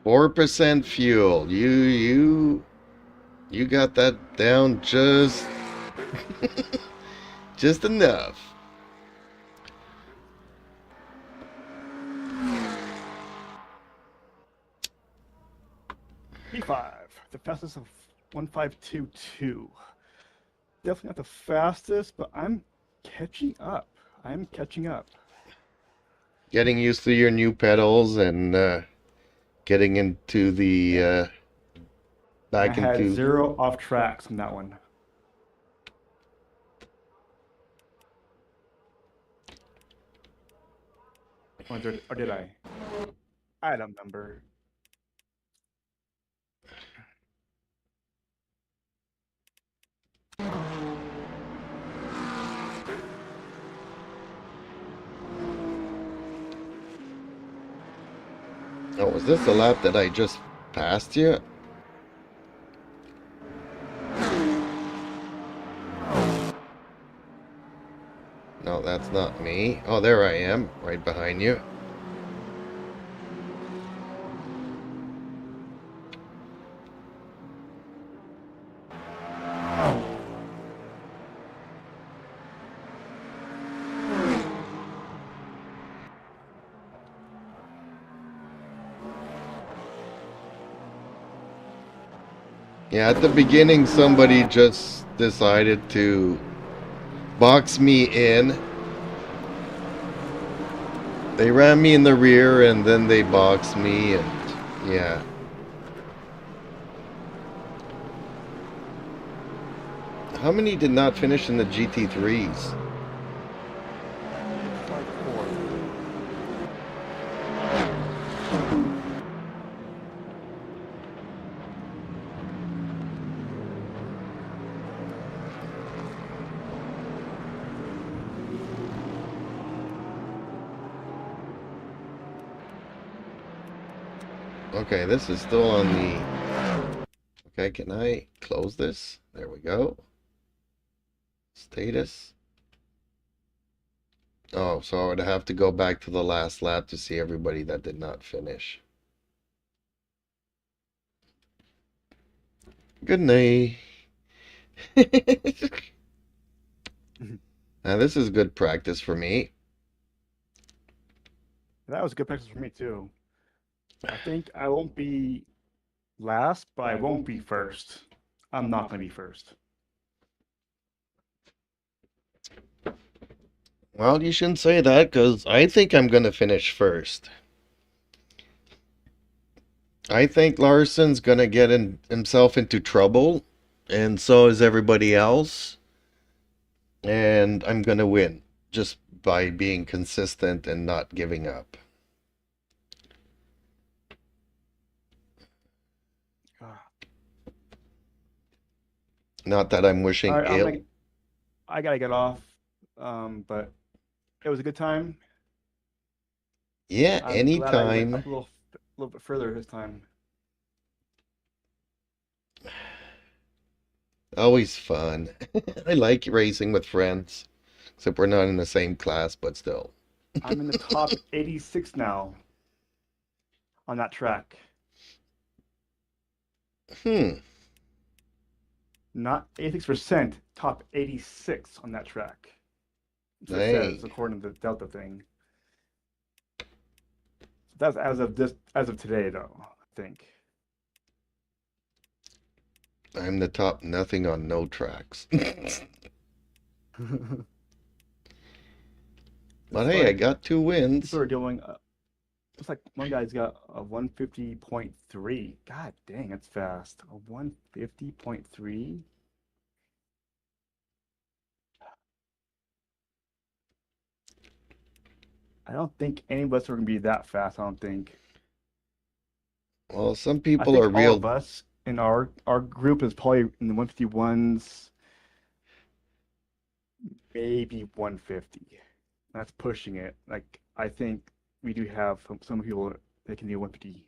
%4 fuel. You got that down just just enough. P5, the fastest of 1522. Definitely not the fastest, but I'm catching up. I'm catching up. Getting used to your new pedals and getting into the I back had into 0 off tracks on that one. Or did I? I don't remember. Oh, was this the lap that I just passed you? No, that's not me. Oh, there I am, right behind you. Yeah, at the beginning, somebody just decided to box me in. They ran me in the rear and then they boxed me, and yeah. How many did not finish in the GT3s? It's like 4. Okay, this is still on the... Okay, can I close this? There we go. Status. Oh, so I would have to go back to the last lap to see everybody that did not finish. Good night. Now this is good practice for me. That was good practice for me too. I think I won't be last, but I won't be first. I'm not going to be first. Well, you shouldn't say that, because I think I'm going to finish first. I think Larson's going to get himself into trouble, and so is everybody else. And I'm going to win, just by being consistent and not giving up. Ah. Not that I'm wishing All right, ill. I gotta get off. But it was a good time. Yeah, I'm glad I went anytime. up a little bit further this time. Always fun. I like racing with friends. Except we're not in the same class, but still. I'm in the top 86 now on that track. Hmm. Not 86%, top 86 on that track. That's what it Dang. says according to the Delta thing. That's as of today though, I think. I'm the top nothing on no tracks. But It's hey, I like got 2 wins. people are doing. Looks like one guy's got a 150.3. God dang, that's fast. A 150.3. I don't think any of us are gonna be that fast. I don't think. Well, some I people think are all of real. us in our group is probably in the 151s, maybe 150. That's pushing it. Like I think we do have some people that can do 150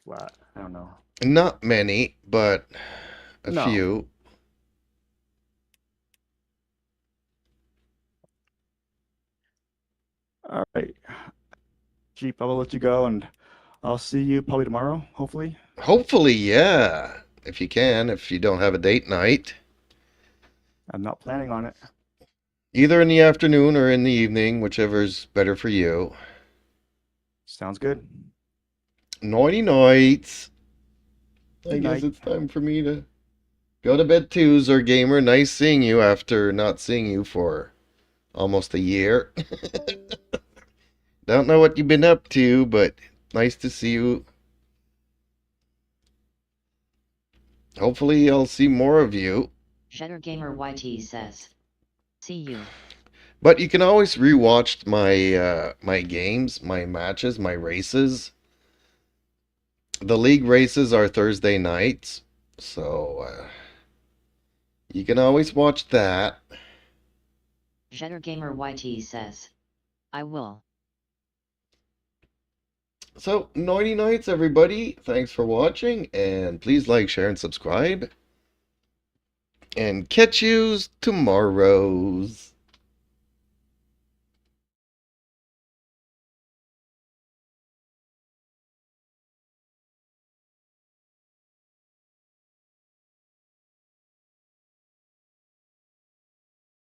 flat. I don't know. Not many, but a No. few. All right, Jeep. I will let you go, and I'll see you probably tomorrow. Hopefully. Hopefully, yeah. If you can, if you don't have a date night. I'm not planning on it. Either in the afternoon or in the evening, whichever's better for you. Sounds good. Nighty nights. I Good guess night. it's time for me to go to bed too, Zergamer. Nice seeing you after not seeing you for almost a year. Don't know what you've been up to, but nice to see you. Hopefully I'll see more of you. Gamer YT says. See you. But you can always rewatch my games, my matches, my races. The league races are Thursday nights, so you can always watch that. Gamer YT says. I will. So, nighty nights, everybody. Thanks for watching, and please like, share, and subscribe. And catch yous tomorrows.